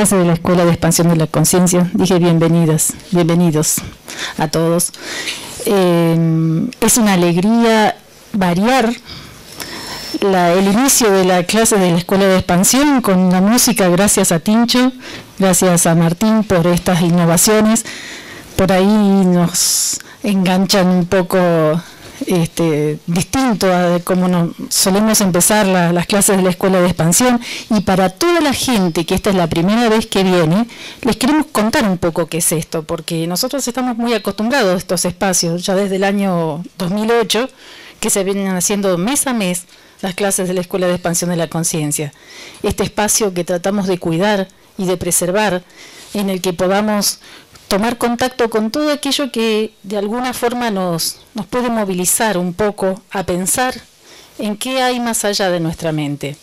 clase de la Escuela de Expansión de la Conciencia. Dije bienvenidos a todos. Es una alegría variar el inicio de la clase de la Escuela de Expansión con la música, gracias a Tincho, gracias a Martín por estas innovaciones. Por ahí nos enganchan un poco distinto a cómo solemos empezar las clases de la Escuela de Expansión. Y para toda la gente que esta es la primera vez que viene, les queremos contar un poco qué es esto, porque nosotros estamos muy acostumbrados a estos espacios, ya desde el año 2008, que se vienen haciendo mes a mes las clases de la Escuela de Expansión de la Conciencia. Este espacio que tratamos de cuidar y de preservar, en el que podamos tomar contacto con todo aquello que de alguna forma nos puede movilizar un poco a pensar en qué hay más allá de nuestra mente.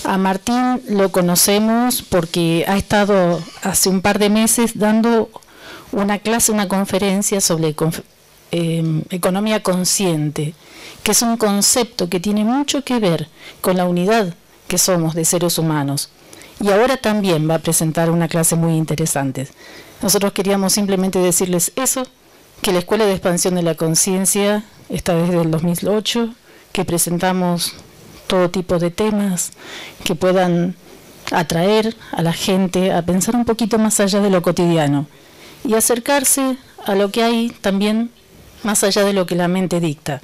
A Martín lo conocemos porque ha estado hace un par de meses dando una clase, una conferencia sobre economía consciente, que es un concepto que tiene mucho que ver con la unidad que somos de seres humanos. Y ahora también va a presentar una clase muy interesante. Nosotros queríamos simplemente decirles eso, que la Escuela de Expansión de la Conciencia está desde el 2008, que presentamos todo tipo de temas que puedan atraer a la gente a pensar un poquito más allá de lo cotidiano y acercarse a lo que hay también más allá de lo que la mente dicta.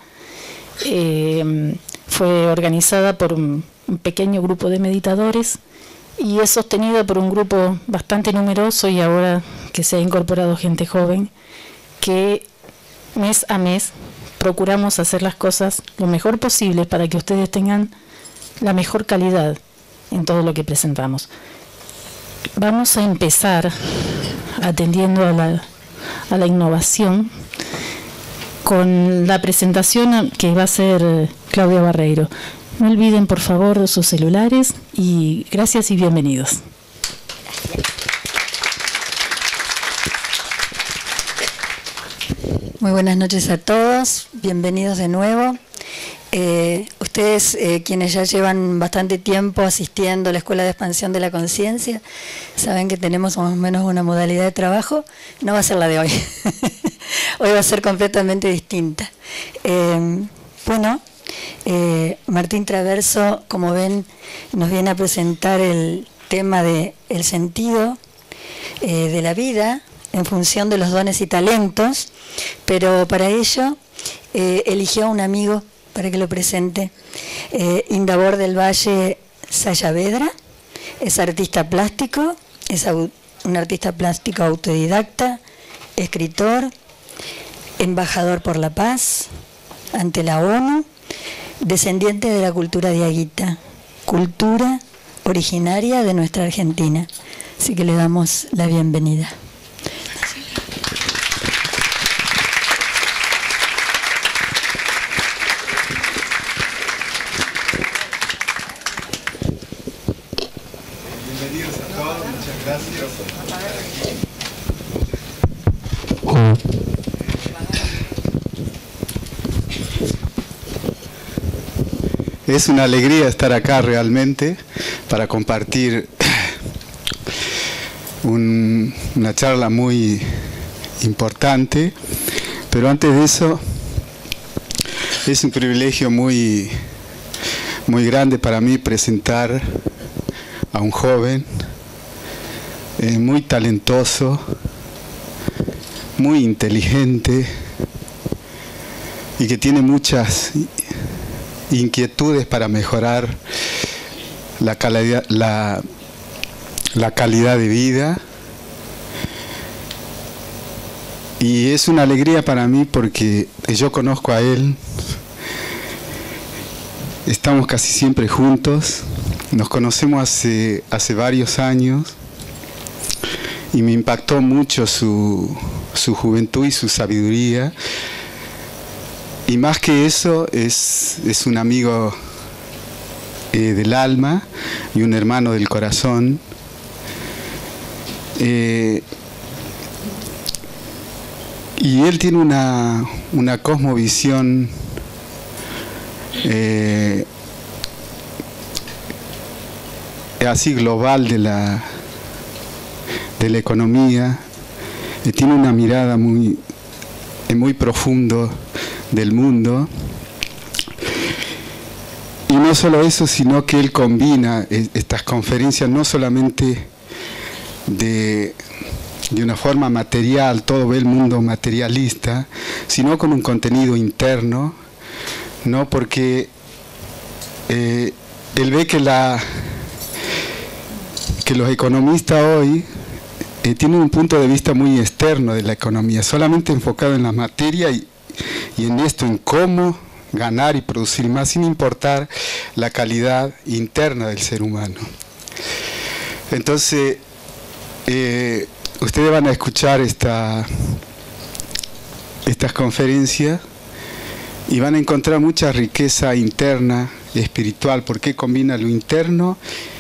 Fue organizada por un pequeño grupo de meditadores y es sostenida por un grupo bastante numeroso, y ahora que se ha incorporado gente joven, que mes a mes procuramos hacer las cosas lo mejor posible para que ustedes tengan la mejor calidad en todo lo que presentamos. Vamos a empezar atendiendo a la innovación con la presentación que va a hacer Claudia Barreiro. No olviden, por favor, sus celulares, y gracias y bienvenidos. Muy buenas noches a todos, bienvenidos de nuevo. Ustedes, quienes ya llevan bastante tiempo asistiendo a la Escuela de Expansión de la Conciencia, saben que tenemos más o menos una modalidad de trabajo. No va a ser la de hoy, hoy va a ser completamente distinta. Martín Traverso, como ven, nos viene a presentar el tema del sentido de la vida en función de los dones y talentos, pero para ello eligió a un amigo para que lo presente. Indabor del Valle Sayavedra es artista plástico, es un artista plástico autodidacta, escritor, embajador por la paz ante la ONU, descendiente de la cultura diaguita, cultura originaria de nuestra Argentina. Así que le damos la bienvenida. Bienvenidos a todos, muchas gracias. Es una alegría estar acá realmente para compartir una charla muy importante, pero antes de eso es un privilegio muy grande para mí presentar a un joven muy talentoso, muy inteligente y que tiene muchas inquietudes para mejorar la calidad de vida. Y es una alegría para mí porque yo conozco a él, estamos casi siempre juntos, nos conocemos hace varios años y me impactó mucho su juventud y su sabiduría. Y más que eso, es un amigo del alma y un hermano del corazón. Y él tiene una cosmovisión así global de de la economía, tiene una mirada muy profundo del mundo. Y no solo eso, sino que él combina estas conferencias no solamente de una forma material, todo ve el mundo materialista, sino con un contenido interno, ¿no? Porque él ve que los economistas hoy tienen un punto de vista muy externo de la economía, solamente enfocado en la materia y en esto, en cómo ganar y producir más, sin importar la calidad interna del ser humano. Entonces, ustedes van a escuchar estas conferencias y van a encontrar mucha riqueza interna y espiritual, porque combina lo interno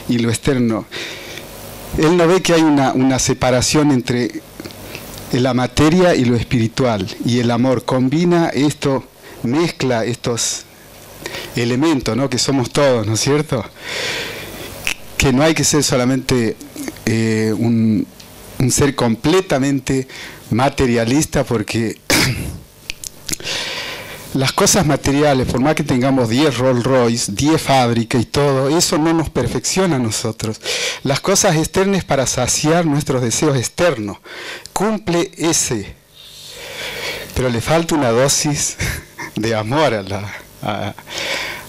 y lo externo. Él no ve que hay una separación entre la materia y lo espiritual, y el amor combina esto, mezcla estos elementos, ¿no? Que somos todos, ¿no es cierto? Que no hay que ser solamente un ser completamente materialista, porque las cosas materiales, por más que tengamos 10 Rolls Royce, 10 fábricas y todo, eso no nos perfecciona a nosotros. Las cosas externas para saciar nuestros deseos externos, cumple ese, pero le falta una dosis de amor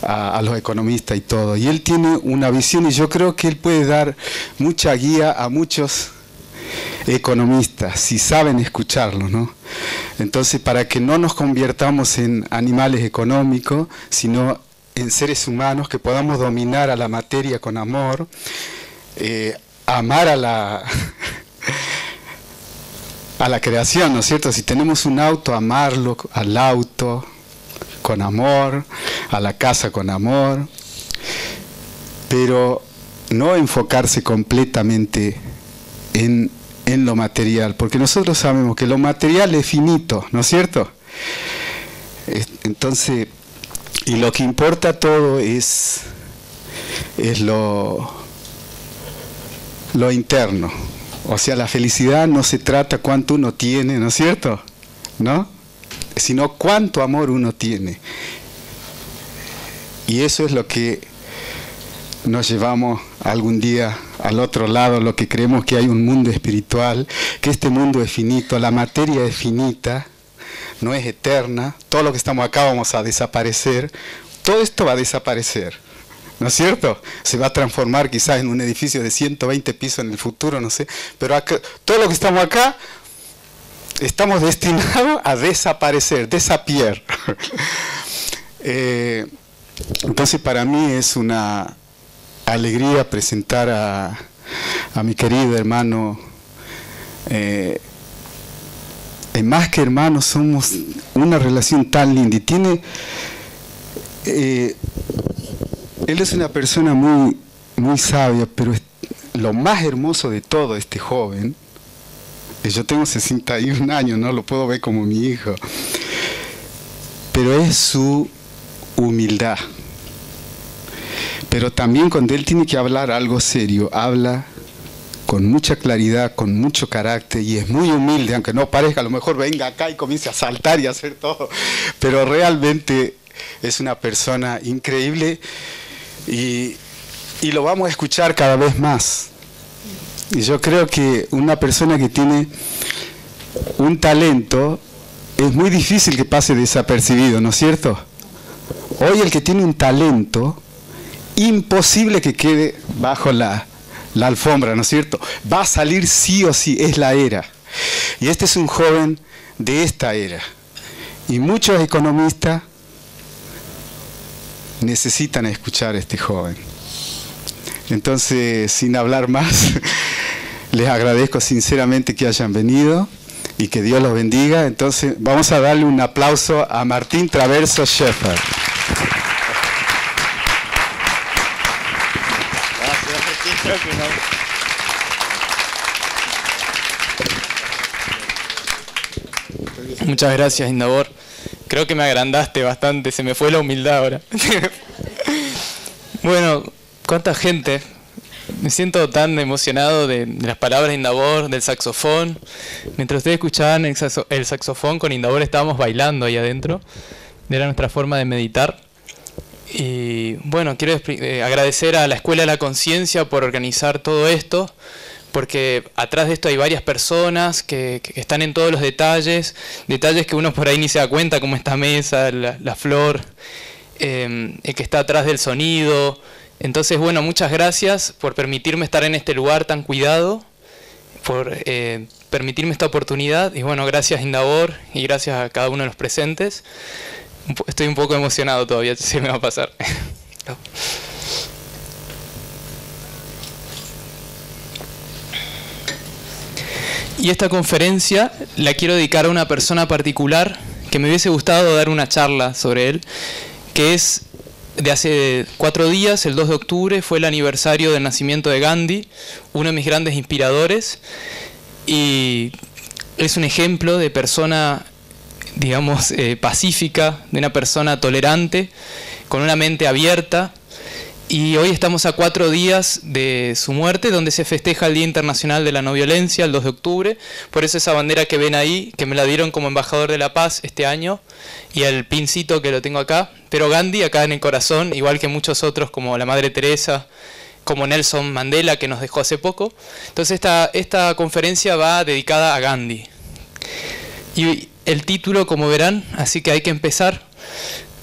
a los economistas y todo. Y él tiene una visión, y yo creo que él puede dar mucha guía a muchos economistas, si saben escucharlo, ¿no? Entonces, para que no nos convirtamos en animales económicos, sino en seres humanos, que podamos dominar a la materia con amor, amar a la creación, ¿no es cierto? Si tenemos un auto, amarlo al auto con amor, a la casa con amor, pero no enfocarse completamente en lo material, porque nosotros sabemos que lo material es finito, ¿no es cierto? Entonces, y lo que importa todo es lo interno. O sea, la felicidad no se trata cuánto uno tiene, ¿no es cierto? ¿No? Sino cuánto amor uno tiene. Y eso es lo que nos llevamos algún día al otro lado, lo que creemos que hay un mundo espiritual, que este mundo es finito, la materia es finita, no es eterna, todo lo que estamos acá vamos a desaparecer, todo esto va a desaparecer, ¿no es cierto? Se va a transformar quizás en un edificio de 120 pisos en el futuro, no sé, pero acá, todo lo que estamos acá estamos destinados a desaparecer, desapier. Entonces, para mí es una alegría presentar a mi querido hermano. Más que hermanos, somos una relación tan linda, y tiene él es una persona muy sabia, pero lo más hermoso de todo, este joven, yo tengo 61 años, no lo puedo ver como mi hijo, pero es su humildad. Pero también cuando él tiene que hablar algo serio, habla con mucha claridad, con mucho carácter, y es muy humilde, aunque no parezca, a lo mejor venga acá y comience a saltar y a hacer todo, pero realmente es una persona increíble, y lo vamos a escuchar cada vez más. Y yo creo que una persona que tiene un talento, es muy difícil que pase desapercibido, ¿no es cierto? Hoy el que tiene un talento, imposible que quede bajo la alfombra, ¿no es cierto? Va a salir sí o sí, es la era. Y este es un joven de esta era. Y muchos economistas necesitan escuchar a este joven. Entonces, sin hablar más, les agradezco sinceramente que hayan venido y que Dios los bendiga. Entonces, vamos a darle un aplauso a Martín Traverso Sheffer. Muchas gracias, Indabor. Creo que me agrandaste bastante, se me fue la humildad ahora. Bueno, ¿cuánta gente Me siento tan emocionado de las palabras de Indabor, del saxofón. Mientras ustedes escuchaban el saxofón, con Indabor estábamos bailando ahí adentro. Era nuestra forma de meditar. Y bueno, quiero agradecer a la Escuela de la Conciencia por organizar todo esto, porque atrás de esto hay varias personas que están en todos los detalles que uno por ahí ni se da cuenta, como esta mesa, la flor, el que está atrás del sonido. Entonces, bueno, muchas gracias por permitirme estar en este lugar tan cuidado, por permitirme esta oportunidad. Y bueno, gracias Indabor y gracias a cada uno de los presentes. Estoy un poco emocionado todavía, se me va a pasar. Y esta conferencia la quiero dedicar a una persona particular que me hubiese gustado dar una charla sobre él, que es de hace 4 días, el 2 de octubre, fue el aniversario del nacimiento de Gandhi, uno de mis grandes inspiradores, y es un ejemplo de persona, digamos, pacífica, de una persona tolerante, con una mente abierta. Y hoy estamos a 4 días de su muerte, donde se festeja el Día Internacional de la No Violencia, el 2 de octubre. Por eso esa bandera que ven ahí, que me la dieron como embajador de la paz este año, y el pincito que lo tengo acá. Pero Gandhi acá en el corazón, igual que muchos otros como la Madre Teresa, como Nelson Mandela, que nos dejó hace poco. Entonces esta conferencia va dedicada a Gandhi. Y el título, como verán, así que hay que empezar.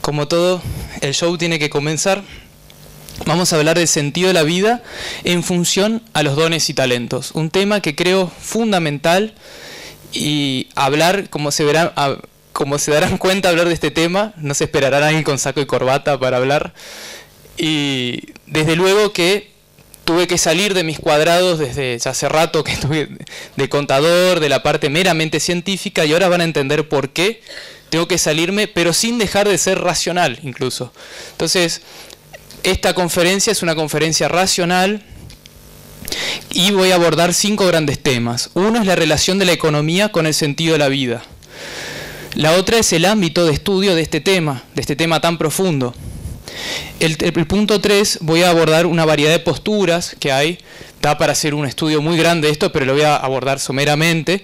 Como todo, el show tiene que comenzar. Vamos a hablar del sentido de la vida en función a los dones y talentos. Un tema que creo fundamental, y hablar, como se darán cuenta, hablar de este tema, no se esperará alguien con saco y corbata para hablar. Y desde luego que tuve que salir de mis cuadrados desde ya hace rato, que estuve de contador, de la parte meramente científica, y ahora van a entender por qué tengo que salirme, pero sin dejar de ser racional incluso. Entonces, esta conferencia es una conferencia racional y voy a abordar 5 grandes temas. Uno es la relación de la economía con el sentido de la vida. La otra es el ámbito de estudio de este tema tan profundo. El punto 3, voy a abordar una variedad de posturas que hay. Da para hacer un estudio muy grande de esto, pero lo voy a abordar someramente.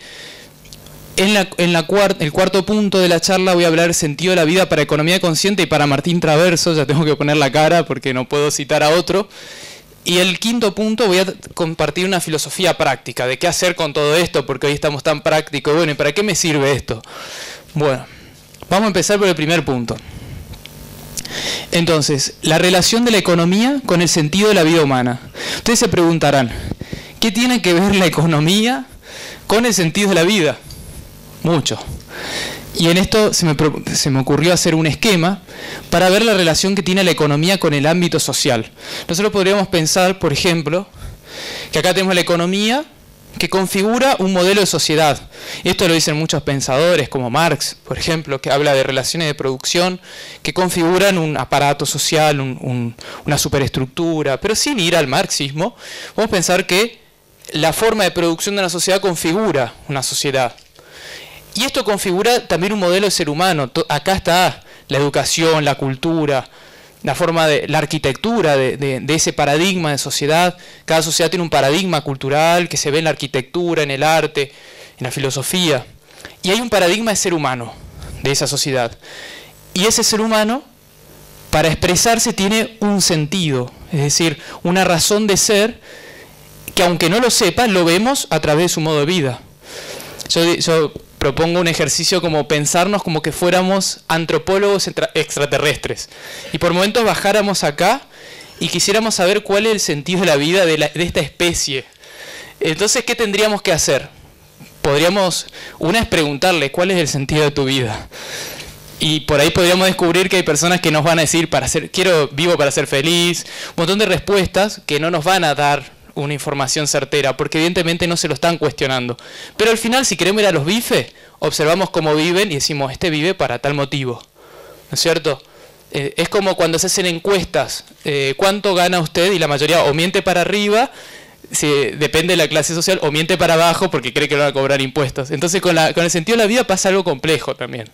El cuarto punto de la charla voy a hablar del sentido de la vida para Economía Consciente y para Martín Traverso. Ya tengo que poner la cara porque no puedo citar a otro. Y el quinto punto voy a compartir una filosofía práctica de qué hacer con todo esto, porque hoy estamos tan prácticos. Bueno, ¿y para qué me sirve esto? Bueno, vamos a empezar por el primer punto. Entonces, la relación de la economía con el sentido de la vida humana. Ustedes se preguntarán, ¿qué tiene que ver la economía con el sentido de la vida? Mucho. Y en esto se me ocurrió hacer un esquema para ver la relación que tiene la economía con el ámbito social. Nosotros podríamos pensar, por ejemplo, que acá tenemos la economía que configura un modelo de sociedad. Esto lo dicen muchos pensadores, como Marx, por ejemplo, que habla de relaciones de producción que configuran un aparato social, una superestructura. Pero sin ir al marxismo, vamos a pensar que la forma de producción de una sociedad configura una sociedad. Y esto configura también un modelo de ser humano. Acá está la educación, la cultura, la forma de la arquitectura de ese paradigma de sociedad. Cada sociedad tiene un paradigma cultural que se ve en la arquitectura, en el arte, en la filosofía. Y hay un paradigma de ser humano de esa sociedad. Y ese ser humano, para expresarse, tiene un sentido, es decir, una razón de ser que, aunque no lo sepa, lo vemos a través de su modo de vida. Yo propongo un ejercicio como pensarnos como que fuéramos antropólogos extraterrestres y por momentos bajáramos acá y quisiéramos saber cuál es el sentido de la vida de esta especie. Entonces, ¿qué tendríamos que hacer? Una es preguntarle cuál es el sentido de tu vida, y por ahí podríamos descubrir que hay personas que nos van a decir vivo para ser feliz, un montón de respuestas que no nos van a dar una información certera, porque evidentemente no se lo están cuestionando. Pero al final, si queremos ir a los bifes, observamos cómo viven y decimos, este vive para tal motivo, ¿no es cierto? Es como cuando se hacen encuestas, ¿cuánto gana usted? Y la mayoría o miente para arriba, depende de la clase social, o miente para abajo porque cree que le van a cobrar impuestos. Entonces con el sentido de la vida pasa algo complejo también.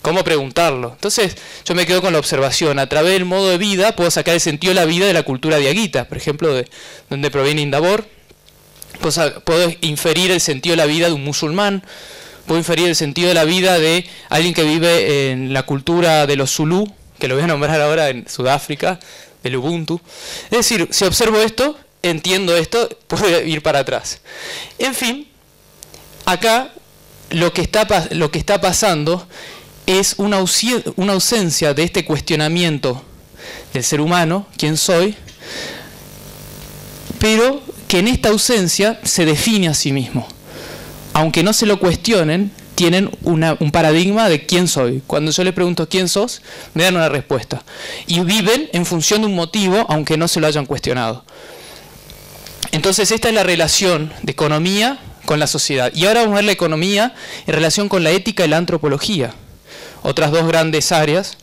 ¿Cómo preguntarlo? Entonces yo me quedo con la observación. A través del modo de vida puedo sacar el sentido de la vida de la cultura diaguita, por ejemplo, de donde proviene Indabor. Puedo inferir el sentido de la vida de un musulmán. Puedo inferir el sentido de la vida de alguien que vive en la cultura de los Zulú, que lo voy a nombrar ahora en Sudáfrica, del Ubuntu. Es decir, si observo esto, entiendo esto, puedo ir para atrás. En fin, acá lo que está pasando es una ausencia de este cuestionamiento del ser humano, quién soy, pero que en esta ausencia se define a sí mismo. Aunque no se lo cuestionen, tienen un paradigma de quién soy. Cuando yo les pregunto quién sos, me dan una respuesta. Y viven en función de un motivo, aunque no se lo hayan cuestionado. Entonces esta es la relación de economía con la sociedad. Y ahora vamos a ver la economía en relación con la ética y la antropología. Otras dos grandes áreas.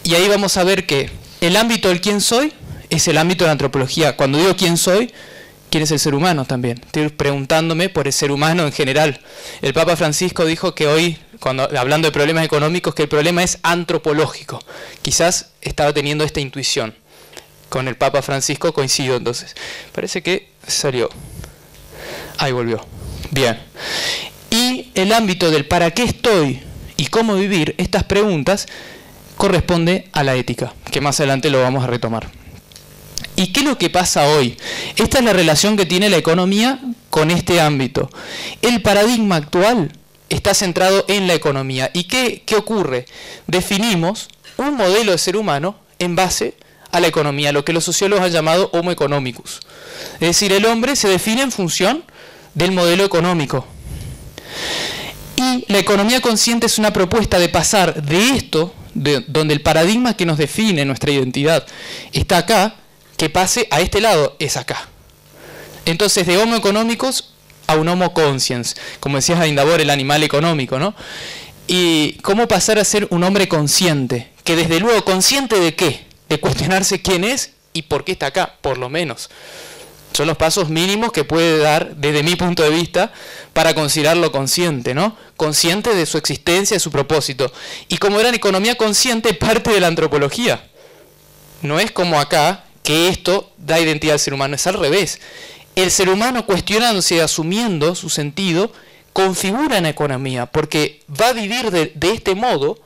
Y ahí vamos a ver que el ámbito del quién soy es el ámbito de la antropología. Cuando digo quién soy, ¿quién es el ser humano también? Estoy preguntándome por el ser humano en general. El Papa Francisco dijo que hoy, hablando de problemas económicos, que el problema es antropológico. Quizás estaba teniendo esta intuición. Con el Papa Francisco coincido entonces. Parece que salió. Ahí volvió. Bien. Y el ámbito del para qué estoy y cómo vivir estas preguntas corresponde a la ética, que más adelante lo vamos a retomar. ¿Y qué es lo que pasa hoy? Esta es la relación que tiene la economía con este ámbito. El paradigma actual está centrado en la economía. ¿Y qué ocurre? Definimos un modelo de ser humano en base a la economía, lo que los sociólogos han llamado Homo economicus. Es decir, el hombre se define en función del modelo económico. Y la economía consciente es una propuesta de pasar de esto, donde el paradigma que nos define nuestra identidad está acá, que pase a este lado, es acá. Entonces, de Homo economicus a un Homo consciens, como decías a Indabor, el animal económico, ¿no? Y cómo pasar a ser un hombre consciente, que desde luego, ¿consciente de qué? De cuestionarse quién es y por qué está acá, por lo menos. Son los pasos mínimos que puede dar, desde mi punto de vista, para considerarlo consciente, ¿no? Consciente de su existencia, de su propósito. Y como era la economía consciente, parte de la antropología. No es como acá, que esto da identidad al ser humano, es al revés. El ser humano, cuestionándose y asumiendo su sentido, configura una economía, porque va a vivir de este modo,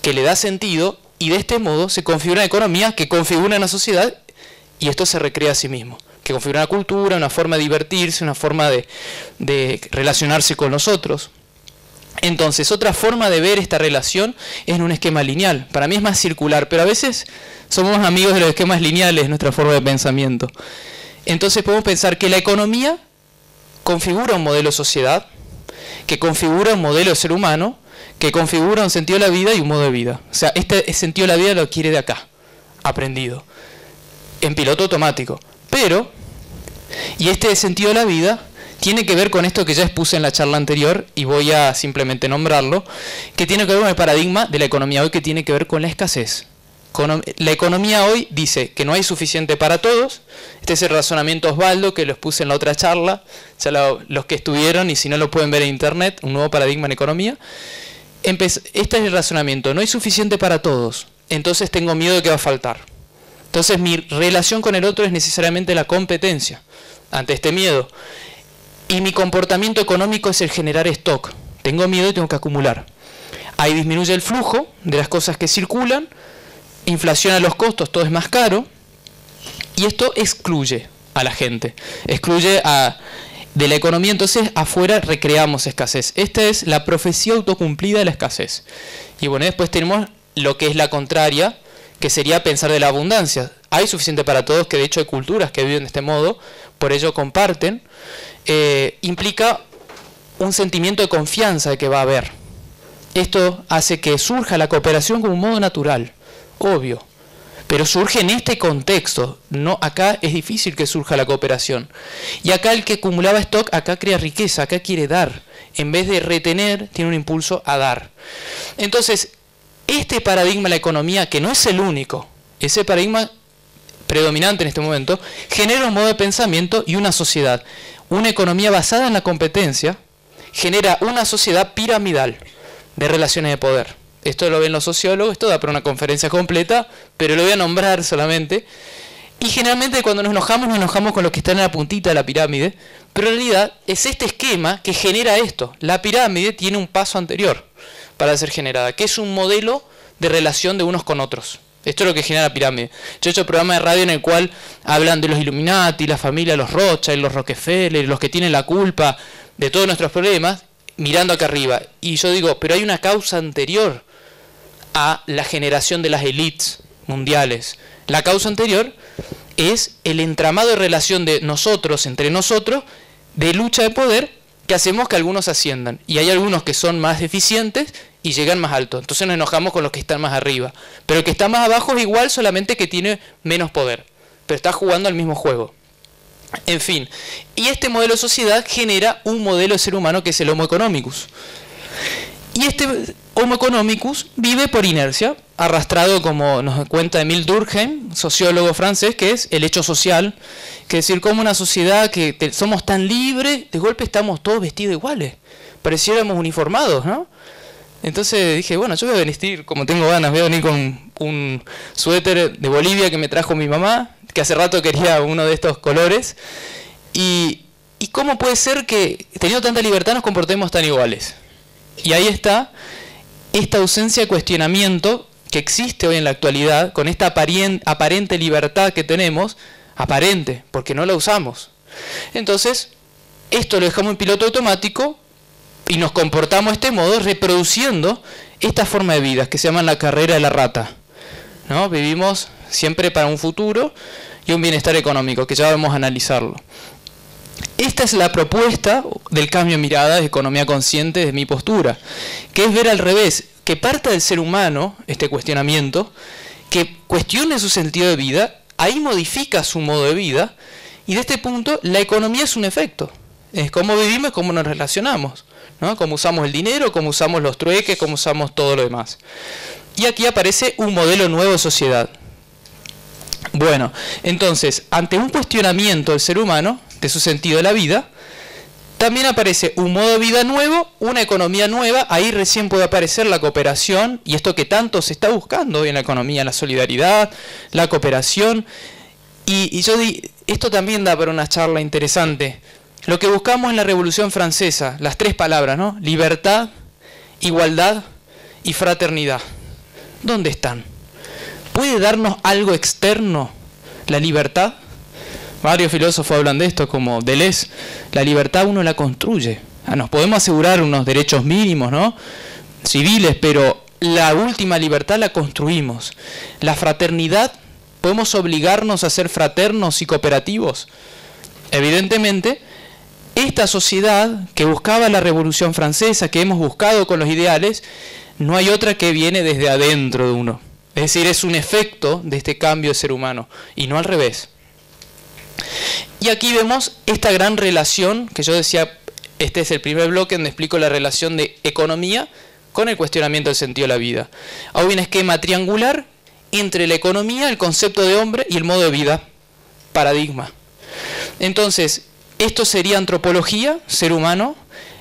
que le da sentido, y de este modo se configura una economía que configura una sociedad, y esto se recrea a sí mismo. Que configura una cultura, una forma de divertirse, una forma de relacionarse con los otros. Entonces, otra forma de ver esta relación es en un esquema lineal. Para mí es más circular, pero a veces somos amigos de los esquemas lineales, nuestra forma de pensamiento. Entonces podemos pensar que la economía configura un modelo de sociedad, que configura un modelo de ser humano, que configura un sentido de la vida y un modo de vida. O sea, este sentido de la vida lo adquiere de acá, aprendido, en piloto automático. Pero, y este sentido de la vida tiene que ver con esto que ya expuse en la charla anterior, y voy a simplemente nombrarlo, que tiene que ver con el paradigma de la economía hoy, que tiene que ver con la escasez. La economía hoy dice que no hay suficiente para todos. Este es el razonamiento Osvaldo, que lo expuse en la otra charla, ya los que estuvieron, y si no lo pueden ver en internet, un nuevo paradigma en economía. Este es el razonamiento, no hay suficiente para todos, entonces tengo miedo de que va a faltar. Entonces mi relación con el otro es necesariamente la competencia ante este miedo. Y mi comportamiento económico es el generar stock. Tengo miedo y tengo que acumular. Ahí disminuye el flujo de las cosas que circulan, inflaciona los costos, todo es más caro, y esto excluye a la gente, excluye de la economía. Entonces afuera recreamos escasez. Esta es la profecía autocumplida de la escasez. Y bueno, después tenemos lo que es la contraria, que sería pensar de la abundancia. Hay suficiente para todos, que de hecho hay culturas que viven de este modo, por ello comparten. Implica un sentimiento de confianza de que va a haber. Esto hace que surja la cooperación como un modo natural, obvio, pero surge en este contexto. No, acá es difícil que surja la cooperación. Y acá el que acumulaba stock, acá crea riqueza, acá quiere dar. En vez de retener, tiene un impulso a dar. Entonces, este paradigma de la economía, que no es el único, ese paradigma predominante en este momento, genera un modo de pensamiento y una sociedad. Una economía basada en la competencia genera una sociedad piramidal, de relaciones de poder. Esto lo ven los sociólogos, esto da para una conferencia completa, pero lo voy a nombrar solamente. Y generalmente cuando nos enojamos con los que están en la puntita de la pirámide, pero en realidad es este esquema que genera esto. La pirámide tiene un paso anterior para ser generada, que es un modelo de relación de unos con otros. Esto es lo que genera la pirámide. Yo he hecho programas de radio en el cual hablan de los Illuminati, la familia de los Rothschild, los Rockefeller, los que tienen la culpa de todos nuestros problemas, mirando acá arriba. Y yo digo, pero hay una causa anterior a la generación de las élites mundiales. La causa anterior es el entramado de relación de nosotros, entre nosotros, de lucha de poder, que hacemos que algunos asciendan. Y hay algunos que son más eficientes y llegan más alto. Entonces nos enojamos con los que están más arriba. Pero el que está más abajo es igual, solamente que tiene menos poder. Pero está jugando al mismo juego. En fin. Y este modelo de sociedad genera un modelo de ser humano que es el Homo economicus. Y este Homo economicus vive por inercia, arrastrado, como nos cuenta Émile Durkheim, sociólogo francés, que es el hecho social, que es decir, como una sociedad que somos tan libres, de golpe estamos todos vestidos iguales, pareciéramos uniformados, ¿no? Entonces dije, bueno, yo voy a vestir como tengo ganas, voy a venir con un suéter de Bolivia que me trajo mi mamá, que hace rato quería uno de estos colores, y cómo puede ser que, teniendo tanta libertad, nos comportemos tan iguales. Y ahí está esta ausencia de cuestionamiento que existe hoy en la actualidad, con esta aparente libertad que tenemos, aparente, porque no la usamos. Entonces, esto lo dejamos en piloto automático y nos comportamos de este modo, reproduciendo esta forma de vida que se llama la carrera de la rata, ¿no? Vivimos siempre para un futuro y un bienestar económico, que ya vamos a analizarlo. Esta es la propuesta del cambio de mirada de economía consciente de mi postura, que es ver al revés, que parte del ser humano, este cuestionamiento, que cuestione su sentido de vida, ahí modifica su modo de vida, y de este punto la economía es un efecto. Es cómo vivimos, cómo nos relacionamos, ¿no? Cómo usamos el dinero, cómo usamos los trueques, cómo usamos todo lo demás. Y aquí aparece un modelo nuevo de sociedad. Bueno, entonces, ante un cuestionamiento del ser humano, de su sentido de la vida, también aparece un modo de vida nuevo, una economía nueva, ahí recién puede aparecer la cooperación, y esto que tanto se está buscando hoy en la economía, la solidaridad, la cooperación, y esto también da para una charla interesante. Lo que buscamos en la Revolución Francesa, las tres palabras, ¿no? Libertad, igualdad y fraternidad. ¿Dónde están? ¿Puede darnos algo externo la libertad? Varios filósofos hablan de esto, como Deleuze. La libertad uno la construye. Nos podemos asegurar unos derechos mínimos, ¿no? Civiles, pero la última libertad la construimos. La fraternidad, ¿podemos obligarnos a ser fraternos y cooperativos? Evidentemente, esta sociedad que buscaba la Revolución Francesa, que hemos buscado con los ideales, no hay otra que viene desde adentro de uno. Es decir, es un efecto de este cambio de ser humano, y no al revés. Y aquí vemos esta gran relación, que yo decía, este es el primer bloque donde explico la relación de economía con el cuestionamiento del sentido de la vida. Hay un esquema triangular entre la economía, el concepto de hombre y el modo de vida, paradigma. Entonces, esto sería antropología, ser humano,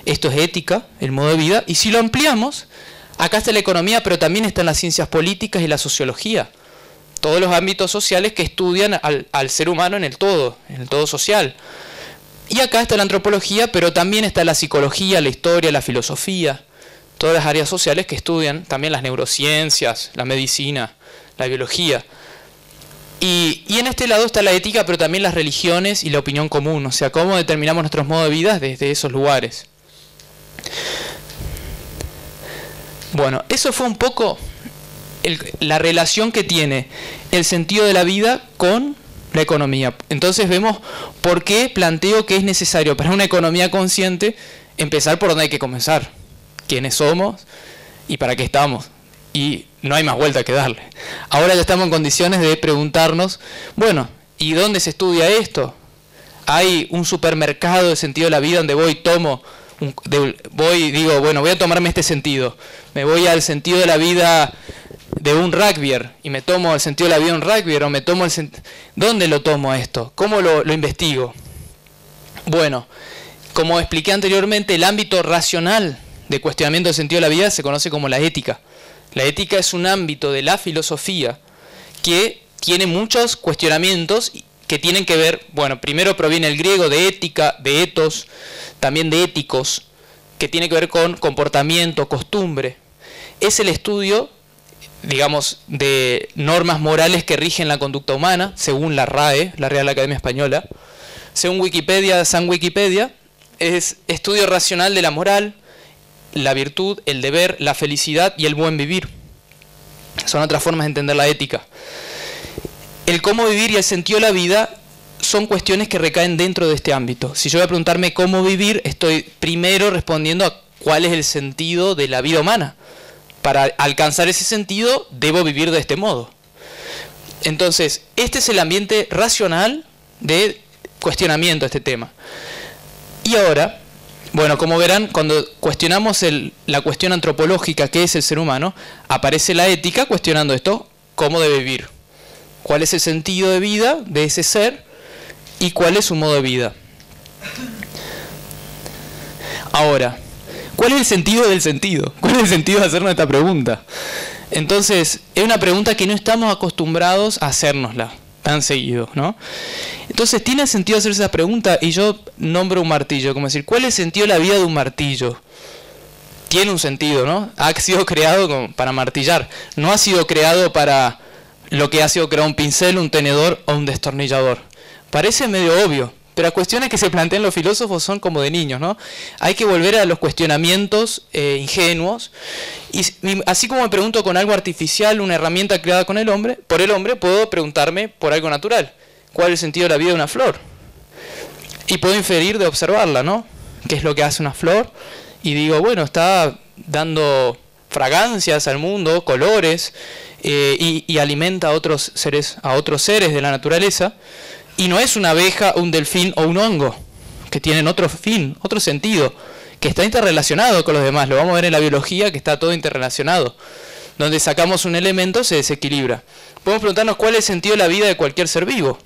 esto es ética, el modo de vida, y si lo ampliamos, acá está la economía, pero también están las ciencias políticas y la sociología. Todos los ámbitos sociales que estudian al ser humano en el todo social. Y acá está la antropología, pero también está la psicología, la historia, la filosofía, todas las áreas sociales que estudian, también las neurociencias, la medicina, la biología. Y en este lado está la ética, pero también las religiones y la opinión común, o sea, cómo determinamos nuestros modos de vida desde esos lugares. Bueno, eso fue un poco la relación que tiene el sentido de la vida con la economía. Entonces vemos por qué planteo que es necesario para una economía consciente empezar por donde hay que comenzar. ¿Quiénes somos y para qué estamos? Y no hay más vuelta que darle. Ahora ya estamos en condiciones de preguntarnos, bueno, ¿y dónde se estudia esto? ¿Hay un supermercado de sentido de la vida donde voy, digo, bueno, voy a tomarme este sentido? Me voy al sentido de la vida de un rugbyer y me tomo el sentido de la vida de un rugbyer, o me tomo ¿dónde lo tomo esto? ¿Cómo lo investigo? Bueno, como expliqué anteriormente, el ámbito racional, de cuestionamiento del sentido de la vida se conoce como la ética. La ética es un ámbito de la filosofía que tiene muchos cuestionamientos que tienen que ver, bueno, primero proviene el griego de ética, de ethos, también de éticos, que tiene que ver con comportamiento, costumbre. Es el estudio, digamos, de normas morales que rigen la conducta humana, según la RAE, la Real Academia Española. Según Wikipedia, San Wikipedia, es estudio racional de la moral, la virtud, el deber, la felicidad y el buen vivir. Son otras formas de entender la ética. El cómo vivir y el sentido de la vida son cuestiones que recaen dentro de este ámbito. Si yo voy a preguntarme cómo vivir, estoy primero respondiendo a cuál es el sentido de la vida humana. Para alcanzar ese sentido, debo vivir de este modo. Entonces, este es el ambiente racional de cuestionamiento a este tema. Y ahora, bueno, como verán, cuando cuestionamos la cuestión antropológica, que es el ser humano, aparece la ética cuestionando esto, cómo debe vivir. ¿Cuál es el sentido de vida de ese ser y cuál es su modo de vida? Ahora, ¿cuál es el sentido del sentido? ¿Cuál es el sentido de hacernos esta pregunta? Entonces, es una pregunta que no estamos acostumbrados a hacérnosla tan seguido, ¿no? Entonces, ¿tiene sentido hacerse esa pregunta? Y yo nombro un martillo, como decir, ¿cuál es el sentido de la vida de un martillo? Tiene un sentido, ¿no? Ha sido creado para martillar, no ha sido creado para lo que ha sido creado un pincel, un tenedor o un destornillador. Parece medio obvio, pero las cuestiones que se plantean los filósofos son como de niños, ¿no? Hay que volver a los cuestionamientos ingenuos, y así como me pregunto con algo artificial, una herramienta creada por el hombre, puedo preguntarme por algo natural. ¿Cuál es el sentido de la vida de una flor? Y puedo inferir de observarla, ¿no? ¿Qué es lo que hace una flor? Y digo, bueno, está dando fragancias al mundo, colores, y alimenta a otros seres de la naturaleza, y no es una abeja, un delfín o un hongo, que tienen otro fin, otro sentido, que está interrelacionado con los demás. Lo vamos a ver en la biología, que está todo interrelacionado. Donde sacamos un elemento se desequilibra. Podemos preguntarnos cuál es el sentido de la vida de cualquier ser vivo.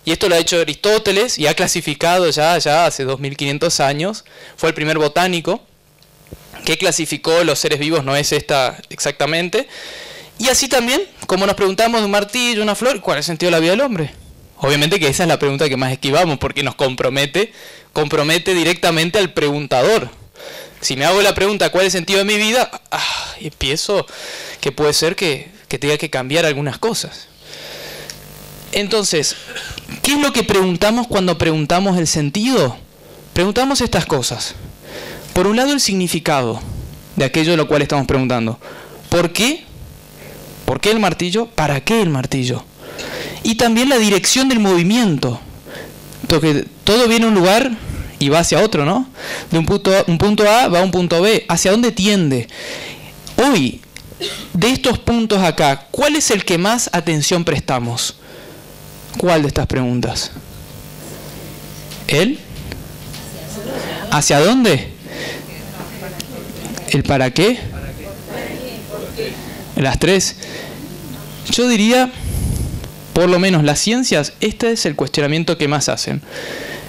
Y esto lo ha hecho Aristóteles y ha clasificado ya hace 2500 años. Fue el primer botánico que clasificó los seres vivos, no es esta exactamente. Y así también, como nos preguntamos de un martillo, una flor, ¿cuál es el sentido de la vida del hombre? Obviamente que esa es la pregunta que más esquivamos, porque nos compromete directamente al preguntador. Si me hago la pregunta, ¿cuál es el sentido de mi vida? Empiezo que puede ser que tenga que cambiar algunas cosas. Entonces, ¿qué es lo que preguntamos cuando preguntamos el sentido? Preguntamos estas cosas. Por un lado, el significado de aquello de lo cual estamos preguntando. ¿Por qué? ¿Por qué el martillo? ¿Para qué el martillo? Y también la dirección del movimiento. Porque todo viene a un lugar y va hacia otro, ¿no? De un punto A va a un punto B. ¿Hacia dónde tiende? Hoy, de estos puntos acá, ¿cuál es el que más atención prestamos? ¿Cuál de estas preguntas? ¿El? ¿Hacia dónde? ¿El para qué? Las tres. Yo diría, por lo menos las ciencias, este es el cuestionamiento que más hacen.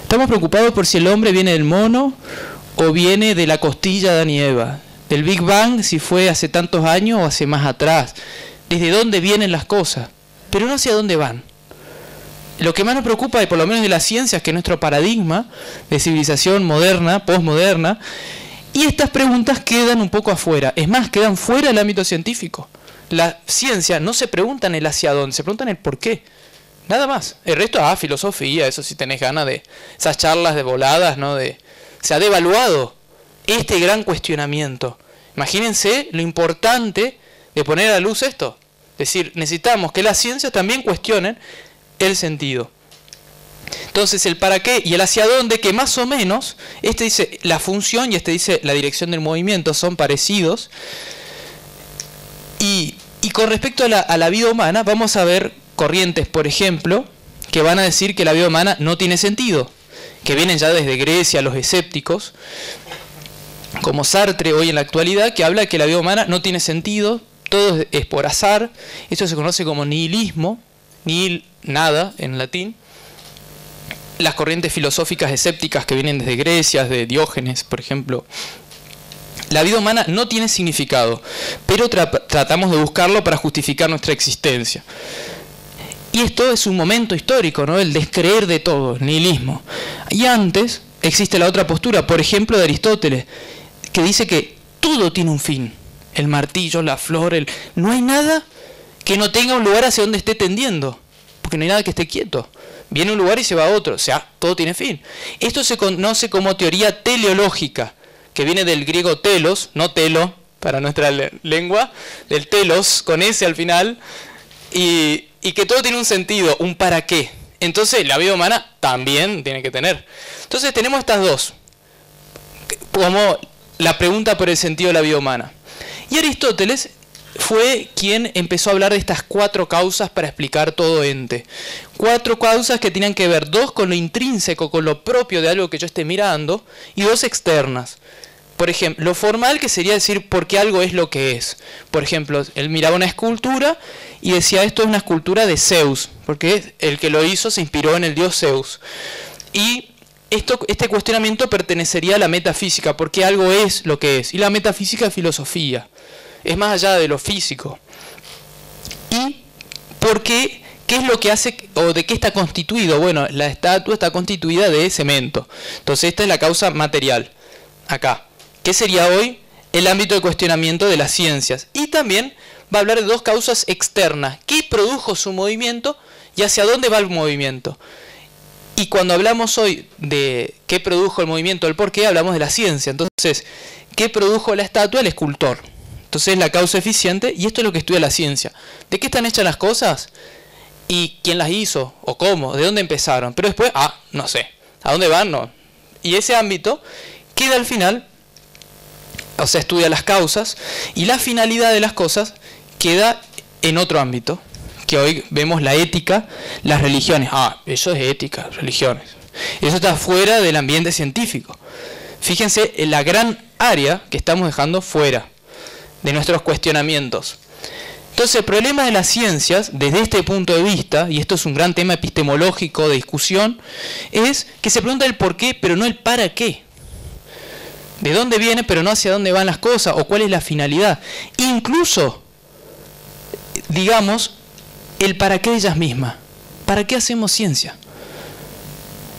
Estamos preocupados por si el hombre viene del mono o viene de la costilla de Adán y Eva. Del Big Bang, si fue hace tantos años o hace más atrás. Desde dónde vienen las cosas, pero no hacia dónde van. Lo que más nos preocupa, y por lo menos de las ciencias, que es nuestro paradigma de civilización moderna, posmoderna, y estas preguntas quedan un poco afuera. Es más, quedan fuera del ámbito científico. La ciencia no se pregunta en el hacia dónde, se pregunta en el por qué. Nada más. El resto, filosofía, eso si tenés ganas de esas charlas de voladas, ¿no? Se ha devaluado este gran cuestionamiento. Imagínense lo importante de poner a la luz esto. Es decir, necesitamos que las ciencias también cuestionen el sentido. Entonces, el para qué y el hacia dónde, que más o menos, este dice la función y este dice la dirección del movimiento, son parecidos. Y con respecto a la vida humana, vamos a ver corrientes, por ejemplo, que van a decir que la vida humana no tiene sentido, que vienen ya desde Grecia, los escépticos, como Sartre hoy en la actualidad, que habla de que la vida humana no tiene sentido, todo es por azar. Esto se conoce como nihilismo, nihil, nada en latín. Las corrientes filosóficas escépticas que vienen desde Grecia, de Diógenes, por ejemplo, La vida humana no tiene significado, pero tratamos de buscarlo para justificar nuestra existencia. Y esto es un momento histórico, ¿no? El descreer de todo, el nihilismo. Y antes existe la otra postura, por ejemplo, de Aristóteles, que dice que todo tiene un fin. El martillo, la flor, no hay nada que no tenga un lugar hacia donde esté tendiendo, porque no hay nada que esté quieto. Viene un lugar y se va a otro, o sea, todo tiene fin. Esto se conoce como teoría teleológica, que viene del griego telos, no telo, para nuestra lengua, del telos, con S al final, y que todo tiene un sentido, un para qué. Entonces la vida humana también tiene que tener. Entonces tenemos estas dos, como la pregunta por el sentido de la vida humana. Y Aristóteles fue quien empezó a hablar de estas 4 causas para explicar todo ente. 4 causas que tenían que ver, 2 con lo intrínseco, con lo propio de algo que yo esté mirando, y 2 externas. Por ejemplo, lo formal, que sería decir por qué algo es lo que es. Por ejemplo, él miraba una escultura y decía, esto es una escultura de Zeus, porque el que lo hizo se inspiró en el dios Zeus. Y este cuestionamiento pertenecería a la metafísica, porque algo es lo que es. Y la metafísica es filosofía, es más allá de lo físico. ¿Y por qué? ¿Qué es lo que hace o de qué está constituido? Bueno, la estatua está constituida de cemento. Entonces esta es la causa material. Acá. ¿Qué sería hoy? El ámbito de cuestionamiento de las ciencias. Y también va a hablar de 2 causas externas. ¿Qué produjo su movimiento y hacia dónde va el movimiento? Y cuando hablamos hoy de qué produjo el movimiento, el por qué, hablamos de la ciencia. Entonces, ¿qué produjo la estatua? El escultor. Entonces, la causa eficiente, y esto es lo que estudia la ciencia. ¿De qué están hechas las cosas? ¿Y quién las hizo? ¿O cómo? ¿De dónde empezaron? Pero después, no sé. ¿A dónde van? No. Y ese ámbito queda al final, o sea, estudia las causas, y la finalidad de las cosas queda en otro ámbito, que hoy vemos la ética, las religiones. Eso es ética, religiones. Eso está fuera del ambiente científico. Fíjense en la gran área que estamos dejando fuera de nuestros cuestionamientos. Entonces, el problema de las ciencias, desde este punto de vista, y esto es un gran tema epistemológico de discusión, es que se pregunta el por qué, pero no el para qué. De dónde viene, pero no hacia dónde van las cosas, o cuál es la finalidad. Incluso, digamos, el para qué de ellas mismas. ¿Para qué hacemos ciencia?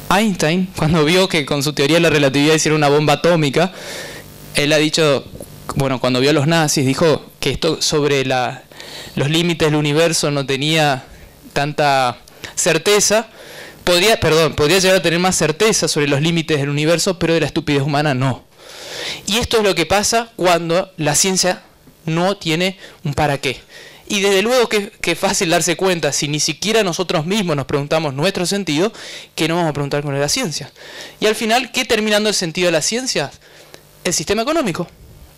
Einstein, cuando vio que con su teoría de la relatividad hicieron una bomba atómica, él ha dicho, bueno, cuando vio a los nazis, dijo que esto sobre los límites del universo no tenía tanta certeza. Podría llegar a tener más certeza sobre los límites del universo, pero de la estupidez humana no. Y esto es lo que pasa cuando la ciencia no tiene un para qué. Y desde luego que es fácil darse cuenta, si ni siquiera nosotros mismos nos preguntamos nuestro sentido, que no vamos a preguntar con la ciencia. Y al final, ¿qué terminando el sentido de la ciencia? El sistema económico.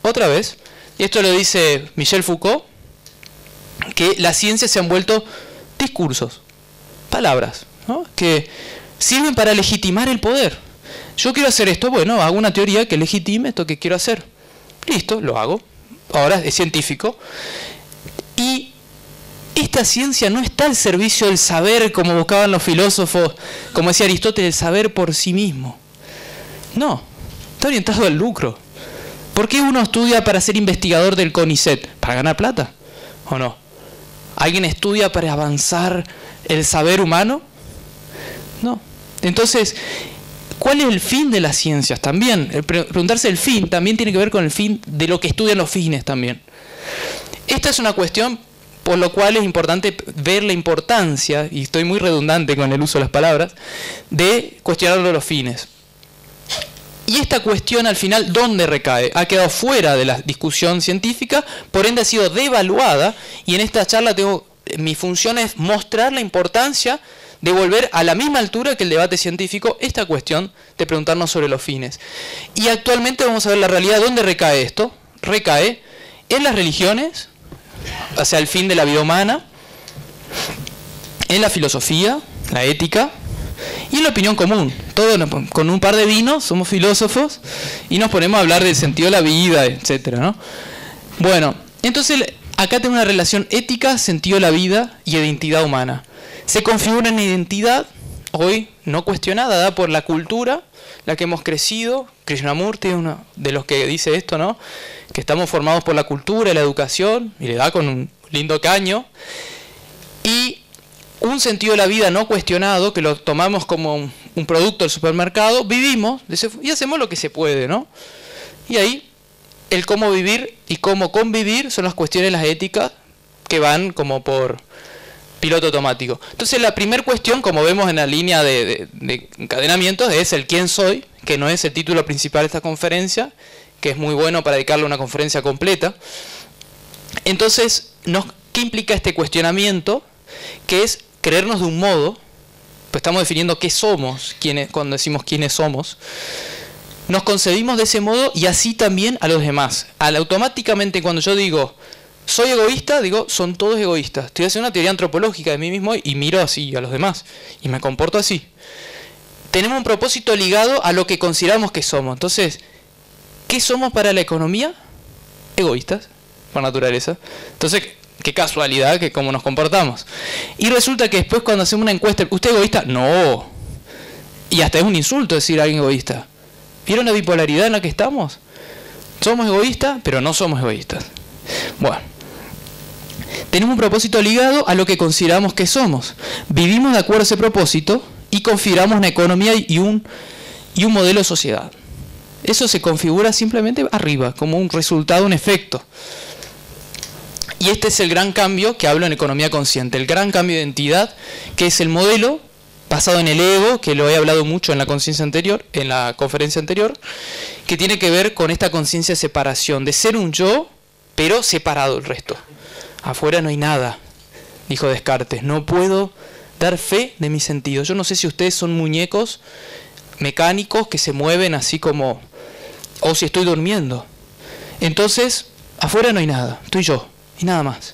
Otra vez. Y esto lo dice Michel Foucault, que la ciencia se han vuelto discursos, palabras, ¿no? Que sirven para legitimar el poder. Yo quiero hacer esto, bueno, hago una teoría que legitime esto que quiero hacer. Listo, lo hago. Ahora es científico. Y esta ciencia no está al servicio del saber, como buscaban los filósofos, como decía Aristóteles, el saber por sí mismo. No, está orientado al lucro. ¿Por qué uno estudia para ser investigador del CONICET? ¿Para ganar plata? ¿O no? ¿Alguien estudia para avanzar el saber humano? No. Entonces, ¿cuál es el fin de las ciencias? También, preguntarse el fin también tiene que ver con el fin de lo que estudian los fines también. Esta es una cuestión por lo cual es importante ver la importancia, y estoy muy redundante con el uso de las palabras, de cuestionar los fines. Y esta cuestión al final, ¿dónde recae? Ha quedado fuera de la discusión científica, por ende ha sido devaluada, y en esta charla mi función es mostrar la importancia de volver a la misma altura que el debate científico esta cuestión de preguntarnos sobre los fines. Y actualmente vamos a ver la realidad. ¿Dónde recae esto? Recae en las religiones, o sea, el fin de la vida humana, en la filosofía, la ética, y en la opinión común. Todos con un par de vinos somos filósofos y nos ponemos a hablar del sentido de la vida, etcétera, ¿no? Bueno, entonces acá tengo una relación ética, sentido de la vida y identidad humana. Se configura una identidad hoy no cuestionada, dada por la cultura, la que hemos crecido. Krishnamurti es uno de los que dice esto, ¿no? Que estamos formados por la cultura y la educación, y le da con un lindo caño. Y un sentido de la vida no cuestionado, que lo tomamos como un producto del supermercado, vivimos y hacemos lo que se puede, ¿no? Y ahí el cómo vivir y cómo convivir son las cuestiones, las éticas, que van como por piloto automático. Entonces la primera cuestión, como vemos en la línea de encadenamientos, es el quién soy, que no es el título principal de esta conferencia, que es muy bueno para dedicarle una conferencia completa. Entonces, ¿qué implica este cuestionamiento? Que es creernos de un modo, pues estamos definiendo qué somos, cuando decimos quiénes somos, nos concebimos de ese modo y así también a los demás. Automáticamente cuando yo digo, soy egoísta, digo, son todos egoístas. Estoy haciendo una teoría antropológica de mí mismo y miro así a los demás y me comporto así. Tenemos un propósito ligado a lo que consideramos que somos. Entonces, ¿qué somos para la economía? Egoístas, por naturaleza. Entonces, qué casualidad que cómo nos comportamos. Y resulta que después cuando hacemos una encuesta, ¿usted es egoísta? No. Y hasta es un insulto decir a alguien egoísta. ¿Vieron la bipolaridad en la que estamos? Somos egoístas, pero no somos egoístas. Bueno, tenemos un propósito ligado a lo que consideramos que somos. Vivimos de acuerdo a ese propósito y configuramos una economía y un modelo de sociedad. Eso se configura simplemente arriba, como un resultado, un efecto. Y este es el gran cambio que hablo en economía consciente, el gran cambio de identidad, que es el modelo basado en el ego, que lo he hablado mucho en la conciencia anterior, en la conferencia anterior, que tiene que ver con esta conciencia de separación, de ser un yo, pero separado del resto. Afuera no hay nada, dijo Descartes, no puedo dar fe de mis sentidos. Yo no sé si ustedes son muñecos mecánicos que se mueven así como, o si estoy durmiendo. Entonces, afuera no hay nada, estoy yo. Y nada más.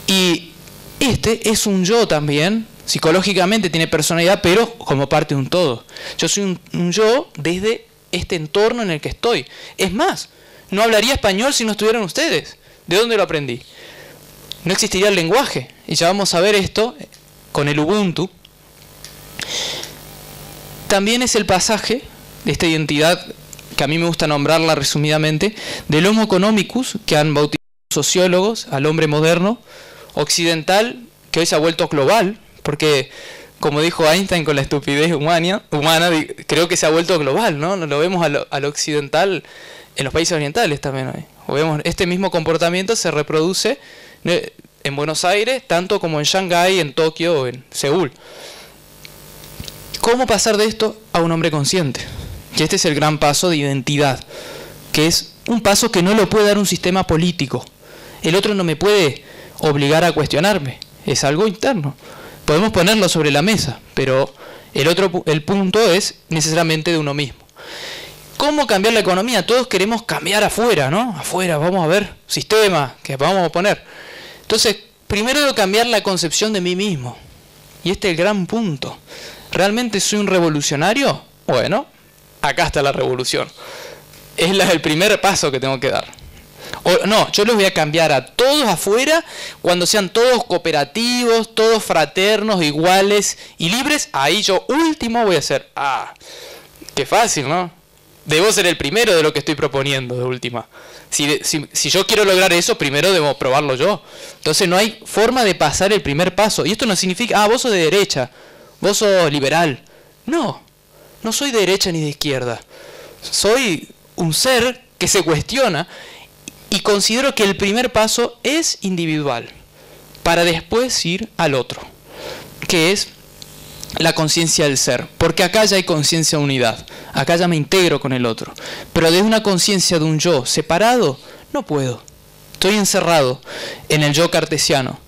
Y este es un yo también, psicológicamente tiene personalidad, pero como parte de un todo. Yo soy un yo desde este entorno en el que estoy. Es más, no hablaría español si no estuvieran ustedes. ¿De dónde lo aprendí? No existiría el lenguaje. Y ya vamos a ver esto con el Ubuntu. También es el pasaje de esta identidad, que a mí me gusta nombrarla resumidamente, del Homo economicus, que han bautizado sociólogos al hombre moderno, occidental, que hoy se ha vuelto global, porque, como dijo Einstein con la estupidez humana, creo que se ha vuelto global, ¿no? Lo vemos al occidental en los países orientales también hoy. O vemos este mismo comportamiento se reproduce en Buenos Aires, tanto como en Shanghái, en Tokio o en Seúl. ¿Cómo pasar de esto a un hombre consciente? Y este es el gran paso de identidad, que es un paso que no lo puede dar un sistema político. El otro no me puede obligar a cuestionarme, es algo interno. Podemos ponerlo sobre la mesa, pero el punto es necesariamente de uno mismo. ¿Cómo cambiar la economía? Todos queremos cambiar afuera, ¿no? Afuera, vamos a ver, sistema que vamos a poner. Entonces, primero debo cambiar la concepción de mí mismo. Y este es el gran punto. ¿Realmente soy un revolucionario? Bueno, acá está la revolución. Es el primer paso que tengo que dar. No, yo los voy a cambiar a todos afuera cuando sean todos cooperativos, todos fraternos, iguales y libres. Ahí yo último voy a ser. Qué fácil, ¿no? Debo ser el primero de lo que estoy proponiendo de última. Si yo quiero lograr eso, primero debo probarlo yo. Entonces no hay forma de pasar el primer paso. Y esto no significa, vos sos de derecha, vos sos liberal. No soy de derecha ni de izquierda. Soy un ser que se cuestiona y considero que el primer paso es individual para después ir al otro, que es la conciencia del ser, porque acá ya hay conciencia de unidad, acá ya me integro con el otro, pero desde una conciencia de un yo separado no puedo, estoy encerrado en el yo cartesiano.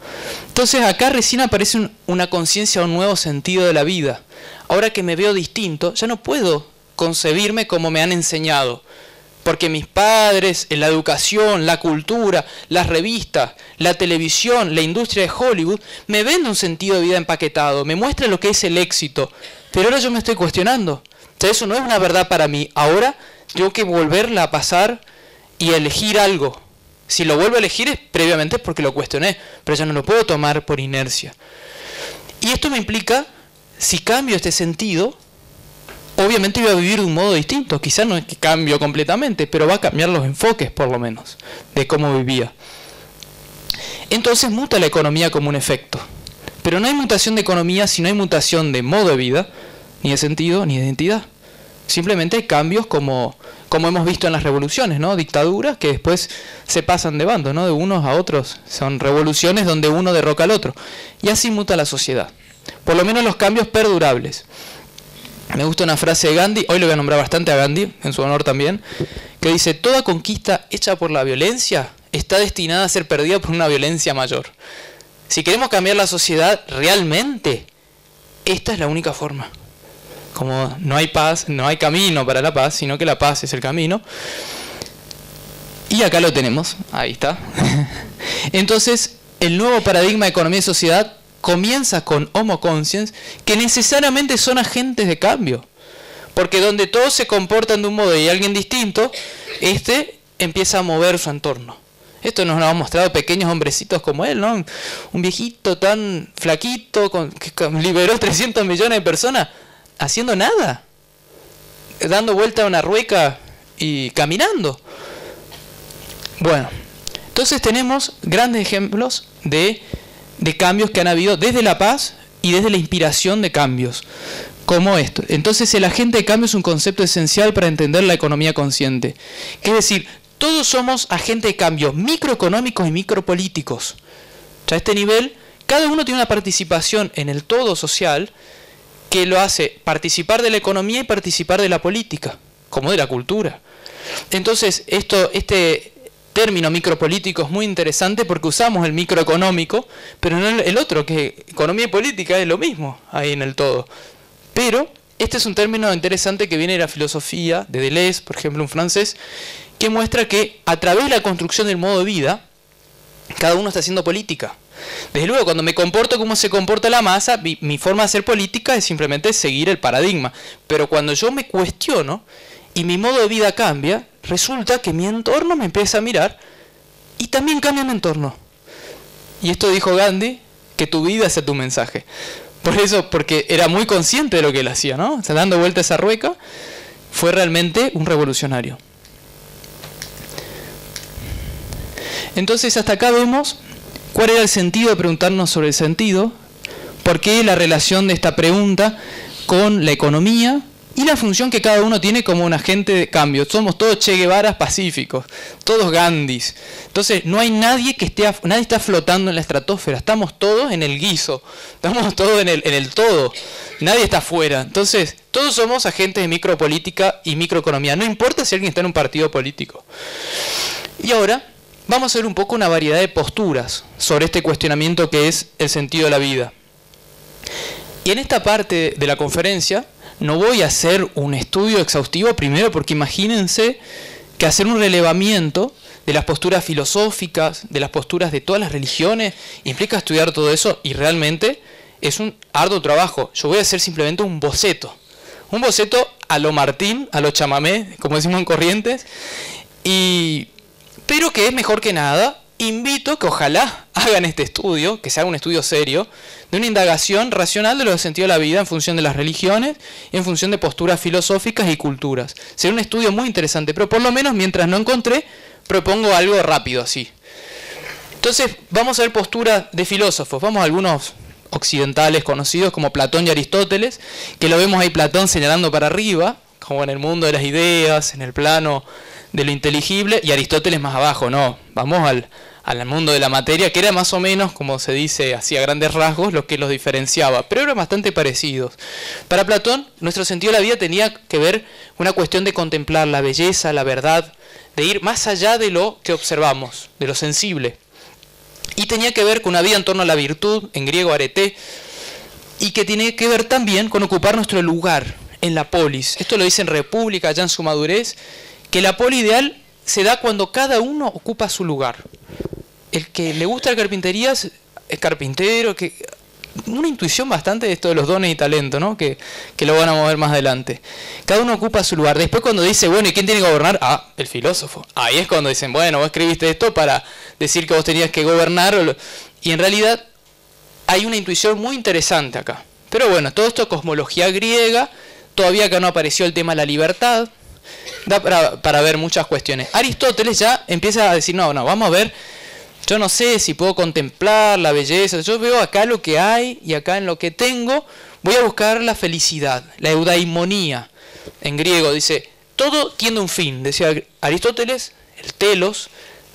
Entonces acá recién aparece una conciencia, un nuevo sentido de la vida. Ahora que me veo distinto, ya no puedo concebirme como me han enseñado, porque mis padres, la educación, la cultura, las revistas, la televisión, la industria de Hollywood, me venden un sentido de vida empaquetado, me muestra lo que es el éxito. Pero ahora yo me estoy cuestionando. Entonces eso no es una verdad para mí. Ahora tengo que volverla a pasar y elegir algo. Si lo vuelvo a elegir es previamente porque lo cuestioné, pero ya no lo puedo tomar por inercia. Y esto me implica si cambio este sentido, obviamente voy a vivir de un modo distinto. Quizás no es que cambio completamente, pero va a cambiar los enfoques, por lo menos, de cómo vivía. Entonces muta la economía como un efecto. Pero no hay mutación de economía si no hay mutación de modo de vida, ni de sentido, ni de identidad. Simplemente hay cambios como hemos visto en las revoluciones, ¿no? Dictaduras que después se pasan de bando, ¿no? De unos a otros. Son revoluciones donde uno derroca al otro. Y así muta la sociedad. Por lo menos los cambios perdurables. Me gusta una frase de Gandhi, hoy lo voy a nombrar bastante a Gandhi, en su honor también, que dice: toda conquista hecha por la violencia está destinada a ser perdida por una violencia mayor. Si queremos cambiar la sociedad realmente, esta es la única forma. Como no hay paz, no hay camino para la paz, sino que la paz es el camino. Y acá lo tenemos, ahí está. Entonces, el nuevo paradigma de economía y sociedad comienza con Homo Consciens, que necesariamente son agentes de cambio. Porque donde todos se comportan de un modo y alguien distinto, empieza a mover su entorno. Esto nos lo han mostrado pequeños hombrecitos como él, ¿no? Un viejito tan flaquito que liberó 300 millones de personas haciendo nada, dando vuelta a una rueca y caminando. Bueno, entonces tenemos grandes ejemplos de cambios que han habido desde la paz y desde la inspiración de cambios, como esto. Entonces el agente de cambio es un concepto esencial para entender la economía consciente. Es decir, todos somos agentes de cambio microeconómicos y micropolíticos. A este nivel, cada uno tiene una participación en el todo social que lo hace participar de la economía y participar de la política, como de la cultura. Entonces, este término micropolítico es muy interesante porque usamos el microeconómico, pero no el otro, que economía y política es lo mismo ahí en el todo. Pero este es un término interesante que viene de la filosofía, de Deleuze, por ejemplo, un francés, que muestra que a través de la construcción del modo de vida, cada uno está haciendo política. Desde luego, cuando me comporto como se comporta la masa, mi forma de hacer política es simplemente seguir el paradigma. Pero cuando yo me cuestiono y mi modo de vida cambia, resulta que mi entorno me empieza a mirar y también cambia mi entorno. Y esto dijo Gandhi, que tu vida sea tu mensaje. Por eso, porque era muy consciente de lo que él hacía, ¿no? O sea, dando vuelta a esa rueca, fue realmente un revolucionario. Entonces, hasta acá vemos cuál era el sentido de preguntarnos sobre el sentido, por qué la relación de esta pregunta con la economía y la función que cada uno tiene como un agente de cambio. Somos todos Che Guevaras pacíficos, todos Gandhis. Entonces no hay nadie nadie está flotando en la estratosfera, estamos todos en el guiso, estamos todos en el todo, nadie está afuera. Entonces todos somos agentes de micropolítica y microeconomía, no importa si alguien está en un partido político. Y ahora vamos a ver un poco una variedad de posturas sobre este cuestionamiento que es el sentido de la vida. Y en esta parte de la conferencia no voy a hacer un estudio exhaustivo, primero porque imagínense que hacer un relevamiento de las posturas filosóficas, de las posturas de todas las religiones, implica estudiar todo eso y realmente es un arduo trabajo. Yo voy a hacer simplemente un boceto a lo Martín, a lo chamamé, como decimos en Corrientes, pero que es mejor que nada. Invito que ojalá hagan este estudio, que se haga un estudio serio, de una indagación racional de los sentidos de la vida en función de las religiones y en función de posturas filosóficas y culturas. Sería un estudio muy interesante, pero por lo menos mientras no encontré, propongo algo rápido así. Entonces, vamos a ver posturas de filósofos. Vamos a algunos occidentales conocidos como Platón y Aristóteles, que lo vemos ahí Platón señalando para arriba, como en el mundo de las ideas, en el plano de lo inteligible, y Aristóteles más abajo, no, vamos al mundo de la materia, que era más o menos, como se dice, así a grandes rasgos, lo que los diferenciaba, pero eran bastante parecidos. Para Platón, nuestro sentido de la vida tenía que ver con una cuestión de contemplar la belleza, la verdad, de ir más allá de lo que observamos, de lo sensible. Y tenía que ver con una vida en torno a la virtud, en griego arete, y que tiene que ver también con ocupar nuestro lugar en la polis. Esto lo dice en República, ya en su madurez, que la poli ideal se da cuando cada uno ocupa su lugar. El que le gusta la carpintería es carpintero, una intuición bastante de esto de los dones y talentos, ¿no? Que lo van a mover más adelante. Cada uno ocupa su lugar. Después cuando dice, bueno, ¿y quién tiene que gobernar? Ah, el filósofo. Ahí es cuando dicen, bueno, vos escribiste esto para decir que vos tenías que gobernar. Y en realidad hay una intuición muy interesante acá. Pero bueno, todo esto es cosmología griega, todavía acá no apareció el tema de la libertad, da para ver muchas cuestiones. Aristóteles ya empieza a decir, no, vamos a ver, yo no sé si puedo contemplar la belleza, yo veo acá lo que hay y acá en lo que tengo voy a buscar la felicidad, la eudaimonía. En griego dice, todo tiene un fin, decía Aristóteles, el telos,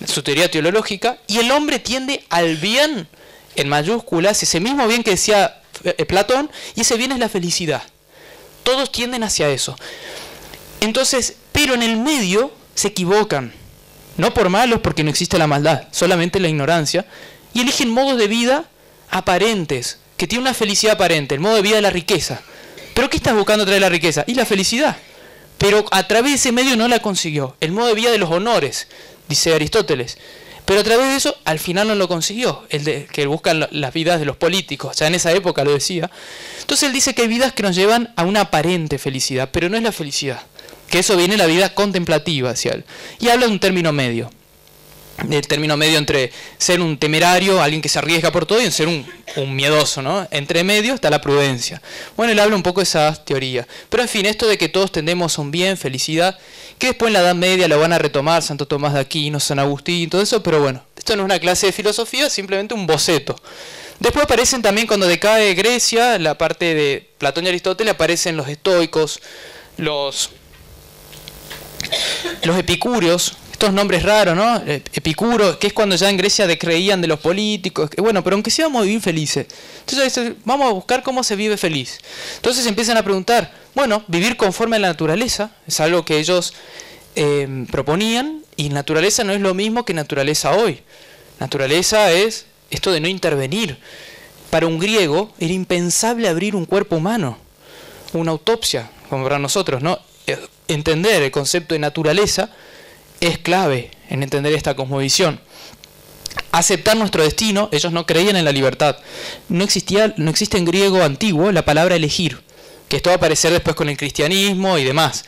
su teoría teológica, y el hombre tiende al bien, en mayúsculas, ese mismo bien que decía Platón, y ese bien es la felicidad. Todos tienden hacia eso. Entonces, pero en el medio se equivocan, no por malos, porque no existe la maldad, solamente la ignorancia, y eligen modos de vida aparentes, que tienen una felicidad aparente, el modo de vida de la riqueza. ¿Pero qué estás buscando a través de la riqueza? Y la felicidad. Pero a través de ese medio no la consiguió. El modo de vida de los honores, dice Aristóteles. Pero a través de eso, al final no lo consiguió. El de que buscan las vidas de los políticos. Ya en esa época lo decía. Entonces él dice que hay vidas que nos llevan a una aparente felicidad, pero no es la felicidad. Que eso viene de la vida contemplativa hacia él. Y habla de un término medio. El término medio entre ser un temerario, alguien que se arriesga por todo, y en ser un miedoso, ¿no? Entre medio está la prudencia. Bueno, él habla un poco de esa teoría. Pero en fin, esto de que todos tendemos a un bien, felicidad, que después en la Edad Media lo van a retomar Santo Tomás de Aquino, San Agustín, todo eso, pero bueno, esto no es una clase de filosofía, simplemente un boceto. Después aparecen también, cuando decae Grecia, la parte de Platón y Aristóteles, aparecen los estoicos, los epicúreos, estos nombres raros, ¿no? Epicuro, que es cuando ya en Grecia decreían de los políticos, que bueno, pero aunque sea vamos a vivir felices. Entonces vamos a buscar cómo se vive feliz. Entonces empiezan a preguntar, bueno, vivir conforme a la naturaleza, es algo que ellos proponían, y naturaleza no es lo mismo que naturaleza hoy. Naturaleza es esto de no intervenir. Para un griego era impensable abrir un cuerpo humano, una autopsia, como para nosotros, ¿no? Entender el concepto de naturaleza es clave en entender esta cosmovisión. Aceptar nuestro destino, ellos no creían en la libertad. No existe en griego antiguo la palabra elegir, que esto va a aparecer después con el cristianismo y demás.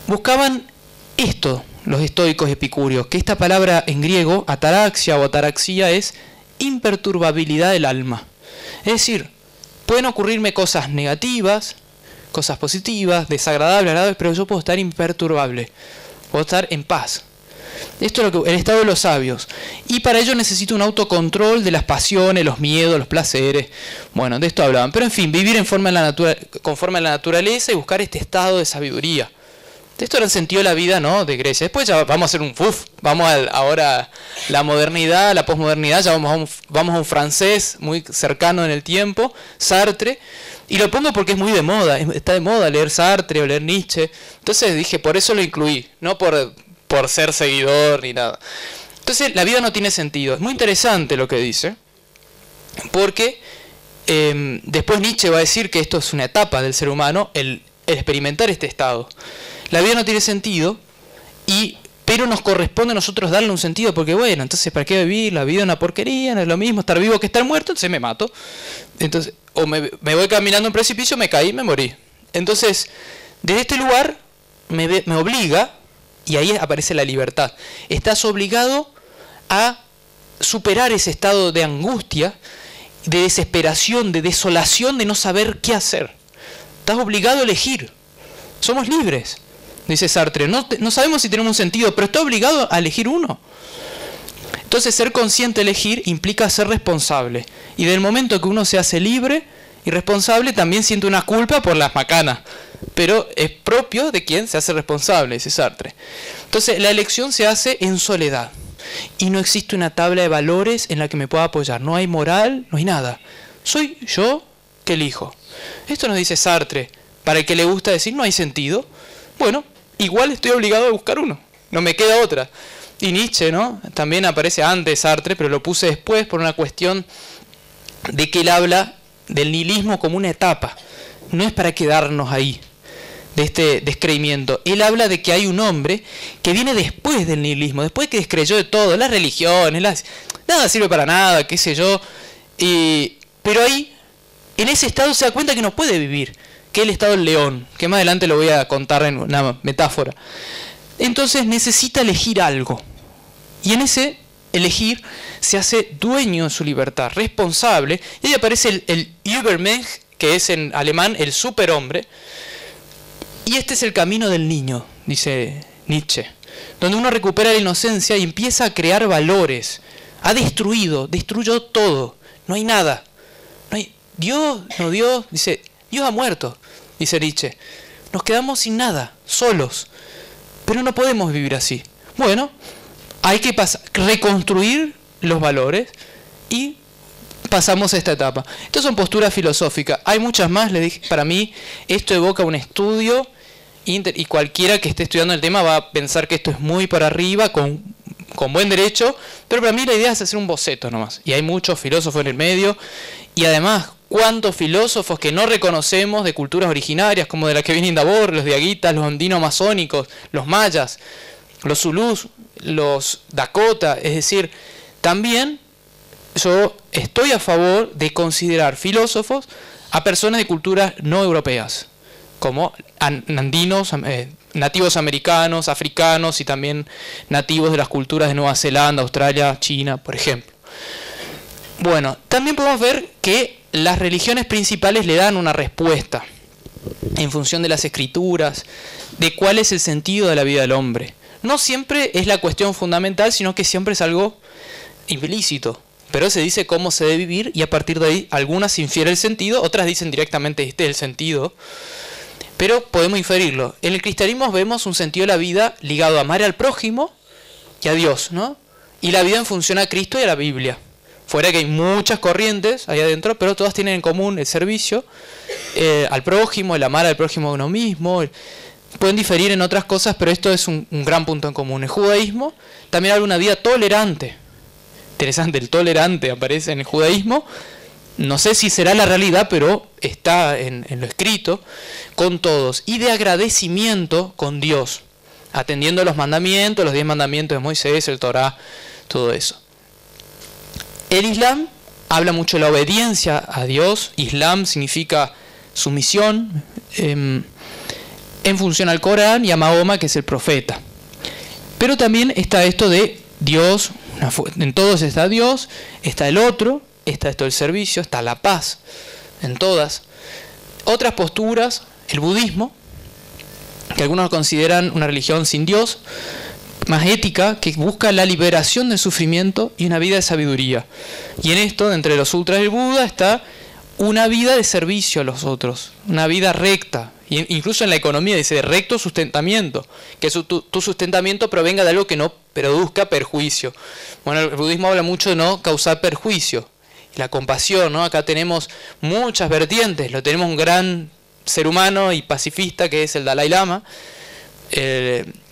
Buscaban esto, los estoicos epicúreos, que esta palabra en griego, ataraxia o ataraxia, es imperturbabilidad del alma. Es decir, pueden ocurrirme cosas negativas, cosas positivas, desagradables, agradables, pero yo puedo estar imperturbable. Puedo estar en paz. Esto es el estado de los sabios. Y para ello necesito un autocontrol de las pasiones, los miedos, los placeres. Bueno, de esto hablaban. Pero en fin, vivir conforme a la naturaleza y buscar este estado de sabiduría. Esto era el sentido de la vida, ¿no?, de Grecia. Después ya vamos a hacer un vamos ahora a la modernidad, la posmodernidad. Ya vamos a un francés muy cercano en el tiempo, Sartre. Y lo pongo porque es muy de moda, está de moda leer Sartre o leer Nietzsche. Entonces dije, por eso lo incluí, no por ser seguidor ni nada. Entonces la vida no tiene sentido. Es muy interesante lo que dice, porque después Nietzsche va a decir que esto es una etapa del ser humano, el experimentar este estado. La vida no tiene sentido, pero nos corresponde a nosotros darle un sentido, porque bueno, entonces ¿para qué vivir? La vida es una porquería, no es lo mismo estar vivo que estar muerto, entonces me mato. Entonces, o me voy caminando a un precipicio, me caí, me morí. Entonces, desde este lugar me obliga, y ahí aparece la libertad. Estás obligado a superar ese estado de angustia, de desesperación, de desolación, de no saber qué hacer. Estás obligado a elegir. Somos libres, dice Sartre. No sabemos si tenemos un sentido, pero está obligado a elegir uno. Entonces, ser consciente de elegir implica ser responsable. Y del momento que uno se hace libre y responsable, también siente una culpa por las macanas. Pero es propio de quien se hace responsable, dice Sartre. Entonces, la elección se hace en soledad. Y no existe una tabla de valores en la que me pueda apoyar. No hay moral, no hay nada. Soy yo que elijo. Esto nos dice Sartre. Para el que le gusta decir no hay sentido, bueno, igual estoy obligado a buscar uno. No me queda otra. Y Nietzsche, ¿no?, también aparece antes Sartre, pero lo puse después por una cuestión de que él habla del nihilismo como una etapa. No es para quedarnos ahí, de este descreimiento. Él habla de que hay un hombre que viene después del nihilismo, después que descreyó de todo, las religiones, nada sirve para nada, qué sé yo. Pero ahí, en ese estado se da cuenta que no puede vivir, que es el estado del león, que más adelante lo voy a contar en una metáfora. Entonces necesita elegir algo. Y en ese elegir se hace dueño de su libertad, responsable. Y ahí aparece el Übermensch, que es en alemán el superhombre. Y este es el camino del niño, dice Nietzsche, donde uno recupera la inocencia y empieza a crear valores. Destruyó todo, no hay nada. No hay, Dios, dice, Dios ha muerto, dice Nietzsche. Nos quedamos sin nada, solos, pero no podemos vivir así. Bueno, hay que reconstruir los valores y pasamos a esta etapa. Estas son posturas filosóficas. Hay muchas más, le dije, para mí esto evoca un estudio y cualquiera que esté estudiando el tema va a pensar que esto es muy para arriba, con buen derecho, pero para mí la idea es hacer un boceto nomás. Y hay muchos filósofos en el medio, y además, cuántos filósofos que no reconocemos de culturas originarias, como de las que viene Indabor, los diaguitas, los andino-amazónicos, los mayas, los zulús, los dakota. Es decir, también yo estoy a favor de considerar filósofos a personas de culturas no europeas, como andinos, nativos americanos, africanos y también nativos de las culturas de Nueva Zelanda, Australia, China, por ejemplo. Bueno, también podemos ver que las religiones principales le dan una respuesta en función de las escrituras, de cuál es el sentido de la vida del hombre. No siempre es la cuestión fundamental, sino que siempre es algo implícito. Pero se dice cómo se debe vivir y a partir de ahí algunas infieren el sentido, otras dicen directamente este es el sentido. Pero podemos inferirlo. En el cristianismo vemos un sentido de la vida ligado a amar al prójimo y a Dios, ¿no? Y la vida en función a Cristo y a la Biblia. Fuera que hay muchas corrientes ahí adentro, pero todas tienen en común el servicio al prójimo, el amar al prójimo a uno mismo. Pueden diferir en otras cosas, pero esto es un gran punto en común. El judaísmo también habla de una vida tolerante. Interesante, el tolerante aparece en el judaísmo. No sé si será la realidad, pero está en lo escrito, con todos. Y de agradecimiento con Dios, atendiendo a los mandamientos, los 10 mandamientos de Moisés, el Torá, todo eso. El Islam habla mucho de la obediencia a Dios. Islam significa sumisión en función al Corán y a Mahoma, que es el profeta. Pero también está esto de Dios, en todos está Dios, está el otro, está esto del servicio, está la paz, en todas. Otras posturas, el budismo, que algunos consideran una religión sin Dios, más ética, que busca la liberación del sufrimiento y una vida de sabiduría. Y en esto, entre los sutras del Buda, está una vida de servicio a los otros, una vida recta. Y incluso en la economía dice recto sustentamiento, que tu sustentamiento provenga de algo que no produzca perjuicio. Bueno, el budismo habla mucho de no causar perjuicio. La compasión, ¿no? Acá tenemos muchas vertientes. Lo tenemos un gran ser humano y pacifista que es el Dalai Lama.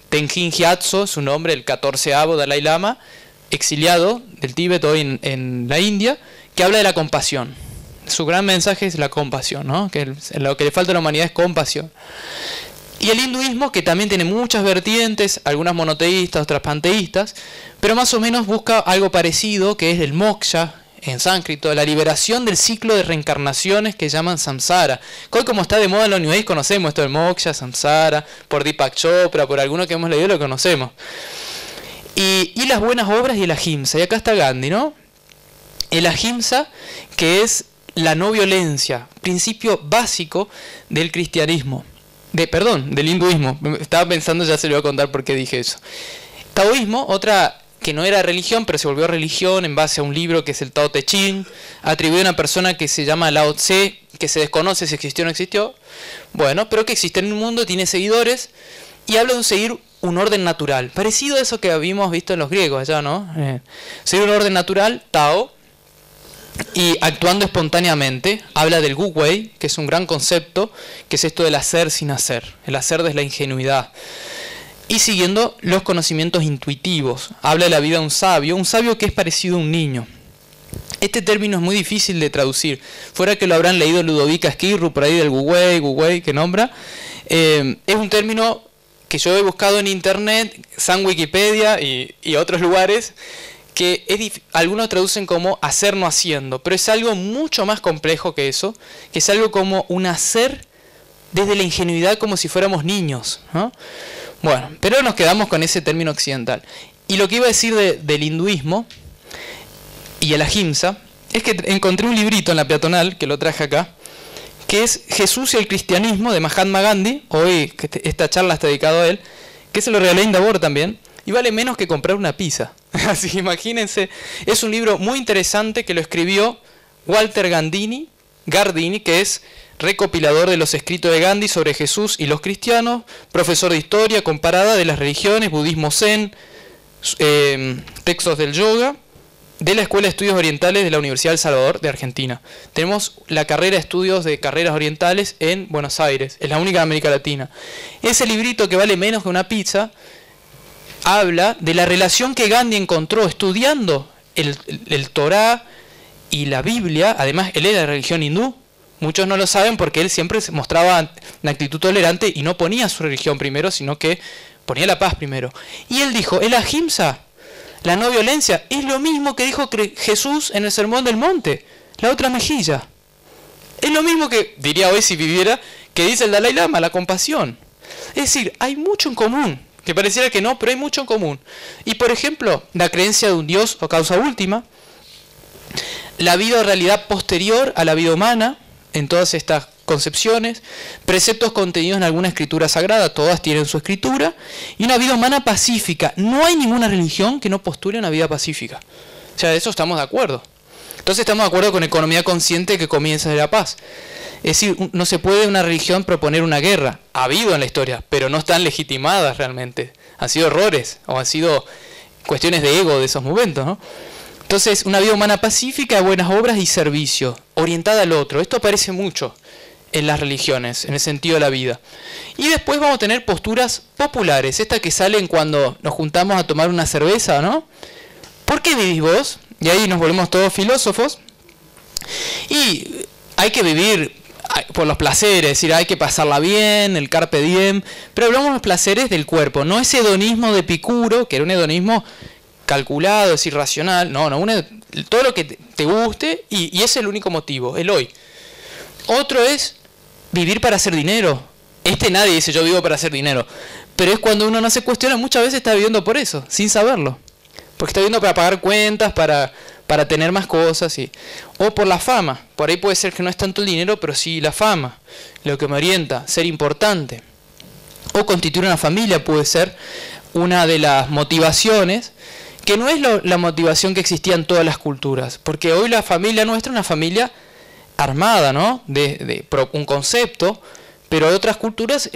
Tenjin Gyatso, su nombre, el 14º Dalai Lama, exiliado del Tíbet hoy en la India, que habla de la compasión. Su gran mensaje es la compasión, ¿no? Que lo que le falta a la humanidad es compasión. Y el hinduismo, que también tiene muchas vertientes, algunas monoteístas, otras panteístas, pero más o menos busca algo parecido, que es el moksha, en sánscrito, la liberación del ciclo de reencarnaciones que llaman samsara. Hoy, como está de moda en la New Age, conocemos esto del moksha, samsara, por Deepak Chopra, por alguno que hemos leído lo conocemos. Y las buenas obras y el ahimsa. Y acá está Gandhi, ¿no? El ahimsa, que es la no violencia, principio básico del cristianismo. Del hinduismo. Estaba pensando, ya se lo voy a contar por qué dije eso. Taoísmo, otra que no era religión, pero se volvió religión en base a un libro que es el Tao Te Ching, atribuido a una persona que se llama Lao Tse, que se desconoce si existió o no existió, bueno, pero que existe en el mundo, tiene seguidores, y habla de seguir un orden natural, parecido a eso que habíamos visto en los griegos allá, ¿no? Seguir un orden natural, Tao, y actuando espontáneamente. Habla del Wu Wei, que es un gran concepto, que es esto del hacer sin hacer, el hacer desde la ingenuidad. Y siguiendo los conocimientos intuitivos. Habla de la vida de un sabio que es parecido a un niño. Este término es muy difícil de traducir. Fuera que lo habrán leído Ludovica Esquirru, por ahí del Wu Wei, que nombra. Es un término que yo he buscado en internet, San Wikipedia y otros lugares, que algunos traducen como hacer no haciendo. Pero es algo mucho más complejo que eso, que es algo como un hacer desde la ingenuidad como si fuéramos niños, ¿no? Bueno, pero nos quedamos con ese término occidental. Y lo que iba a decir del hinduismo y el ahimsa es que encontré un librito en la peatonal, que lo traje acá, que es Jesús y el cristianismo, de Mahatma Gandhi. Hoy esta charla está dedicada a él, que se lo regalé a Indabor también, y vale menos que comprar una pizza. Así que imagínense, es un libro muy interesante que lo escribió Walter Gardini, que es recopilador de los escritos de Gandhi sobre Jesús y los cristianos, profesor de historia comparada de las religiones, budismo zen, textos del yoga, de la Escuela de Estudios Orientales de la Universidad del Salvador de Argentina. Tenemos la carrera de estudios de carreras orientales en Buenos Aires, es la única de América Latina. Ese librito, que vale menos que una pizza, habla de la relación que Gandhi encontró estudiando el Torá y la Biblia. Además, él era de religión hindú. Muchos no lo saben porque él siempre se mostraba una actitud tolerante y no ponía su religión primero, sino que ponía la paz primero. Y él dijo, el ahimsa, la no violencia, es lo mismo que dijo Jesús en el Sermón del Monte, la otra mejilla. Es lo mismo que, diría hoy si viviera, que dice el Dalai Lama, la compasión. Es decir, hay mucho en común, que pareciera que no, pero hay mucho en común. Y por ejemplo, la creencia de un Dios o causa última, la vida o realidad posterior a la vida humana, en todas estas concepciones, preceptos contenidos en alguna escritura sagrada, todas tienen su escritura, y una vida humana pacífica. No hay ninguna religión que no postule una vida pacífica. O sea, de eso estamos de acuerdo. Entonces estamos de acuerdo con economía consciente que comienza de la paz. Es decir, no se puede una religión proponer una guerra. Ha habido en la historia, pero no están legitimadas realmente. Han sido errores o han sido cuestiones de ego de esos momentos, ¿no? Entonces, una vida humana pacífica, buenas obras y servicio, orientada al otro. Esto aparece mucho en las religiones, en el sentido de la vida. Y después vamos a tener posturas populares, estas que salen cuando nos juntamos a tomar una cerveza, ¿no? ¿Por qué vivís vos? Y ahí nos volvemos todos filósofos. Y hay que vivir por los placeres, es decir, hay que pasarla bien, el carpe diem, pero hablamos de los placeres del cuerpo, no ese hedonismo de Epicuro, que era un hedonismo calculado, es irracional, no, todo lo que te guste y ese es el único motivo, el hoy. Otro es vivir para hacer dinero. Nadie dice yo vivo para hacer dinero, pero es cuando uno no se cuestiona, muchas veces está viviendo por eso, sin saberlo, porque está viviendo para pagar cuentas, para tener más cosas, o por la fama. Por ahí puede ser que no es tanto el dinero, pero sí la fama, lo que me orienta, ser importante. O constituir una familia puede ser una de las motivaciones, que no es la motivación que existía en todas las culturas, porque hoy la familia nuestra es una familia armada, ¿no? de un concepto, pero en otras culturas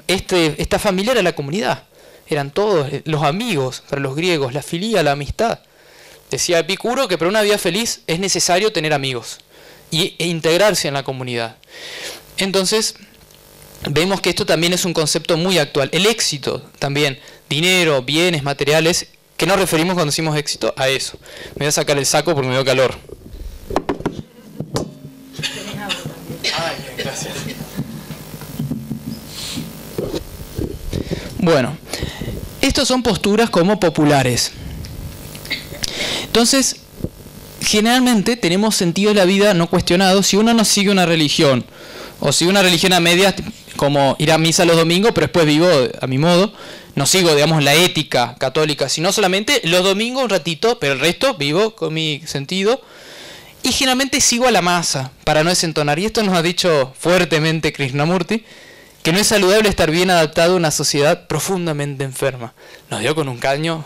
esta familia era la comunidad, eran todos los amigos, para los griegos, la filía, la amistad. Decía Epicuro que para una vida feliz es necesario tener amigos e integrarse en la comunidad. Entonces, vemos que esto también es un concepto muy actual. El éxito también, dinero, bienes, materiales. ¿Qué nos referimos cuando decimos éxito? A eso. Me voy a sacar el saco porque me dio calor. Ay, gracias. Bueno, estas son posturas como populares. Entonces, generalmente tenemos sentido de la vida no cuestionado si uno no sigue una religión, o sigue una religión a medias, como ir a misa los domingos, pero después vivo a mi modo. No sigo, digamos, la ética católica, sino solamente los domingos un ratito, pero el resto vivo con mi sentido. Y generalmente sigo a la masa, para no desentonar. Y esto nos ha dicho fuertemente Krishnamurti, que no es saludable estar bien adaptado a una sociedad profundamente enferma. Nos dio con un caño,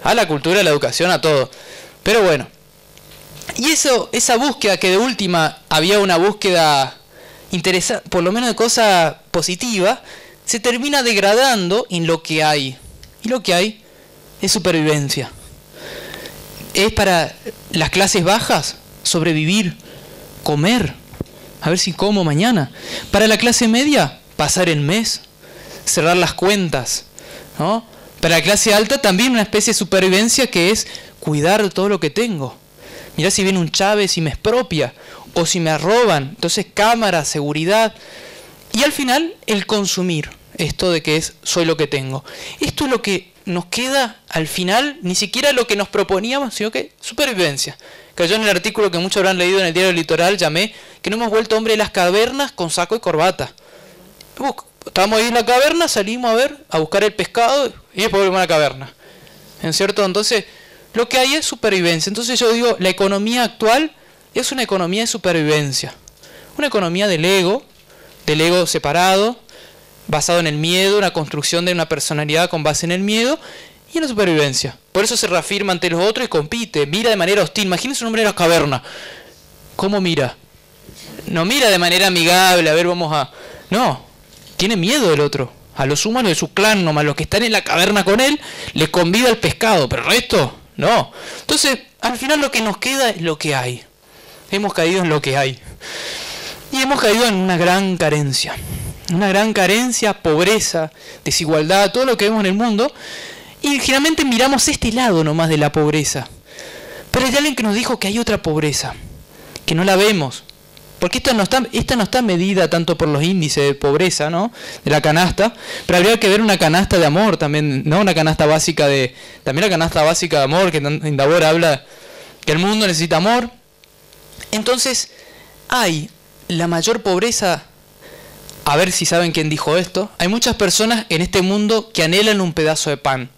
a la cultura, a la educación, a todo. Pero bueno, y esa búsqueda, que de última había una búsqueda interesante, por lo menos de cosa positiva, se termina degradando en lo que hay. Y lo que hay es supervivencia. Es para las clases bajas sobrevivir, comer, a ver si como mañana. Para la clase media, pasar el mes, cerrar las cuentas, ¿no? Para la clase alta también una especie de supervivencia que es cuidar de todo lo que tengo. Mirá si viene un Chávez y me expropia, o si me roban, entonces cámara, seguridad. Y al final, el consumir, esto de que es soy lo que tengo. Esto es lo que nos queda al final, ni siquiera lo que nos proponíamos, sino que supervivencia. Que yo en el artículo que muchos habrán leído en el diario Litoral llamé que no hemos vuelto hombre de las cavernas con saco y corbata. Estábamos ahí en la caverna, salimos a buscar el pescado y después volvemos a la caverna. ¿En cierto? Entonces, lo que hay es supervivencia. Entonces yo digo, la economía actual es una economía de supervivencia. una economía del ego separado, basado en el miedo, una construcción de una personalidad con base en el miedo y en la supervivencia. Por eso se reafirma ante los otros y compite, mira de manera hostil. Imagínense un hombre en la caverna. ¿Cómo mira? No mira de manera amigable, a ver, vamos a... No, tiene miedo del otro. A los humanos de su clan nomás, los que están en la caverna con él, les convida el pescado, pero el resto, no. Entonces, al final lo que nos queda es lo que hay. Hemos caído en lo que hay. Y hemos caído en una gran carencia. Una gran carencia, pobreza, desigualdad, todo lo que vemos en el mundo. Y generalmente miramos este lado nomás de la pobreza. Pero hay alguien que nos dijo que hay otra pobreza, que no la vemos. Porque esta no está medida tanto por los índices de pobreza, ¿no?, de la canasta, pero habría que ver una canasta de amor también, no una canasta básica de... También la canasta básica de amor, que en Davor habla que el mundo necesita amor. Entonces, hay la mayor pobreza, a ver si saben quién dijo esto, hay muchas personas en este mundo que anhelan un pedazo de pan,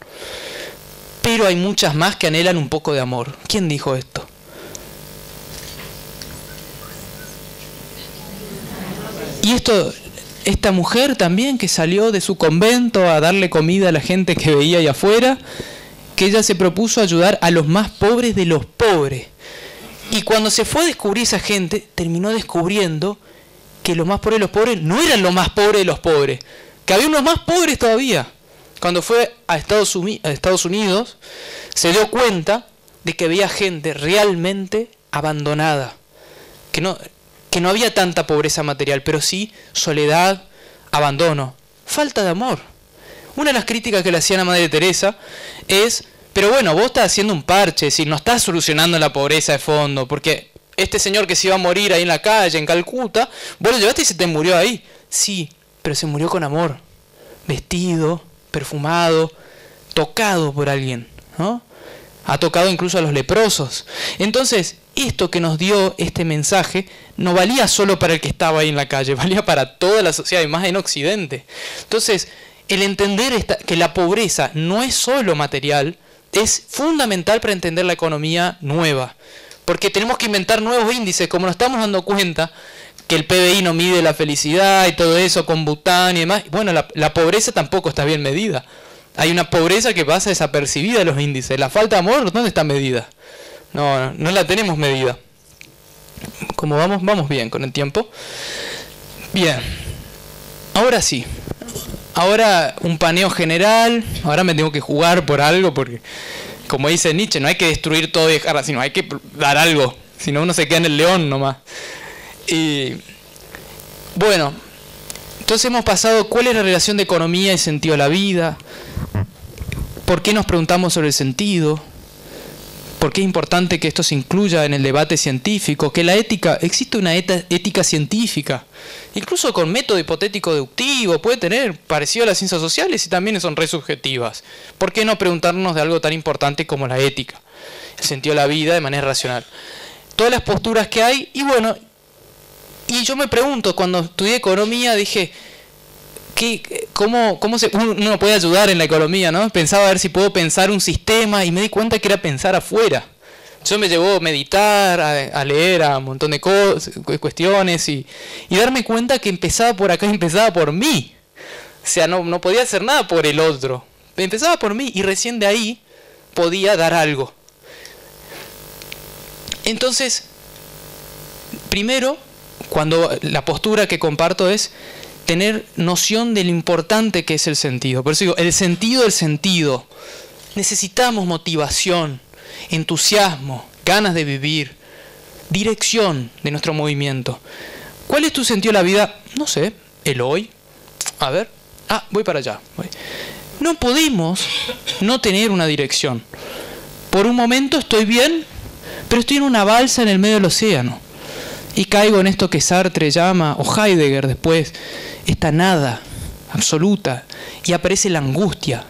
pero hay muchas más que anhelan un poco de amor. ¿Quién dijo esto? Y esta mujer también que salió de su convento a darle comida a la gente que veía ahí afuera, que ella se propuso ayudar a los más pobres de los pobres. Y cuando se fue a descubrir esa gente, terminó descubriendo que los más pobres de los pobres no eran los más pobres de los pobres, que había unos más pobres todavía. Cuando fue a Estados Unidos, se dio cuenta de que había gente realmente abandonada, que no había tanta pobreza material, pero sí soledad, abandono, falta de amor. Una de las críticas que le hacían a Madre Teresa es, pero bueno, vos estás haciendo un parche, es decir, no estás solucionando la pobreza de fondo, porque este señor que se iba a morir ahí en la calle, en Calcuta, vos lo llevaste y se te murió ahí. Sí, pero se murió con amor, vestido, perfumado, tocado por alguien, ¿no? Ha tocado incluso a los leprosos. Entonces, esto que nos dio este mensaje no valía solo para el que estaba ahí en la calle, valía para toda la sociedad y más en Occidente. Entonces, el entender que la pobreza no es solo material es fundamental para entender la economía nueva. Porque tenemos que inventar nuevos índices, como nos estamos dando cuenta que el PBI no mide la felicidad y todo eso con Bután y demás. Bueno, la pobreza tampoco está bien medida. Hay una pobreza que pasa desapercibida en los índices. La falta de amor, ¿dónde está medida? No la tenemos medida. Como vamos bien con el tiempo. Bien. Ahora sí. Ahora un paneo general. Ahora me tengo que jugar por algo porque, como dice Nietzsche, no hay que destruir todo y dejar, sino hay que dar algo. Si no, uno se queda en el león nomás. Y bueno, entonces hemos pasado cuál es la relación de economía y sentido a la vida. ¿Por qué nos preguntamos sobre el sentido? ¿Por qué es importante que esto se incluya en el debate científico? Que la ética, existe una ética científica, incluso con método hipotético deductivo, puede tener parecido a las ciencias sociales y también son re subjetivas. ¿Por qué no preguntarnos de algo tan importante como la ética? El sentido de la vida de manera racional. Todas las posturas que hay, y bueno, y yo me pregunto, cuando estudié economía dije, ¿cómo uno puede ayudar en la economía, ¿no? Pensaba a ver si puedo pensar un sistema y me di cuenta que era pensar afuera. Yo me llevó a meditar, a leer a un montón de cuestiones y darme cuenta que empezaba por acá, empezaba por mí. O sea, no podía hacer nada por el otro. Empezaba por mí y recién de ahí podía dar algo. Entonces, primero, cuando la postura que comparto es tener noción de lo importante que es el sentido. Por eso digo, el sentido del sentido. Necesitamos motivación, entusiasmo, ganas de vivir, dirección de nuestro movimiento. ¿Cuál es tu sentido de la vida? No sé, el hoy. A ver, voy para allá. No podemos no tener una dirección. Por un momento estoy bien, pero estoy en una balsa en el medio del océano. Y caigo en esto que Sartre llama, o Heidegger después, esta nada absoluta. Y aparece la angustia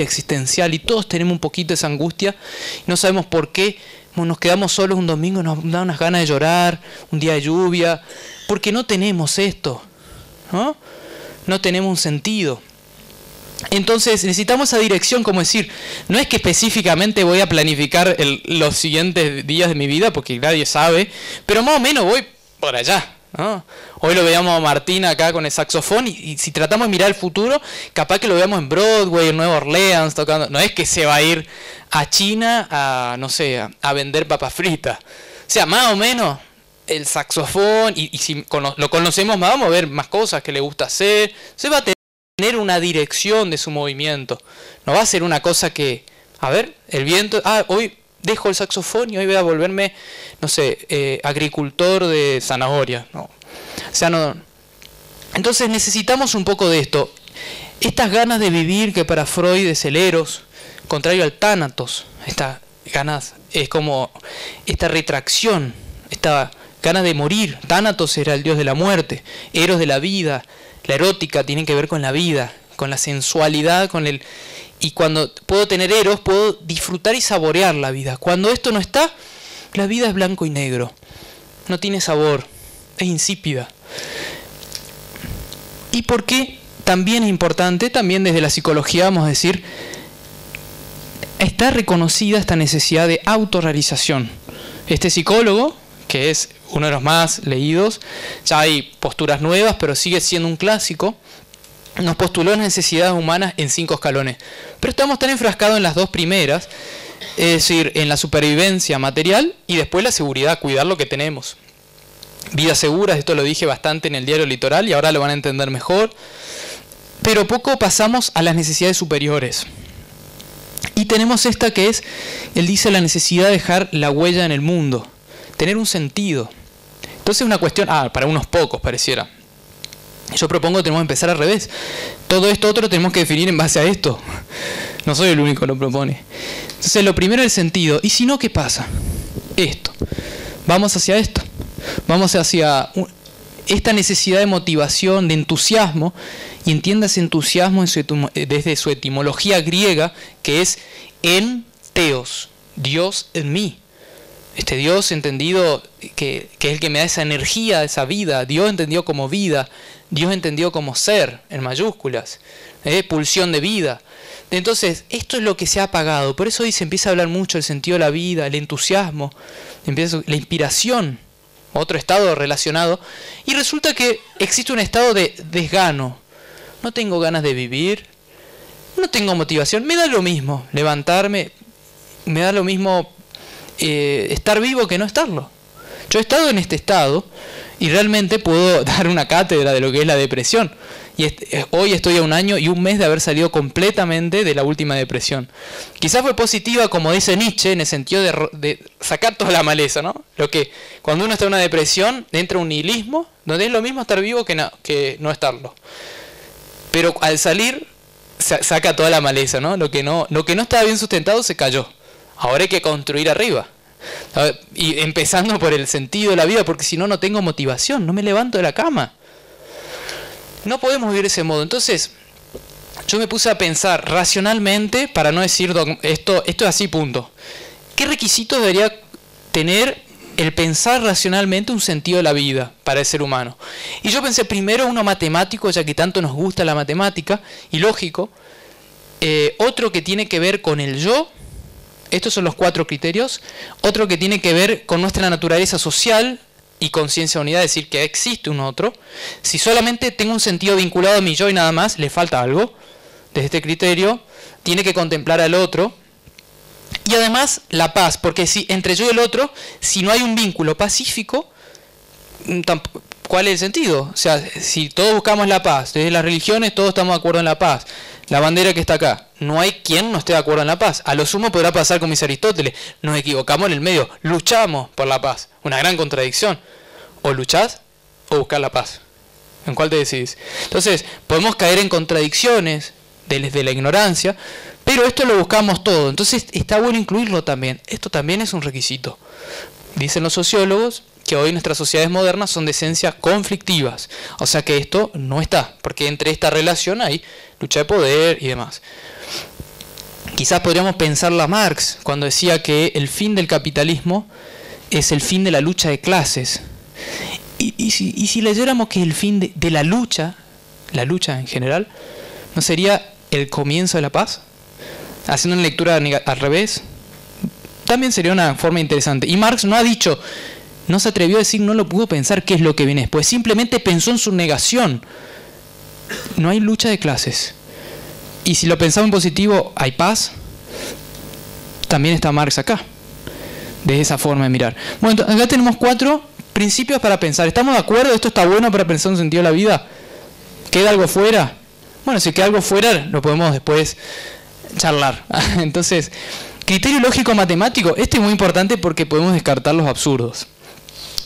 existencial. Y todos tenemos un poquito de esa angustia. No sabemos por qué nos quedamos solos un domingo, nos da unas ganas de llorar, un día de lluvia. Porque no tenemos esto, ¿no? No tenemos un sentido. Entonces necesitamos esa dirección, como decir, no es que específicamente voy a planificar los siguientes días de mi vida, porque nadie sabe, pero más o menos voy por allá, ¿no? Hoy lo veíamos a Martín acá con el saxofón y si tratamos de mirar el futuro, capaz que lo veamos en Broadway, en Nueva Orleans tocando. No es que se va a ir a China a, no sé, a vender papas fritas. O sea, más o menos el saxofón, y si lo conocemos más, vamos a ver más cosas que le gusta hacer. Se va a tener una dirección de su movimiento. No va a ser una cosa que, a ver, el viento, hoy dejo el saxofón y hoy voy a volverme, no sé, agricultor de zanahoria. No. O sea, no. Entonces necesitamos un poco de esto. Estas ganas de vivir, que para Freud es el eros, contrario al tánatos. Estas ganas es como esta retracción, esta ganas de morir. Tánatos era el dios de la muerte, eros de la vida. La erótica tiene que ver con la vida, con la sensualidad, con el... Y cuando puedo tener eros, puedo disfrutar y saborear la vida. Cuando esto no está, la vida es blanco y negro. No tiene sabor, es insípida. ¿Y por qué también es importante? También desde la psicología, vamos a decir, está reconocida esta necesidad de autorrealización. Este psicólogo, que es uno de los más leídos, ya hay posturas nuevas, pero sigue siendo un clásico, nos postuló las necesidades humanas en 5 escalones. Pero estamos tan enfrascados en las 2 primeras, es decir, en la supervivencia material y después la seguridad, cuidar lo que tenemos. Vidas seguras, esto lo dije bastante en el diario Litoral y ahora lo van a entender mejor. Pero poco pasamos a las necesidades superiores. Y tenemos esta que es, él dice, la necesidad de dejar la huella en el mundo, tener un sentido. Entonces una cuestión, para unos pocos pareciera. Yo propongo que tenemos que empezar al revés. Todo esto otro tenemos que definir en base a esto. No soy el único que lo propone. Entonces lo primero es el sentido. ¿Y si no, qué pasa? Esto. Vamos hacia esto. Vamos hacia esta necesidad de motivación, de entusiasmo. Y entiendas entusiasmo desde su etimología griega, que es en teos, Dios en mí. Este Dios entendido que es el que me da esa energía, esa vida. Dios entendido como vida. Dios entendido como ser, en mayúsculas. Pulsión de vida. Entonces, esto es lo que se ha apagado. Por eso hoy se empieza a hablar mucho del sentido de la vida, el entusiasmo, la inspiración, otro estado relacionado. Y resulta que existe un estado de desgano. No tengo ganas de vivir. No tengo motivación. Me da lo mismo levantarme. Me da lo mismo estar vivo que no estarlo. Yo he estado en este estado y realmente puedo dar una cátedra de lo que es la depresión. Y hoy estoy a 1 año y 1 mes de haber salido completamente de la última depresión. Quizás fue positiva, como dice Nietzsche, en el sentido de sacar toda la maleza, ¿no? Lo que cuando uno está en una depresión, entra un nihilismo, donde es lo mismo estar vivo que no estarlo. Pero al salir, saca toda la maleza, ¿no? Lo que no estaba bien sustentado se cayó. Ahora hay que construir arriba. Y empezando por el sentido de la vida, porque si no, no tengo motivación, no me levanto de la cama. No podemos vivir de ese modo. Entonces, yo me puse a pensar racionalmente, para no decir esto es así, punto. ¿Qué requisitos debería tener el pensar racionalmente un sentido de la vida para el ser humano? Y yo pensé primero uno matemático, ya que tanto nos gusta la matemática, y lógico. Otro que tiene que ver con el yo. Estos son los 4 criterios. Otro que tiene que ver con nuestra naturaleza social y conciencia de unidad, es decir, que existe un otro. Si solamente tengo un sentido vinculado a mi yo y nada más, le falta algo. Desde este criterio, tiene que contemplar al otro. Y además, la paz, porque si entre yo y el otro, si no hay un vínculo pacífico, ¿cuál es el sentido? O sea, si todos buscamos la paz, desde las religiones todos estamos de acuerdo en la paz. La bandera que está acá, no hay quien no esté de acuerdo en la paz. A lo sumo podrá pasar con mis Aristóteles. Nos equivocamos en el medio, luchamos por la paz. Una gran contradicción. O luchás o buscar la paz. ¿En cuál te decidís? Entonces, podemos caer en contradicciones desde la ignorancia, pero esto lo buscamos todo. Entonces, está bueno incluirlo también. Esto también es un requisito. Dicen los sociólogos que hoy nuestras sociedades modernas son de esencia conflictivas. O sea que esto no está, porque entre esta relación hay lucha de poder y demás. Quizás podríamos pensarla a Marx cuando decía que el fin del capitalismo es el fin de la lucha de clases. Y si leyéramos que el fin de la lucha en general, ¿no sería el comienzo de la paz? Haciendo una lectura al revés, también sería una forma interesante. Y Marx no ha dicho No se atrevió a decir, no lo pudo pensar qué es lo que viene después. Simplemente pensó en su negación. No hay lucha de clases. Y si lo pensamos en positivo, hay paz. También está Marx acá, de esa forma de mirar. Bueno, acá tenemos 4 principios para pensar. ¿Estamos de acuerdo? ¿Esto está bueno para pensar un sentido de la vida? ¿Queda algo fuera? Bueno, si queda algo fuera, lo podemos después charlar. Entonces, criterio lógico matemático. Este es muy importante porque podemos descartar los absurdos.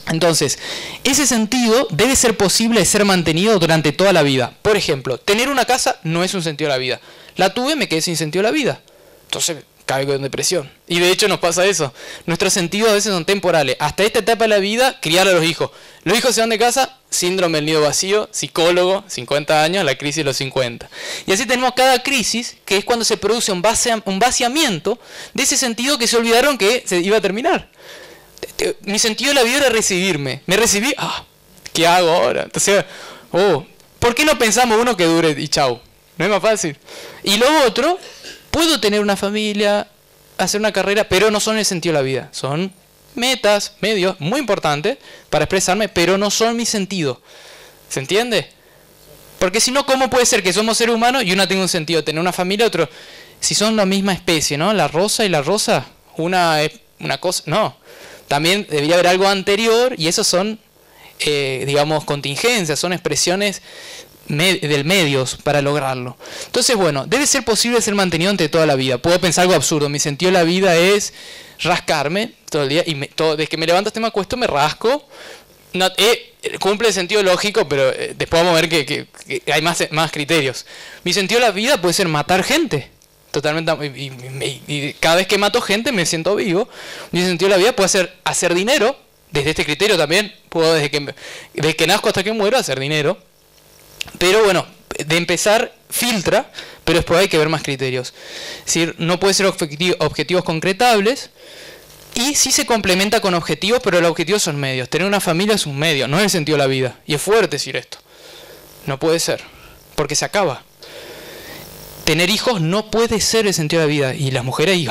Entonces, ese sentido debe ser posible de ser mantenido durante toda la vida. Por ejemplo, tener una casa no es un sentido de la vida. La tuve, me quedé sin sentido de la vida. Entonces, caigo en depresión. Y de hecho nos pasa eso. Nuestros sentidos a veces son temporales. Hasta esta etapa de la vida, criar a los hijos. Los hijos se van de casa, síndrome del nido vacío, psicólogo, 50 años, la crisis de los 50. Y así tenemos cada crisis, que es cuando se produce un vaciamiento de ese sentido que se olvidaron que se iba a terminar. Mi sentido de la vida era recibirme. Me recibí, ¿qué hago ahora? Entonces, ¿por qué no pensamos uno que dure y chau? ¿No es más fácil? Y lo otro, puedo tener una familia, hacer una carrera, pero no son el sentido de la vida. Son metas, medios, muy importantes para expresarme, pero no son mi sentido. ¿Se entiende? Porque si no, ¿cómo puede ser que somos seres humanos y uno tenga un sentido? Tener una familia, otro... Si son la misma especie, ¿no? La rosa y la rosa, una es una cosa... No. También debería haber algo anterior y esos son, digamos, contingencias, son expresiones del medios para lograrlo. Entonces, bueno, debe ser posible ser mantenido ante toda la vida. Puedo pensar algo absurdo. Mi sentido de la vida es rascarme todo el día y desde que me levanto hasta me acuesto me rasco. No, cumple el sentido lógico, pero después vamos a ver que hay más criterios. Mi sentido de la vida puede ser matar gente. Totalmente, y cada vez que mato gente me siento vivo. Mi sentido de la vida puede ser hacer dinero. Desde este criterio también puedo desde que nazco hasta que muero hacer dinero. Pero bueno, de empezar filtra, pero después hay que ver más criterios. Es decir, no puede ser objetivos concretables y sí se complementa con objetivos, pero los objetivos son medios. Tener una familia es un medio, no es el sentido de la vida. Y es fuerte decir esto. No puede ser, porque se acaba. Tener hijos no puede ser el sentido de la vida. Y las mujeres ahí,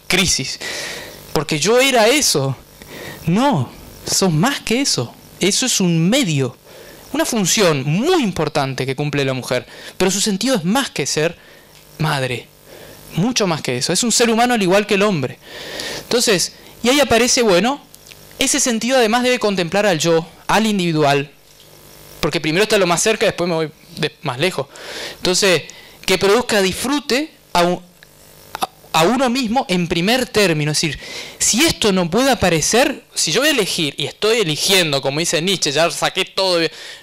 crisis. Porque yo era eso. No, sos más que eso. Eso es un medio. Una función muy importante que cumple la mujer. Pero su sentido es más que ser madre. Mucho más que eso. Es un ser humano al igual que el hombre. Entonces, y ahí aparece, bueno, ese sentido además debe contemplar al yo, al individual. Porque primero está lo más cerca, después me voy más lejos. Entonces... que produzca disfrute a uno mismo en primer término. Es decir, si esto no puede aparecer, si yo voy a elegir, y estoy eligiendo, como dice Nietzsche, ya saqué todo,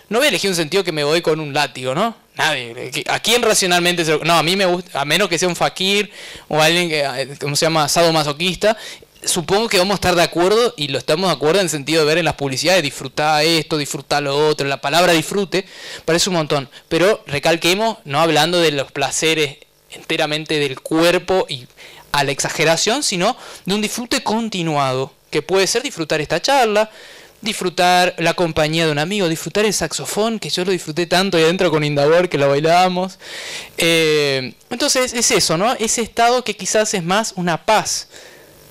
no voy a elegir un sentido que me voy con un látigo, ¿no? Nadie. ¿A quién racionalmente se lo... No, a mí me gusta, a menos que sea un fakir o alguien que, ¿cómo se llama? Sadomasoquista. Supongo que vamos a estar de acuerdo, y lo estamos de acuerdo en el sentido de ver en las publicidades, disfrutar esto, disfrutar lo otro, la palabra disfrute, parece un montón. Pero recalquemos, no hablando de los placeres enteramente del cuerpo y a la exageración, sino de un disfrute continuado, que puede ser disfrutar esta charla, disfrutar la compañía de un amigo, disfrutar el saxofón, que yo lo disfruté tanto ahí adentro con Indabor, que lo bailábamos. Entonces es eso, ¿no? Ese estado que quizás es más una paz,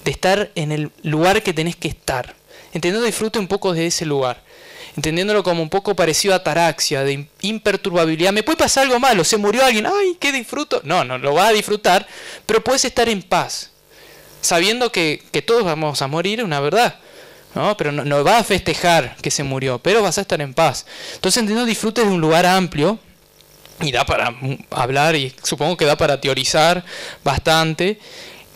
de estar en el lugar que tenés que estar, entendiendo disfrute un poco de ese lugar, entendiéndolo como un poco parecido a ataraxia, de imperturbabilidad. Me puede pasar algo malo, se murió alguien, ¡ay, qué disfruto! No, lo vas a disfrutar, pero puedes estar en paz, sabiendo que todos vamos a morir, una verdad, ¿no? Pero no vas a festejar que se murió, pero vas a estar en paz. Entonces entendiendo disfrute de un lugar amplio, y da para hablar, y supongo que da para teorizar bastante,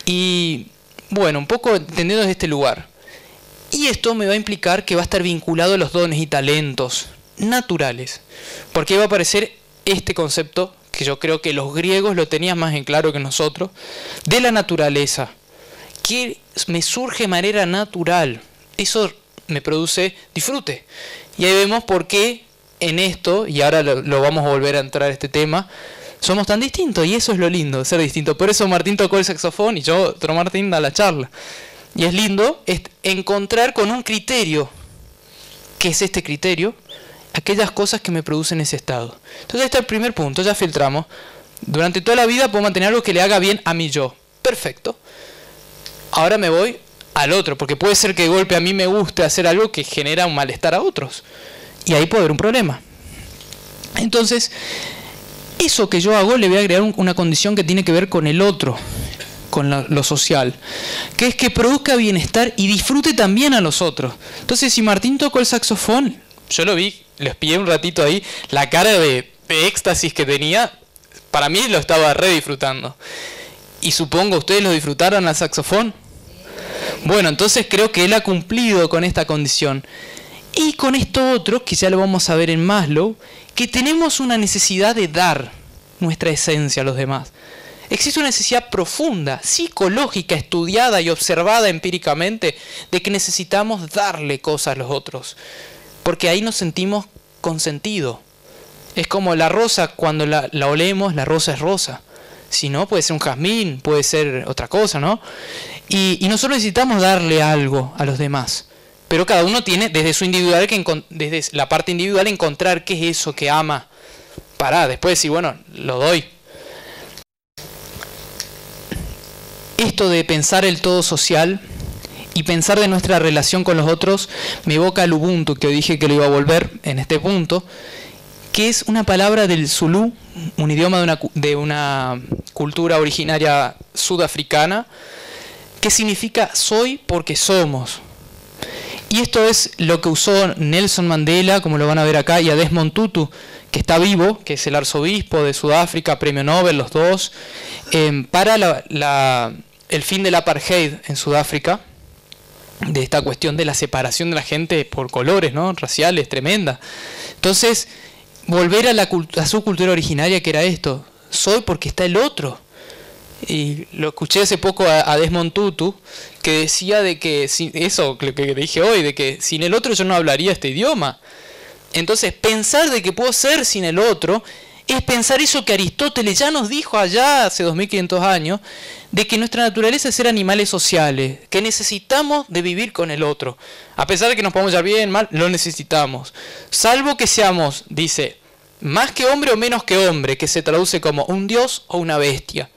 y... bueno, un poco entendiendo desde este lugar. Y esto me va a implicar que va a estar vinculado a los dones y talentos naturales. Porque va a aparecer este concepto, que yo creo que los griegos lo tenían más en claro que nosotros, de la naturaleza. Que me surge de manera natural. Eso me produce disfrute. Y ahí vemos por qué en esto, y ahora lo vamos a volver a entrar a este tema, somos tan distintos, y eso es lo lindo, ser distinto. Por eso Martín tocó el saxofón y yo, otro Martín, da la charla. Y es lindo encontrar con un criterio, que es este criterio, aquellas cosas que me producen ese estado. Entonces ahí está el primer punto, ya filtramos. Durante toda la vida puedo mantener algo que le haga bien a mi yo. Perfecto. Ahora me voy al otro, porque puede ser que de golpe a mí me guste hacer algo que genera un malestar a otros, y ahí puede haber un problema. Entonces, eso que yo hago le voy a agregar una condición que tiene que ver con el otro, con lo social, que es que produzca bienestar y disfrute también a los otros. Entonces, si Martín tocó el saxofón, yo lo vi, les pillé un ratito ahí, la cara de éxtasis que tenía, para mí lo estaba re disfrutando. Y supongo ustedes lo disfrutaron al saxofón. Bueno, entonces creo que él ha cumplido con esta condición. Y con esto otro, que ya lo vamos a ver en Maslow, que tenemos una necesidad de dar nuestra esencia a los demás. Existe una necesidad profunda, psicológica, estudiada y observada empíricamente, de que necesitamos darle cosas a los otros. Porque ahí nos sentimos con sentido. Es como la rosa, cuando la olemos, la rosa es rosa. Si no, puede ser un jazmín, puede ser otra cosa, ¿no? Y nosotros necesitamos darle algo a los demás. Pero cada uno tiene, desde su individual, desde la parte individual, encontrar qué es eso que ama. Para después decir, bueno, lo doy. Esto de pensar el todo social y pensar de nuestra relación con los otros me evoca al Ubuntu, que dije que lo iba a volver en este punto, que es una palabra del Zulú, un idioma de una cultura originaria sudafricana, que significa soy porque somos. Y esto es lo que usó Nelson Mandela, como lo van a ver acá, y a Desmond Tutu, que está vivo, que es el arzobispo de Sudáfrica, premio Nobel, los dos, para el fin del apartheid en Sudáfrica, de esta cuestión de la separación de la gente por colores, ¿no? Raciales, tremenda. Entonces, volver a su cultura originaria, que era esto, soy porque está el otro. Y lo escuché hace poco a Desmond Tutu, que decía de que, eso que dije hoy, de que sin el otro yo no hablaría este idioma. Entonces, pensar de que puedo ser sin el otro es pensar eso que Aristóteles ya nos dijo allá hace 2500 años, de que nuestra naturaleza es ser animales sociales, que necesitamos de vivir con el otro. A pesar de que nos podamos llevar bien, mal, lo necesitamos. Salvo que seamos, dice, más que hombre o menos que hombre, que se traduce como un dios o una bestia.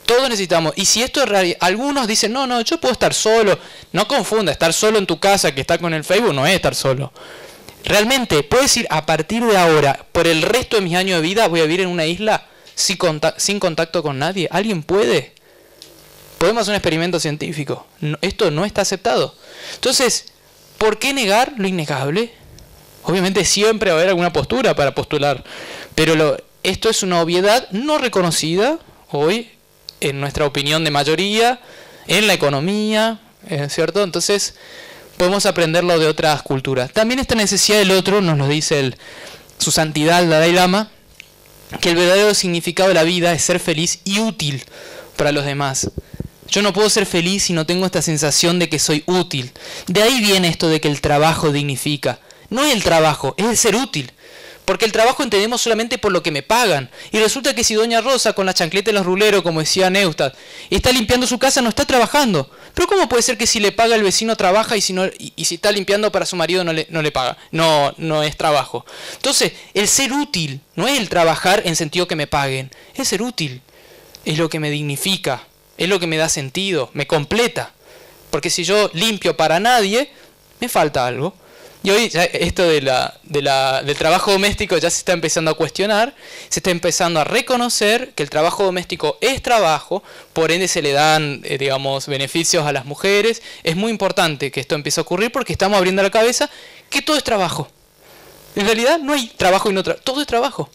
Todos necesitamos. Y si esto es real, algunos dicen, no, yo puedo estar solo. No confunda, estar solo en tu casa que está con el Facebook no es estar solo. Realmente, puedes decir, a partir de ahora, por el resto de mis años de vida, voy a vivir en una isla sin contacto con nadie. ¿Alguien puede? Podemos hacer un experimento científico. Esto no está aceptado. Entonces, ¿por qué negar lo innegable? Obviamente siempre va a haber alguna postura para postular. Pero esto es una obviedad no reconocida hoy, en nuestra opinión de mayoría, en la economía, ¿cierto? Entonces, podemos aprenderlo de otras culturas. También esta necesidad del otro, nos lo dice su santidad, el Dalai Lama, que el verdadero significado de la vida es ser feliz y útil para los demás. Yo no puedo ser feliz si no tengo esta sensación de que soy útil. De ahí viene esto de que el trabajo dignifica. No es el trabajo, es el ser útil. Porque el trabajo entendemos solamente por lo que me pagan. Y resulta que si Doña Rosa, con la chancleta en los ruleros, como decía Neustadt, está limpiando su casa, no está trabajando. Pero ¿cómo puede ser que si le paga el vecino trabaja y si está limpiando para su marido no le paga? No es trabajo. Entonces, el ser útil no es el trabajar en sentido que me paguen. Es ser útil. Es lo que me dignifica. Es lo que me da sentido. Me completa. Porque si yo limpio para nadie, me falta algo. Y hoy ya esto del trabajo doméstico ya se está empezando a cuestionar, se está empezando a reconocer que el trabajo doméstico es trabajo, por ende se le dan, digamos, beneficios a las mujeres. Es muy importante que esto empiece a ocurrir porque estamos abriendo la cabeza que todo es trabajo. En realidad no hay trabajo y no trabajo, todo es trabajo.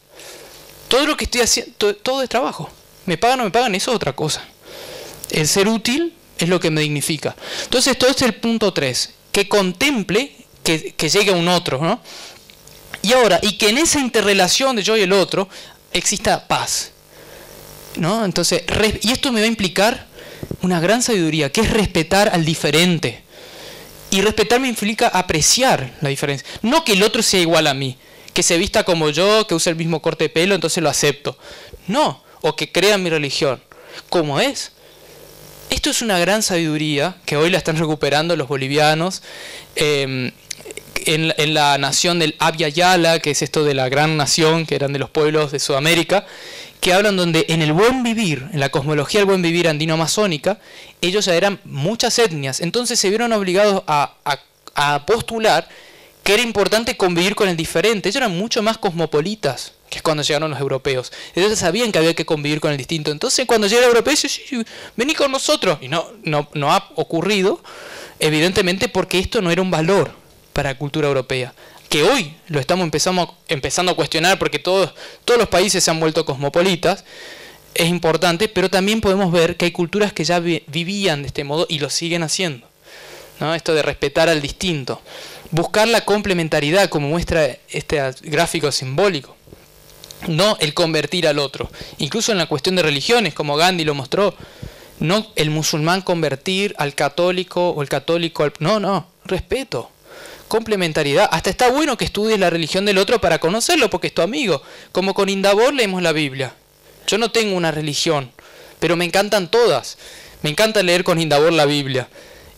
Todo lo que estoy haciendo, todo es trabajo. Me pagan o no me pagan, eso es otra cosa. El ser útil es lo que me dignifica. Entonces todo este es el punto 3, que contemple que llegue un otro, ¿no? Y ahora, y que en esa interrelación de yo y el otro exista paz, ¿no? Entonces, y esto me va a implicar una gran sabiduría, que es respetar al diferente. Y respetarme implica apreciar la diferencia. No que el otro sea igual a mí, que se vista como yo, que use el mismo corte de pelo, entonces lo acepto. No, o que crea en mi religión. ¿Cómo es? Esto es una gran sabiduría que hoy la están recuperando los bolivianos. En la nación del Abya Yala, que es esto de la gran nación, que eran de los pueblos de Sudamérica, que hablan donde en el buen vivir, en la cosmología del buen vivir andino-amazónica, ellos ya eran muchas etnias, entonces se vieron obligados a postular que era importante convivir con el diferente. Ellos eran mucho más cosmopolitas que cuando llegaron los europeos. Ellos sabían que había que convivir con el distinto. Entonces cuando llega el europeo, dice, sí, vení con nosotros. Y no ha ocurrido, evidentemente, porque esto no era un valor para la cultura europea. Que hoy lo estamos empezando a cuestionar porque todos los países se han vuelto cosmopolitas, es importante, pero también podemos ver que hay culturas que ya vivían de este modo y lo siguen haciendo, ¿no? Esto de respetar al distinto. Buscar la complementariedad, como muestra este gráfico simbólico. No el convertir al otro. Incluso en la cuestión de religiones, como Gandhi lo mostró, no el musulmán convertir al católico o el católico al... No, respeto. Complementariedad. Hasta está bueno que estudies la religión del otro para conocerlo, porque es tu amigo. Como con Indabor leemos la Biblia. Yo no tengo una religión, pero me encantan todas. Me encanta leer con Indabor la Biblia.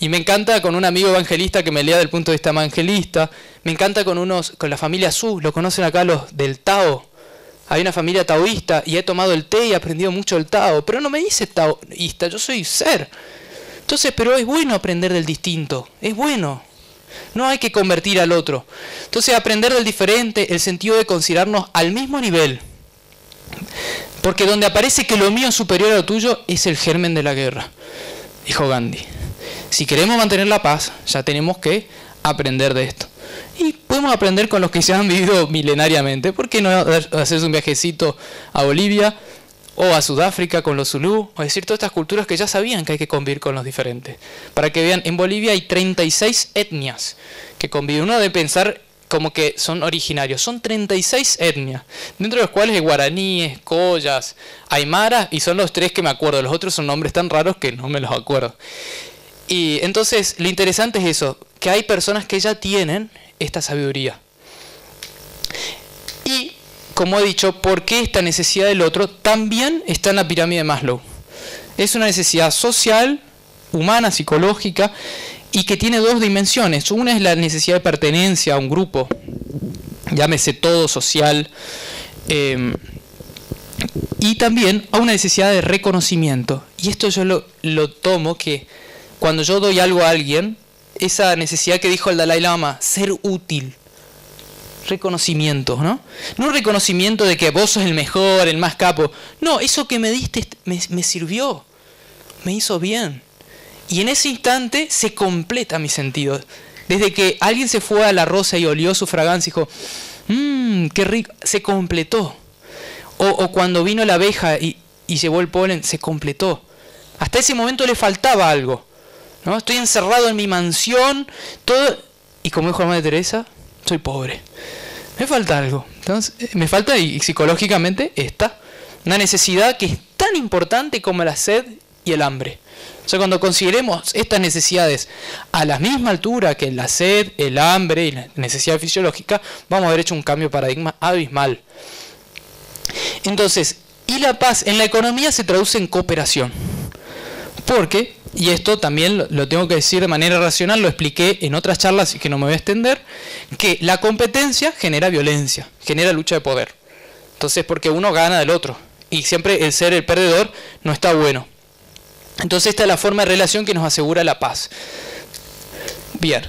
Y me encanta con un amigo evangelista que me lea del punto de vista evangelista. Me encanta con la familia Su, lo conocen acá los del Tao. Hay una familia taoísta y he tomado el té y he aprendido mucho del Tao. Pero no me dice taoísta, yo soy ser. Entonces, pero es bueno aprender del distinto. Es bueno. No hay que convertir al otro. Entonces, aprender del diferente, el sentido de considerarnos al mismo nivel. Porque donde aparece que lo mío es superior a lo tuyo es el germen de la guerra, dijo Gandhi. Si queremos mantener la paz, ya tenemos que aprender de esto. Y podemos aprender con los que se han vivido milenariamente. ¿Por qué no hacerse un viajecito a Bolivia o a Sudáfrica con los Zulú? O decir, todas estas culturas que ya sabían que hay que convivir con los diferentes. Para que vean, en Bolivia hay 36 etnias que conviven. Uno debe pensar como que son originarios. Son 36 etnias, dentro de los cuales hay guaraníes, collas, aymaras, y son los 3 que me acuerdo. Los otros son nombres tan raros que no me los acuerdo. Y entonces lo interesante es eso, que hay personas que ya tienen esta sabiduría. Y, como he dicho, ¿por qué esta necesidad del otro? También está en la pirámide de Maslow. Es una necesidad social, humana, psicológica, y que tiene 2 dimensiones. Una es la necesidad de pertenencia a un grupo, llámese todo social, y también a una necesidad de reconocimiento. Y esto yo lo tomo que cuando yo doy algo a alguien, esa necesidad que dijo el Dalai Lama, ser útil, reconocimiento, ¿no? No reconocimiento de que vos sos el mejor, el más capo. No, eso que me diste me sirvió, me hizo bien. Y en ese instante se completa mi sentido. Desde que alguien se fue a la rosa y olió su fragancia y dijo, qué rico, se completó. O cuando vino la abeja y llevó el polen, se completó. Hasta ese momento le faltaba algo, ¿no? Estoy encerrado en mi mansión, todo, y como dijo la Madre Teresa, soy pobre. Me falta algo. Entonces, me falta, y psicológicamente, una necesidad que es tan importante como la sed y el hambre. O sea, cuando consideremos estas necesidades a la misma altura que la sed, el hambre y la necesidad fisiológica, vamos a haber hecho un cambio de paradigma abismal. Entonces, y la paz en la economía se traduce en cooperación. Porque, y esto también lo tengo que decir de manera racional, lo expliqué en otras charlas y que no me voy a extender, que la competencia genera violencia, genera lucha de poder. Entonces, porque uno gana del otro. Y siempre el ser el perdedor no está bueno. Entonces esta es la forma de relación que nos asegura la paz. Bien.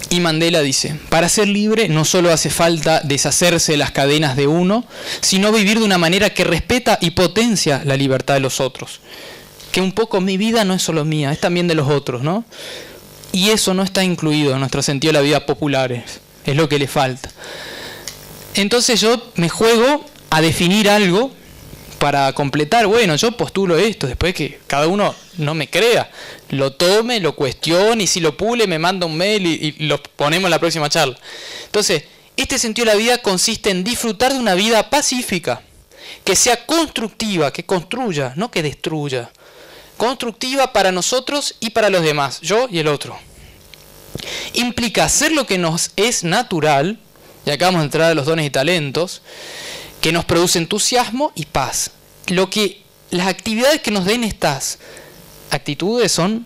Y Mandela dice, para ser libre no solo hace falta deshacerse de las cadenas de uno, sino vivir de una manera que respeta y potencia la libertad de los otros. Que un poco mi vida no es solo mía, es también de los otros, ¿no? Y eso no está incluido en nuestro sentido de la vida popular, es lo que le falta. Entonces yo me juego a definir algo para completar, bueno, yo postulo esto, después que cada uno no me crea, lo tome, lo cuestione, y si lo pule me manda un mail y lo ponemos en la próxima charla. Entonces, este sentido de la vida consiste en disfrutar de una vida pacífica, que sea constructiva, que construya, no que destruya. Constructiva para nosotros y para los demás, yo y el otro. Implica hacer lo que nos es natural, y acá vamos a entrar a los dones y talentos, que nos produce entusiasmo y paz. Las actividades que nos den estas actitudes son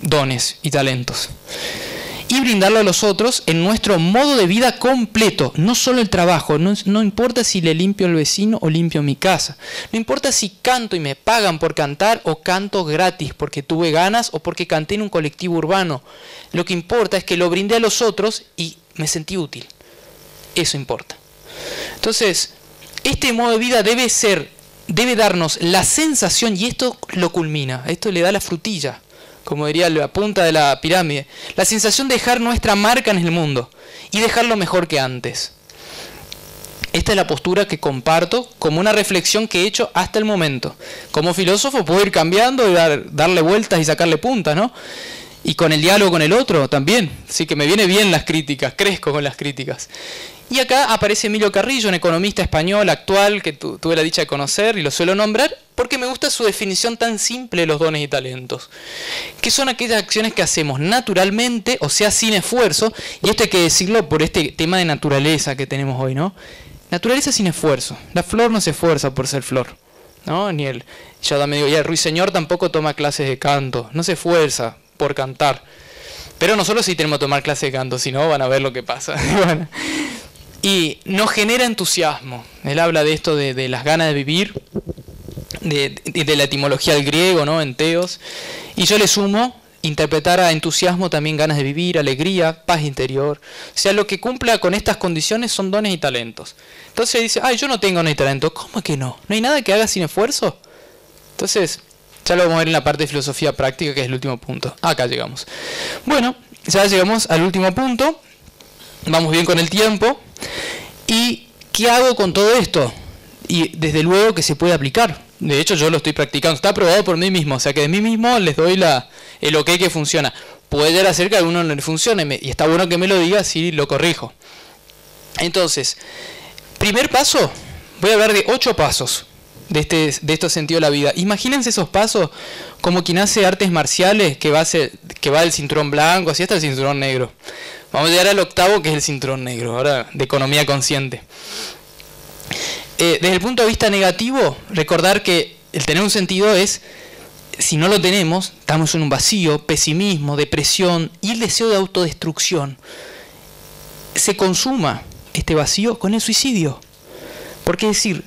dones y talentos. Y y brindarlo a los otros en nuestro modo de vida completo, no solo el trabajo, no importa si le limpio al vecino o limpio mi casa, no importa si canto y me pagan por cantar o canto gratis porque tuve ganas o porque canté en un colectivo urbano, lo que importa es que lo brindé a los otros y me sentí útil, eso importa. Entonces, este modo de vida debe darnos la sensación, y esto lo culmina, esto le da la frutilla, como diría la punta de la pirámide, la sensación de dejar nuestra marca en el mundo y dejarlo mejor que antes. Esta es la postura que comparto como una reflexión que he hecho hasta el momento. Como filósofo puedo ir cambiando y darle vueltas y sacarle puntas, ¿no? Y con el diálogo con el otro también. Así que me viene bien las críticas, crezco con las críticas. Y acá aparece Emilio Carrillo, un economista español actual que tuve la dicha de conocer y lo suelo nombrar porque me gusta su definición tan simple de los dones y talentos, que son aquellas acciones que hacemos naturalmente, o sea, sin esfuerzo, y esto hay que decirlo por este tema de naturaleza que tenemos hoy, ¿no? Naturaleza sin esfuerzo. La flor no se esfuerza por ser flor, ¿no? Ni el ruiseñor tampoco toma clases de canto, no se esfuerza por cantar. Pero nosotros sí tenemos que tomar clases de canto, si no van a ver lo que pasa. Bueno. Y nos genera entusiasmo. Él habla de esto, de las ganas de vivir, de la etimología del griego, ¿no? Enteos. Y yo le sumo, interpretar a entusiasmo también ganas de vivir, alegría, paz interior. O sea, lo que cumpla con estas condiciones son dones y talentos. Entonces dice, yo no tengo dones y talentos. ¿Cómo que no? ¿No hay nada que haga sin esfuerzo? Entonces, ya lo vamos a ver en la parte de filosofía práctica, que es el último punto. Acá llegamos. Bueno, ya llegamos al último punto. Vamos bien con el tiempo. ¿Y qué hago con todo esto? Y desde luego que se puede aplicar. De hecho, yo lo estoy practicando. Está aprobado por mí mismo. O sea que de mí mismo les doy el ok que funciona. Puede llegar a ser que a alguno no le funcione. Y está bueno que me lo diga si lo corrijo. Entonces, primer paso. Voy a hablar de 8 pasos de este sentido de la vida. Imagínense esos pasos como quien hace artes marciales que va del cinturón blanco así hasta el cinturón negro. Vamos a llegar al 8º, que es el cinturón negro, ahora de economía consciente. Desde el punto de vista negativo, recordar que el tener un sentido es, si no lo tenemos, estamos en un vacío, pesimismo, depresión y el deseo de autodestrucción. Se consuma este vacío con el suicidio. Porque es decir,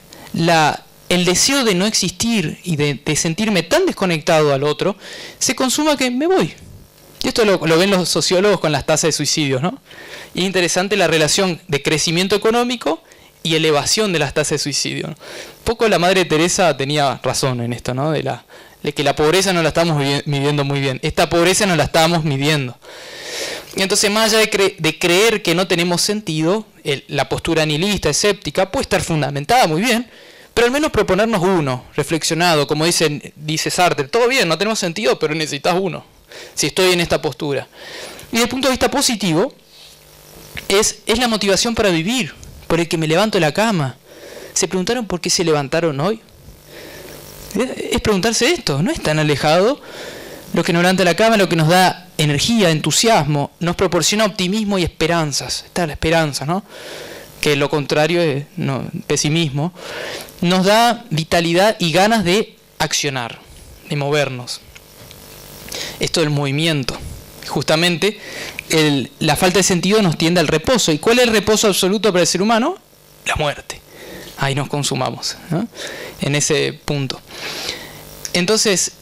el deseo de no existir y de sentirme tan desconectado al otro, se consuma que me voy. Y esto lo ven los sociólogos con las tasas de suicidios, ¿no? Y es interesante la relación de crecimiento económico y elevación de las tasas de suicidio, ¿no? Un poco la Madre Teresa tenía razón en esto, ¿no? De que la pobreza no la estamos midiendo muy bien. Esta pobreza no la estábamos midiendo. Y entonces, más allá de creer que no tenemos sentido, la postura nihilista, escéptica, puede estar fundamentada muy bien, pero al menos proponernos uno, reflexionado, como dice Sartre. Todo bien, no tenemos sentido, pero necesitas uno. Si estoy en esta postura. Y desde el punto de vista positivo, es la motivación para vivir, por el que me levanto de la cama. ¿Se preguntaron por qué se levantaron hoy? Es preguntarse esto, no es tan alejado. Lo que nos levanta de la cama, lo que nos da energía, entusiasmo, nos proporciona optimismo y esperanzas. Está la esperanza, ¿no? Que lo contrario es pesimismo. Nos da vitalidad y ganas de accionar, de movernos. Esto del movimiento. Justamente la falta de sentido nos tiende al reposo. ¿Y cuál es el reposo absoluto para el ser humano? La muerte. Ahí nos consumamos, ¿no? En ese punto. Entonces,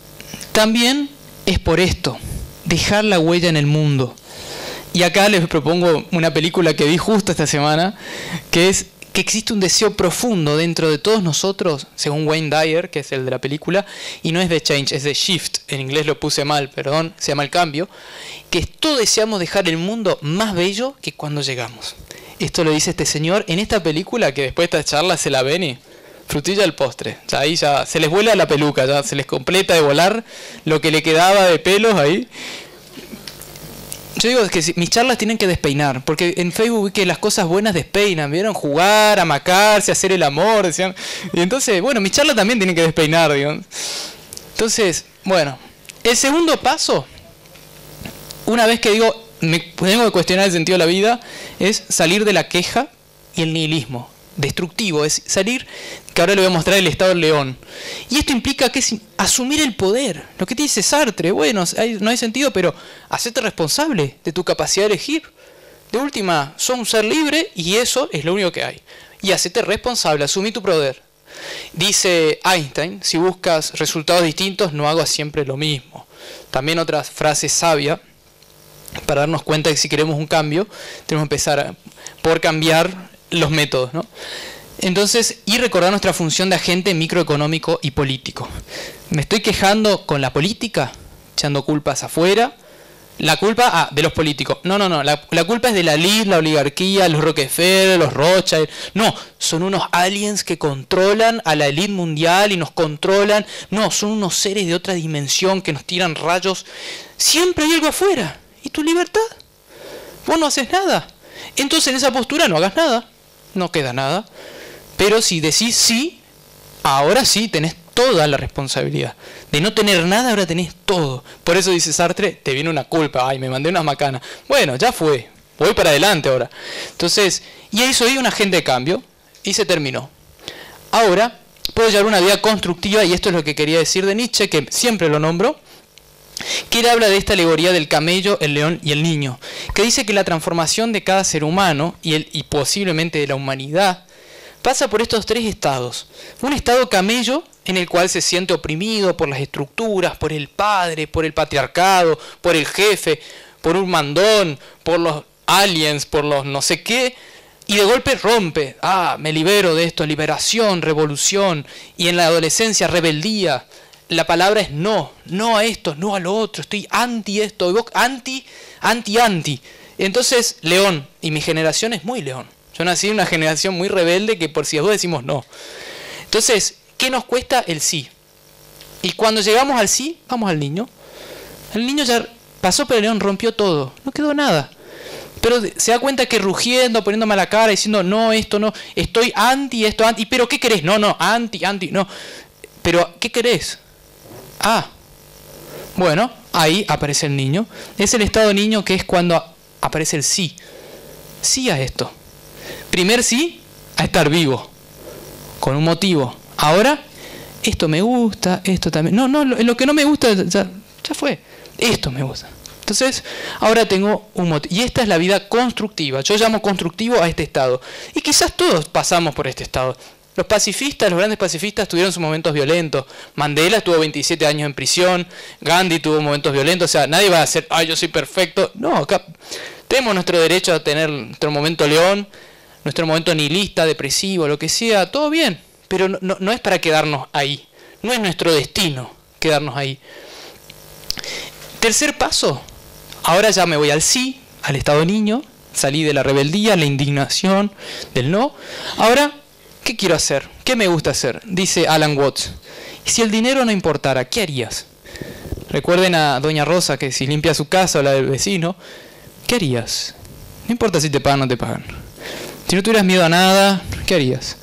también es por esto, dejar la huella en el mundo. Y acá les propongo una película que vi justo esta semana, que es que existe un deseo profundo dentro de todos nosotros, según Wayne Dyer, que es el de la película, y no es de change, es de shift, en inglés lo puse mal, perdón, se llama el cambio, que todos deseamos dejar el mundo más bello que cuando llegamos. Esto lo dice este señor en esta película, que después de esta charla se la ven y frutilla al postre. Ya ahí ya se les vuela la peluca, ya se les completa de volar lo que le quedaba de pelos ahí. Yo digo que mis charlas tienen que despeinar, porque en Facebook vi que las cosas buenas despeinan, ¿vieron? Jugar, amacarse, hacer el amor, decían. Y entonces, bueno, mis charlas también tienen que despeinar, digamos. Entonces, bueno, el segundo paso, una vez que digo, me tengo que cuestionar el sentido de la vida, es salir de la queja y el nihilismo. destructivo, es salir, que ahora le voy a mostrar el estado del león. Y esto implica que es asumir el poder. Lo que te dice Sartre, bueno, no hay sentido, pero hacete responsable de tu capacidad de elegir. De última, sos un ser libre y eso es lo único que hay. Y hacete responsable, asumí tu poder. Dice Einstein, si buscas resultados distintos, no hagas siempre lo mismo. También otra frase sabia, para darnos cuenta de que si queremos un cambio, tenemos que empezar por cambiar los métodos, ¿no? Entonces, y recordar nuestra función de agente microeconómico y político. ¿Me estoy quejando con la política? ¿Echando culpas afuera? La culpa de los políticos. No. La culpa es de la elite, la oligarquía, los Rockefeller, los Rothschild. No, son unos aliens que controlan a la elite mundial y nos controlan. No, son unos seres de otra dimensión que nos tiran rayos. Siempre hay algo afuera. ¿Y tu libertad? Vos no haces nada. Entonces en esa postura no hagas nada. No queda nada. Pero si decís sí, ahora sí tenés toda la responsabilidad. De no tener nada, ahora tenés todo. Por eso dice Sartre, te viene una culpa. Ay, me mandé unas macanas. Bueno, ya fue. Voy para adelante ahora. Entonces, y ahí soy un agente de cambio. Y se terminó. Ahora, puedo llevar una vida constructiva. Y esto es lo que quería decir de Nietzsche, que siempre lo nombro. Que él habla de esta alegoría del camello, el león y el niño. Que dice que la transformación de cada ser humano, y posiblemente de la humanidad, pasa por estos tres estados. Un estado camello, en el cual se siente oprimido por las estructuras, por el padre, por el patriarcado, por el jefe, por un mandón, por los aliens, por los no sé qué, y de golpe rompe. Me libero de esto, liberación, revolución, y en la adolescencia rebeldía. La palabra es no a esto, no a lo otro, estoy anti esto, y vos anti. Entonces, león, y mi generación es muy león. Yo nací en una generación muy rebelde que por si a vos decimos no. Entonces, ¿qué nos cuesta el sí? Y cuando llegamos al sí, vamos al niño. El niño ya pasó por el león, rompió todo, no quedó nada. Pero se da cuenta que rugiendo, poniendo mala cara, diciendo no, esto no, estoy anti, esto anti. ¿Pero qué querés? No, anti, no. ¿Pero qué querés? Bueno, ahí aparece el niño. Es el estado niño que es cuando aparece el sí. Sí a esto. Primer sí, a estar vivo, con un motivo. Ahora, esto me gusta, esto también. No, lo que no me gusta ya fue. Esto me gusta. Entonces, ahora tengo un motivo. Y esta es la vida constructiva. Yo llamo constructivo a este estado. Y quizás todos pasamos por este estado. Los pacifistas, los grandes pacifistas tuvieron sus momentos violentos. Mandela estuvo 27 años en prisión. Gandhi tuvo momentos violentos. O sea, nadie va a decir, yo soy perfecto. No, acá tenemos nuestro derecho a tener nuestro momento león, nuestro momento nihilista, depresivo, lo que sea, todo bien, pero no es para quedarnos ahí, no es nuestro destino quedarnos ahí. Tercer paso, ahora ya me voy al sí, al estado niño, salí de la rebeldía, la indignación, del no. Ahora, ¿qué quiero hacer? ¿Qué me gusta hacer? Dice Alan Watts, si el dinero no importara, ¿qué harías? Recuerden a Doña Rosa que si limpia su casa o la del vecino, ¿qué harías? No importa si te pagan o no te pagan. Si no tuvieras miedo a nada, ¿qué harías?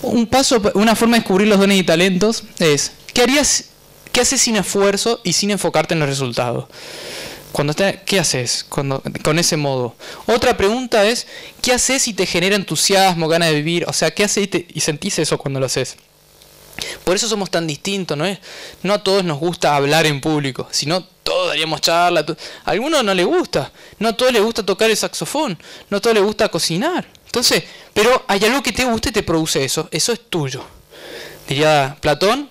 Una forma de descubrir los dones y talentos es, ¿qué harías? ¿Qué haces sin esfuerzo y sin enfocarte en los resultados? ¿Qué haces con ese modo? Otra pregunta es, ¿qué haces si te genera entusiasmo, ganas de vivir? O sea, ¿qué haces y sentís eso cuando lo haces? Por eso somos tan distintos, ¿no es? No a todos nos gusta hablar en público, sino todos daríamos charla. A algunos no les gusta, no a todos les gusta tocar el saxofón, no a todos les gusta cocinar. Entonces, pero hay algo que te gusta y te produce eso es tuyo. Diría Platón,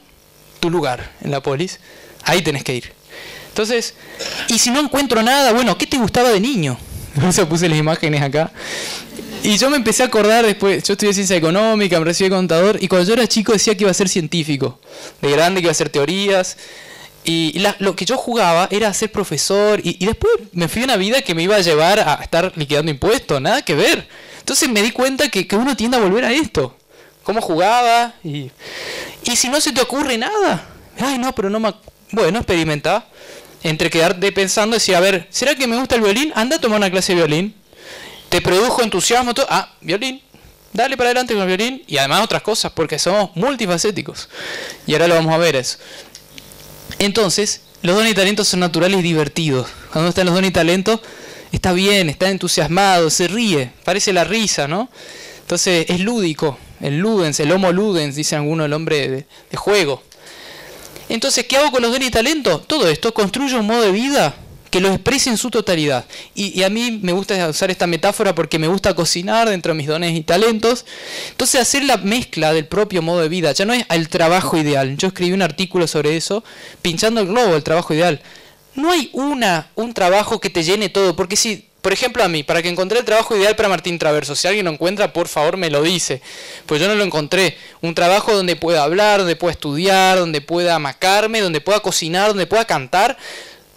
tu lugar en la polis, ahí tenés que ir. Entonces, y si no encuentro nada, bueno, ¿qué te gustaba de niño? Por eso puse las imágenes acá. Y yo me empecé a acordar después, yo estudié ciencia económica, me recibí de contador, y cuando yo era chico decía que iba a ser científico. De grande que iba a hacer teorías. Y lo que yo jugaba era ser profesor, y después me fui a una vida que me iba a llevar a estar liquidando impuestos, nada que ver. Entonces me di cuenta que uno tiende a volver a esto. ¿Cómo jugaba? Y si no se te ocurre nada, pero no me... Bueno, experimentá. Entre quedarte pensando, decía, a ver, ¿será que me gusta el violín? Anda a tomar una clase de violín. Te produjo entusiasmo, todo. Violín. Dale para adelante con el violín. Y además otras cosas, porque somos multifacéticos. Y ahora lo vamos a ver eso. Entonces, los dones y talentos son naturales y divertidos. Cuando están los dones y talentos, está bien, está entusiasmado, se ríe. Parece la risa, ¿no? Entonces es lúdico, el ludens, el homo ludens, dicen algunos, el hombre de juego. Entonces, ¿qué hago con los dones y talentos? Todo esto, construyo un modo de vida que lo exprese en su totalidad. Y a mí me gusta usar esta metáfora porque me gusta cocinar dentro de mis dones y talentos. Entonces, hacer la mezcla del propio modo de vida, ya no es el trabajo ideal. Yo escribí un artículo sobre eso, pinchando el globo, el trabajo ideal. No hay un trabajo que te llene todo, porque si, por ejemplo, a mí, para que encontré el trabajo ideal para Martín Traverso, si alguien lo encuentra, por favor me lo dice, pues yo no lo encontré. Un trabajo donde pueda hablar, donde pueda estudiar, donde pueda amacarme, donde pueda cocinar, donde pueda cantar,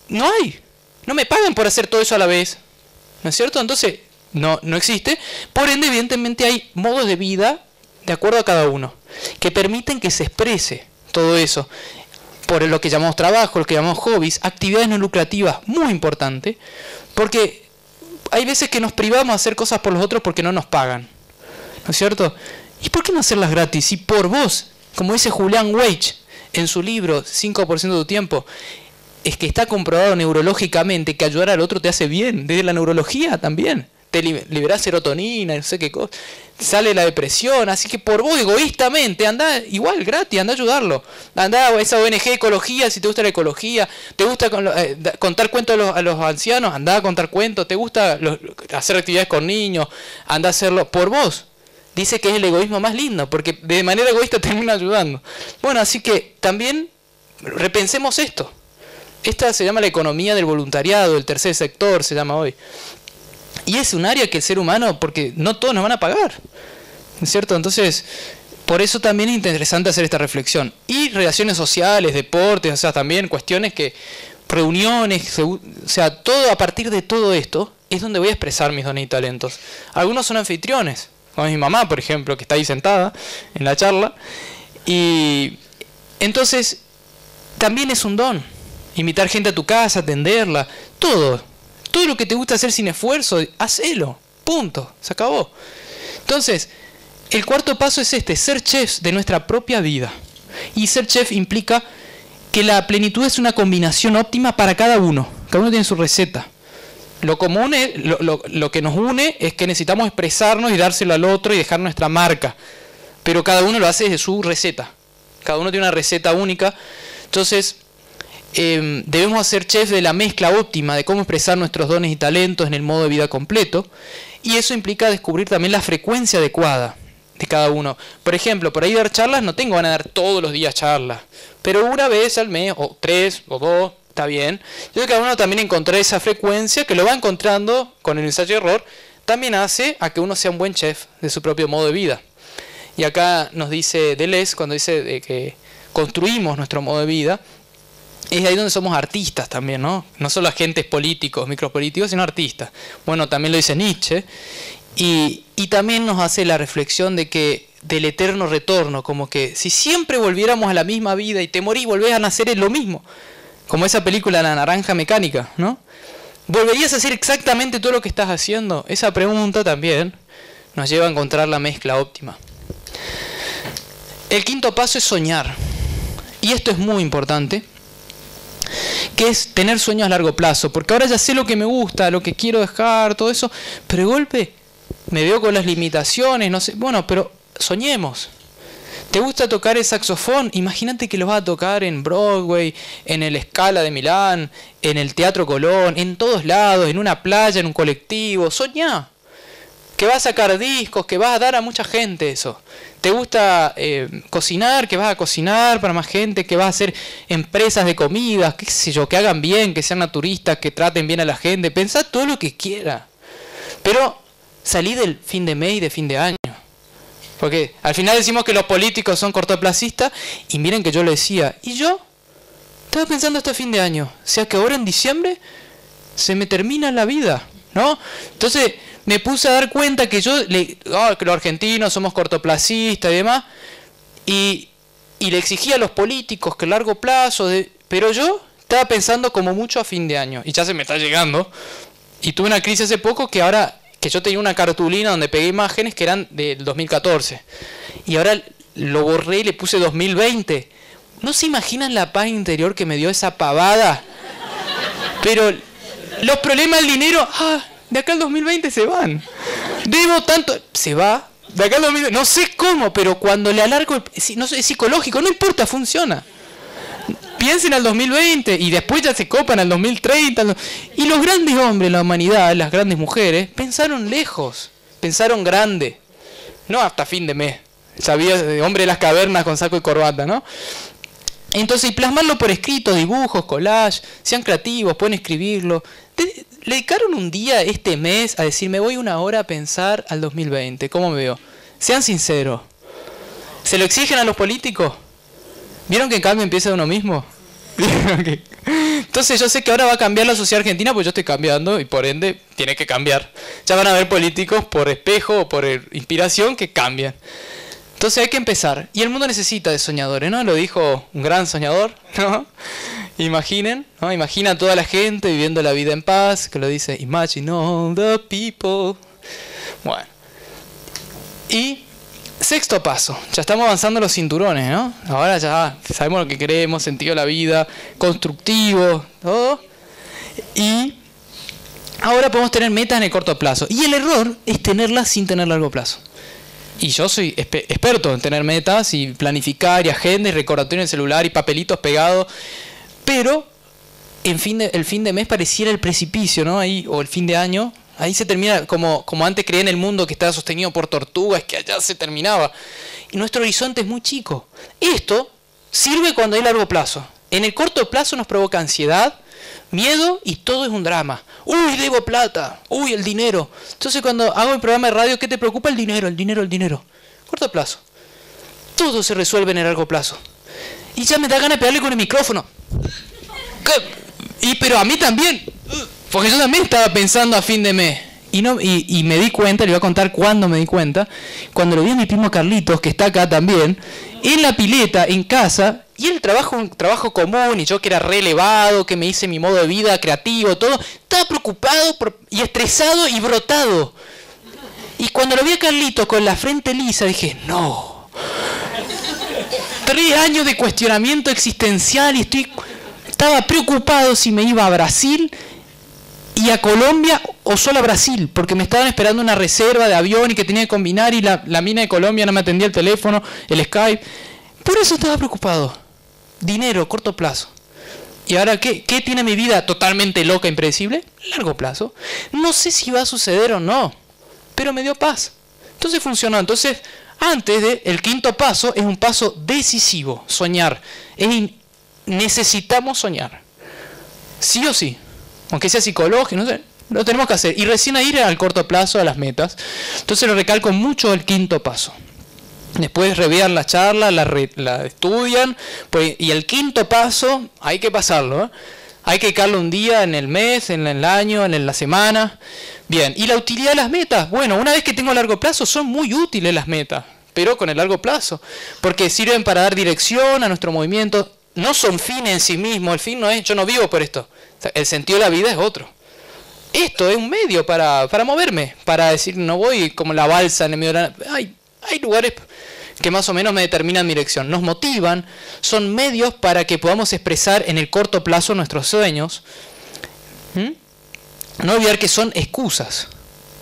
no hay. No me pagan por hacer todo eso a la vez, ¿no es cierto? Entonces, no existe. Por ende, evidentemente hay modos de vida de acuerdo a cada uno, que permiten que se exprese todo eso. Por lo que llamamos trabajo, lo que llamamos hobbies, actividades no lucrativas, muy importante, porque hay veces que nos privamos de hacer cosas por los otros porque no nos pagan, ¿no es cierto? ¿Y por qué no hacerlas gratis? Si por vos, como dice Julian Weich en su libro 5% de tu tiempo, es que está comprobado neurológicamente que ayudar al otro te hace bien, desde la neurología también. Te liberás serotonina, no sé qué cosa, sale la depresión, así que por vos egoístamente, andá igual, gratis, andá a ayudarlo. Andá a esa ONG Ecología, si te gusta la ecología, te gusta contar cuentos a los ancianos, andá a contar cuentos, te gusta hacer actividades con niños, andá a hacerlo por vos. Dice que es el egoísmo más lindo, porque de manera egoísta termina ayudando. Bueno, así que también repensemos esto. Esta se llama la economía del voluntariado, el tercer sector se llama hoy. Y es un área que el ser humano, porque no todos nos van a pagar, ¿no es cierto? Entonces, por eso también es interesante hacer esta reflexión. Y relaciones sociales, deportes, o sea, también cuestiones que, reuniones, o sea, todo a partir de todo esto es donde voy a expresar mis dones y talentos. Algunos son anfitriones, como mi mamá, por ejemplo, que está ahí sentada en la charla. Y entonces, también es un don. Invitar gente a tu casa, atenderla, todo lo que te gusta hacer sin esfuerzo, hacelo, punto, se acabó. Entonces, el cuarto paso es ser chefs de nuestra propia vida. Y ser chef implica que la plenitud es una combinación óptima para cada uno tiene su receta. Lo común es, lo que nos une es que necesitamos expresarnos y dárselo al otro y dejar nuestra marca, pero cada uno lo hace desde su receta, cada uno tiene una receta única. Entonces, debemos hacer chefs de la mezcla óptima de cómo expresar nuestros dones y talentos en el modo de vida completo, y eso implica descubrir también la frecuencia adecuada de cada uno. Por ejemplo, por ahí dar charlas, no tengo ganas de dar todos los días charlas, pero una vez al mes, o 3 o 2, está bien. Yo creo que cada uno también encontrar esa frecuencia, que lo va encontrando con el ensayo y error, también hace a que uno sea un buen chef de su propio modo de vida. Y acá nos dice Deleuze, cuando dice de que construimos nuestro modo de vida, es ahí donde somos artistas también, ¿no? No solo agentes políticos, micropolíticos, sino artistas. Bueno, también lo dice Nietzsche. Y también nos hace la reflexión de que del eterno retorno, como que si siempre volviéramos a la misma vida y te morís, volvés a nacer es lo mismo. Como esa película La Naranja Mecánica, ¿no? ¿Volverías a hacer exactamente todo lo que estás haciendo? Esa pregunta también nos lleva a encontrar la mezcla óptima. El quinto paso es soñar. Y esto es muy importante, que es tener sueños a largo plazo, porque ahora ya sé lo que me gusta, lo que quiero dejar, todo eso, pero de golpe me veo con las limitaciones, no sé, bueno, pero soñemos. ¿Te gusta tocar el saxofón? Imagínate que lo vas a tocar en Broadway, en el Scala de Milán, en el Teatro Colón, en todos lados, en una playa, en un colectivo. Soñá que vas a sacar discos, que vas a dar a mucha gente eso. ¿Te gusta cocinar? Que vas a cocinar para más gente, que vas a hacer empresas de comidas, qué sé yo, que hagan bien, que sean naturistas, que traten bien a la gente. Pensá todo lo que quieras, pero salí del fin de mes y de fin de año. Porque al final decimos que los políticos son cortoplacistas, y miren que yo lo decía. Y yo estaba pensando este fin de año, o sea que ahora en diciembre se me termina la vida, ¿no? Entonces me puse a dar cuenta que que los argentinos somos cortoplacistas y demás, y le exigía a los políticos que a largo plazo, pero yo estaba pensando como mucho a fin de año, y ya se me está llegando. Y tuve una crisis hace poco que ahora, que yo tenía una cartulina donde pegué imágenes que eran del 2014, y ahora lo borré y le puse 2020. ¿No se imaginan la paz interior que me dio esa pavada? Pero los problemas del dinero, de acá al 2020 se van. Debo tanto, se va, De acá al 2020, no sé cómo, pero cuando le alargo, no sé, es psicológico, no importa, funciona. Piensen al 2020 y después ya se copan al 2030. Y los grandes hombres de la humanidad, las grandes mujeres, pensaron lejos, pensaron grande, no hasta fin de mes. Sabía, hombre de las cavernas con saco y corbata, ¿no? Entonces, y plasmarlo por escrito, dibujos, collage, sean creativos, pueden escribirlo. Le dedicaron un día este mes a decir, me voy una hora a pensar al 2020, ¿cómo me veo? Sean sinceros. ¿Se lo exigen a los políticos? ¿Vieron que en cambio empieza de uno mismo? Entonces yo sé que ahora va a cambiar la sociedad argentina, pues yo estoy cambiando y por ende tiene que cambiar. Ya van a haber políticos por espejo o por inspiración que cambian. Entonces hay que empezar. Y el mundo necesita de soñadores, ¿no? Lo dijo un gran soñador, ¿no? Imaginen, ¿no? Imagina a toda la gente viviendo la vida en paz, que lo dice, imagine all the people. Bueno. Y sexto paso, ya estamos avanzando los cinturones, ¿no? Ahora ya sabemos lo que queremos, sentido de la vida, constructivo, todo. Y ahora podemos tener metas en el corto plazo. Y el error es tenerlas sin tener largo plazo. Y yo soy experto en tener metas y planificar y agenda y recordatorio en el celular y papelitos pegados. Pero el fin de mes pareciera el precipicio, ¿no? Ahí, o el fin de año. Ahí se termina, como antes creía en el mundo que estaba sostenido por tortugas, que allá se terminaba. Y nuestro horizonte es muy chico. Esto sirve cuando hay largo plazo. En el corto plazo nos provoca ansiedad, miedo y todo es un drama. Uy, debo plata. Uy, el dinero. Entonces cuando hago el programa de radio, ¿qué te preocupa? El dinero, el dinero, el dinero. Corto plazo. Todo se resuelve en el largo plazo. Y ya me da ganas de pegarle con el micrófono. Pero a mí también. Porque yo también estaba pensando a fin de mes. Y me di cuenta, le voy a contar cuándo me di cuenta. Cuando lo vi a mi primo Carlitos, que está acá también, en la pileta, en casa, y él un trabajo común, y yo que era re elevado, que me hice mi modo de vida creativo, todo, estaba preocupado y estresado y brotado. Y cuando lo vi a Carlitos con la frente lisa, dije, no. 3 años de cuestionamiento existencial y estaba preocupado si me iba a Brasil y a Colombia o solo a Brasil, porque me estaban esperando una reserva de avión y que tenía que combinar y la mina de Colombia no me atendía el teléfono, el Skype. Por eso estaba preocupado. Dinero, corto plazo. ¿Y ahora qué tiene mi vida totalmente loca, impredecible? Largo plazo. No sé si va a suceder o no, pero me dio paz. Entonces funcionó. Entonces, el quinto paso es un paso decisivo, soñar. Necesitamos soñar. Sí o sí. Aunque sea psicológico, no sé, lo tenemos que hacer. Y recién a ir al corto plazo, a las metas. Entonces lo recalco mucho el quinto paso. Después revean la charla, la estudian. Y el quinto paso hay que pasarlo, ¿eh? Hay que dedicarlo un día en el mes, en el año, en la semana. Bien, ¿y la utilidad de las metas? Bueno, una vez que tengo largo plazo, son muy útiles las metas, pero con el largo plazo. Porque sirven para dar dirección a nuestro movimiento. No son fines en sí mismos. El fin no es, yo no vivo por esto. El sentido de la vida es otro. Esto es un medio para moverme, para decir, no voy como la balsa en el medio de la... Hay lugares que más o menos me determinan mi dirección. Nos motivan, son medios para que podamos expresar en el corto plazo nuestros sueños. No olvidar que son excusas.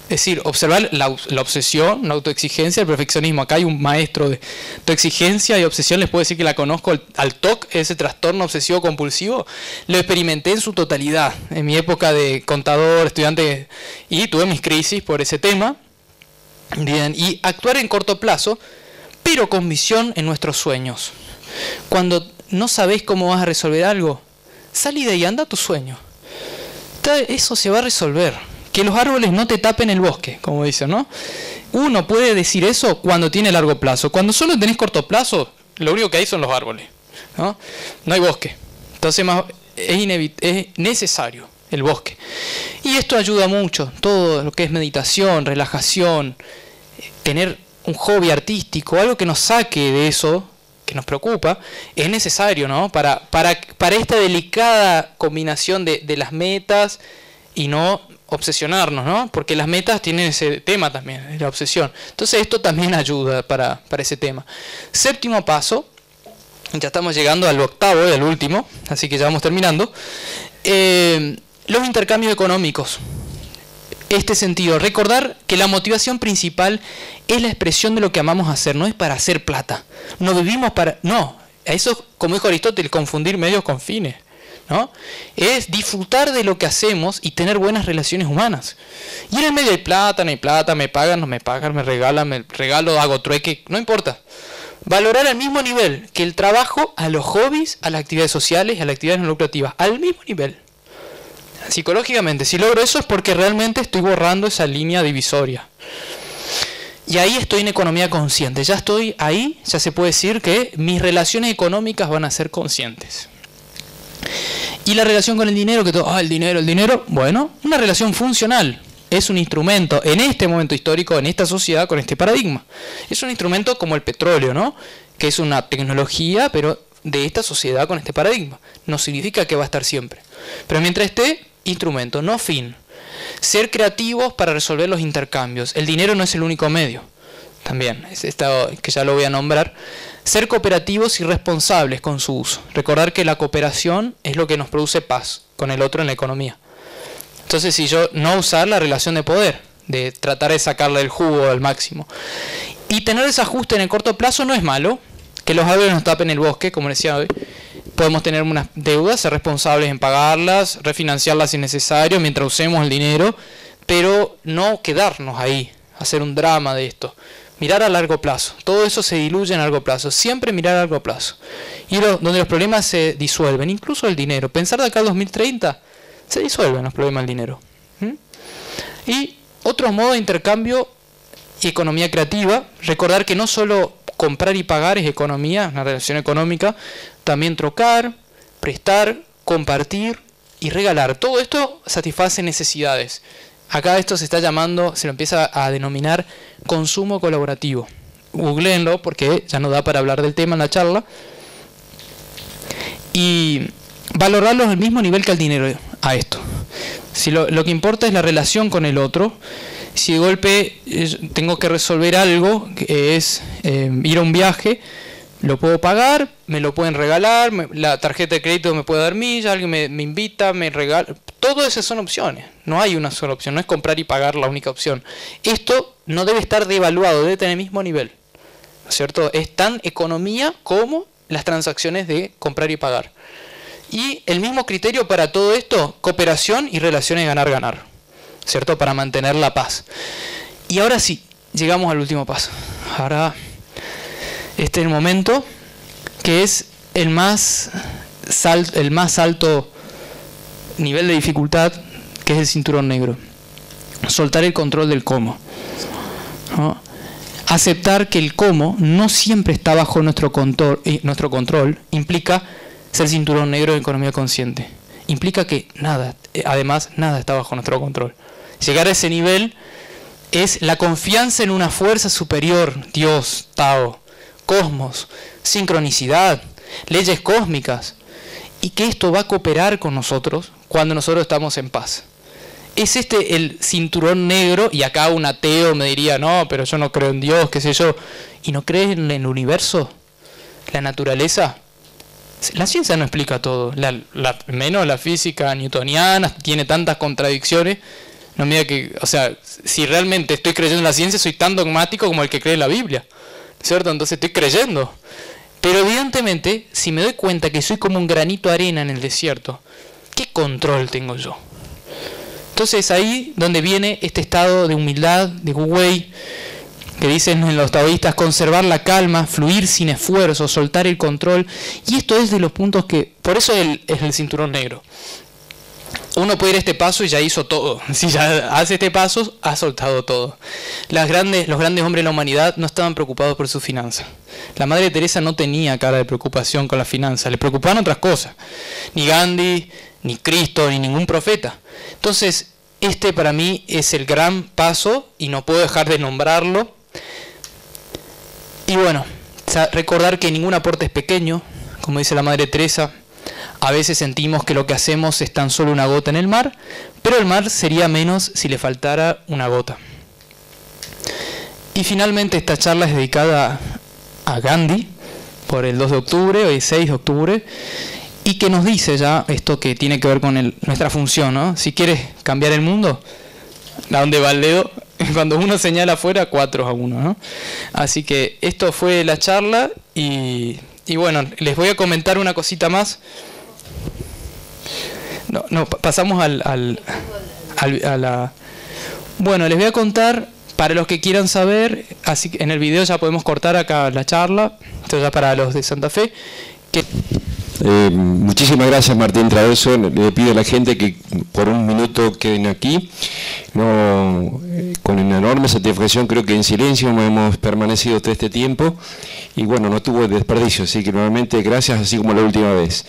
Es decir, observar la obsesión, la autoexigencia, el perfeccionismo. Acá hay un maestro de autoexigencia y obsesión, les puedo decir que la conozco al TOC, ese trastorno obsesivo compulsivo. Lo experimenté en su totalidad, en mi época de contador, estudiante, y tuve mis crisis por ese tema. Bien, y actuar en corto plazo, pero con visión en nuestros sueños. Cuando no sabés cómo vas a resolver algo, salí de ahí, anda a tu sueño. Eso se va a resolver. Que los árboles no te tapen el bosque, como dicen, ¿no? Uno puede decir eso cuando tiene largo plazo. Cuando solo tenés corto plazo, lo único que hay son los árboles, ¿no? No hay bosque. Entonces es necesario el bosque. Y esto ayuda mucho. Todo lo que es meditación, relajación, tener un hobby artístico, algo que nos saque de eso, que nos preocupa, es necesario, ¿no? Para esta delicada combinación de las metas y no obsesionarnos, ¿no? Porque las metas tienen ese tema también, la obsesión. Entonces esto también ayuda para ese tema. Séptimo paso, ya estamos llegando al octavo y al último, así que ya vamos terminando. Los intercambios económicos. este sentido, recordar que la motivación principal es la expresión de lo que amamos hacer, no es para hacer plata. No vivimos para... No, eso, como dijo Aristóteles, confundir medios con fines, ¿no? Es disfrutar de lo que hacemos y tener buenas relaciones humanas. Y en el medio hay plata, no hay plata, me pagan, no me pagan, me regalan, me regalo, hago trueque, no importa. Valorar al mismo nivel que el trabajo, a los hobbies, a las actividades sociales, a las actividades no lucrativas, al mismo nivel. Psicológicamente, si logro eso es porque realmente estoy borrando esa línea divisoria. Y ahí estoy en economía consciente. Ya estoy ahí, ya se puede decir que mis relaciones económicas van a ser conscientes. Y la relación con el dinero, que todo, el dinero, bueno, una relación funcional. Es un instrumento en este momento histórico, en esta sociedad, con este paradigma. Es un instrumento como el petróleo, ¿no? Que es una tecnología, pero de esta sociedad con este paradigma. No significa que va a estar siempre. Pero mientras esté, instrumento, no fin. Ser creativos para resolver los intercambios. El dinero no es el único medio. También, es esto que ya lo voy a nombrar. Ser cooperativos y responsables con su uso. Recordar que la cooperación es lo que nos produce paz con el otro en la economía. Entonces, si yo no usar la relación de poder, de tratar de sacarle el jugo al máximo. Y tener ese ajuste en el corto plazo no es malo. Que los árboles nos tapen el bosque, como decía hoy. Podemos tener unas deudas, ser responsables en pagarlas, refinanciarlas si es necesario, mientras usemos el dinero, pero no quedarnos ahí, hacer un drama de esto. Mirar a largo plazo. Todo eso se diluye en largo plazo. Siempre mirar a largo plazo. Y donde los problemas se disuelven, incluso el dinero. Pensar de acá al 2030, se disuelven los problemas del dinero. Y otro modo de intercambio y economía creativa, recordar que no solo comprar y pagar es economía, una relación económica, también trocar, prestar, compartir y regalar. Todo esto satisface necesidades. Acá esto se está llamando, se lo empieza a denominar consumo colaborativo. Googleenlo porque ya no da para hablar del tema en la charla. Y valorarlo al mismo nivel que el dinero a esto. Si lo que importa es la relación con el otro. Si de golpe tengo que resolver algo, que es ir a un viaje, lo puedo pagar, me lo pueden regalar, la tarjeta de crédito me puede dar millas, alguien me invita, me regala. Todas esas son opciones. No hay una sola opción, no es comprar y pagar la única opción. Esto no debe estar devaluado, debe tener el mismo nivel, ¿no es cierto? Es tan economía como las transacciones de comprar y pagar. Y el mismo criterio para todo esto, cooperación y relaciones ganar-ganar, ¿cierto? Para mantener la paz. Y ahora sí, llegamos al último paso. Ahora, este es el momento que es el más alto nivel de dificultad, que es el cinturón negro. Soltar el control del cómo, ¿no? Aceptar que el cómo no siempre está bajo nuestro control implica ser cinturón negro de economía consciente. Implica que nada, además, nada está bajo nuestro control. Llegar a ese nivel es la confianza en una fuerza superior, Dios, Tao, cosmos, sincronicidad, leyes cósmicas, y que esto va a cooperar con nosotros cuando nosotros estamos en paz. Es este el cinturón negro, y acá un ateo me diría, no, pero yo no creo en Dios, qué sé yo, ¿y no crees en el universo? ¿La naturaleza? La ciencia no explica todo, menos la física newtoniana, tiene tantas contradicciones. No me diga que, o sea, si realmente estoy creyendo en la ciencia, soy tan dogmático como el que cree en la Biblia, ¿cierto? Entonces estoy creyendo. Pero evidentemente, si me doy cuenta que soy como un granito de arena en el desierto, ¿qué control tengo yo? Entonces ahí donde viene este estado de humildad de Wu Wei, que dicen en los taoístas, conservar la calma, fluir sin esfuerzo, soltar el control. Y esto es de los puntos que, por eso es el cinturón negro. Uno puede ir a este paso y ya hizo todo. Si ya hace este paso, ha soltado todo. Los grandes hombres de la humanidad no estaban preocupados por sus finanzas. La Madre Teresa no tenía cara de preocupación con las finanzas, le preocupaban otras cosas. Ni Gandhi, ni Cristo, ni ningún profeta. Entonces, este para mí es el gran paso y no puedo dejar de nombrarlo. Y bueno, recordar que ningún aporte es pequeño, como dice la Madre Teresa. A veces sentimos que lo que hacemos es tan solo una gota en el mar, pero el mar sería menos si le faltara una gota. Y finalmente esta charla es dedicada a Gandhi, por el 2 de octubre, hoy 6 de octubre, y que nos dice ya esto que tiene que ver con nuestra función, ¿no? Si quieres cambiar el mundo, ¿A dónde va el dedo? Cuando uno señala afuera, 4-1, ¿no? Así que esto fue la charla y bueno, les voy a comentar una cosita más. Pasamos a la... Bueno, les voy a contar, para los que quieran saber, así que en el video ya podemos cortar acá la charla, esto ya para los de Santa Fe. Muchísimas gracias, Martín Traverso. Le pido a la gente que por un minuto queden aquí. Con una enorme satisfacción, creo que en silencio hemos permanecido todo este tiempo y bueno, no tuvo desperdicio, así que nuevamente gracias, así como la última vez.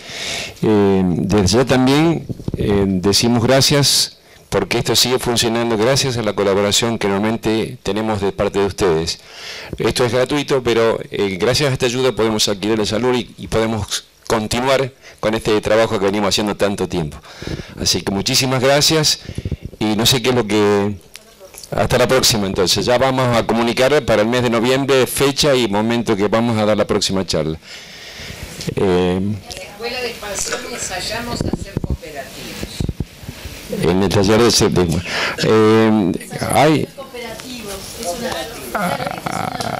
Desde ya también decimos gracias porque esto sigue funcionando gracias a la colaboración que normalmente tenemos de parte de ustedes. Esto es gratuito, pero gracias a esta ayuda podemos adquirir el salud y podemos continuar con este trabajo que venimos haciendo tanto tiempo. Así que muchísimas gracias y no sé qué es lo que... Hasta la próxima entonces. Ya vamos a comunicar para el mes de noviembre fecha y momento que vamos a dar la próxima charla. En la Escuela de Expansión ensayamos a hacer cooperativos. En el taller de septiembre.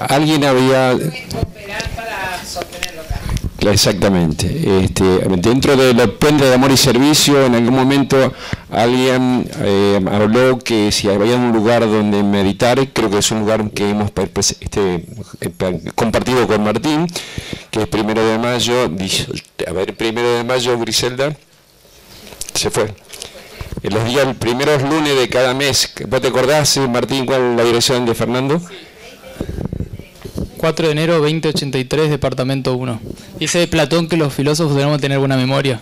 Alguien había... Cooperar para sostener local. Exactamente. Dentro de los puentes de amor y servicio, en algún momento alguien habló que si había un lugar donde meditar, creo que es un lugar que hemos compartido con Martín, que es 1 de mayo. A ver, 1 de mayo, Griselda, se fue. En los días, primeros lunes de cada mes. ¿Vos te acordás, Martín, cuál es la dirección de Fernando? 4 de enero 2083, departamento 1. Dice Platón que los filósofos tenemos que tener buena memoria.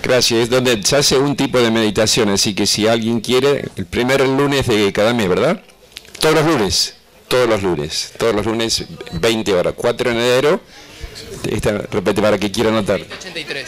Gracias, es donde se hace un tipo de meditación, así que si alguien quiere, el primer lunes de cada mes, ¿verdad? Todos los lunes, 20 horas, 4 de enero, repete para que quiera anotar. 83.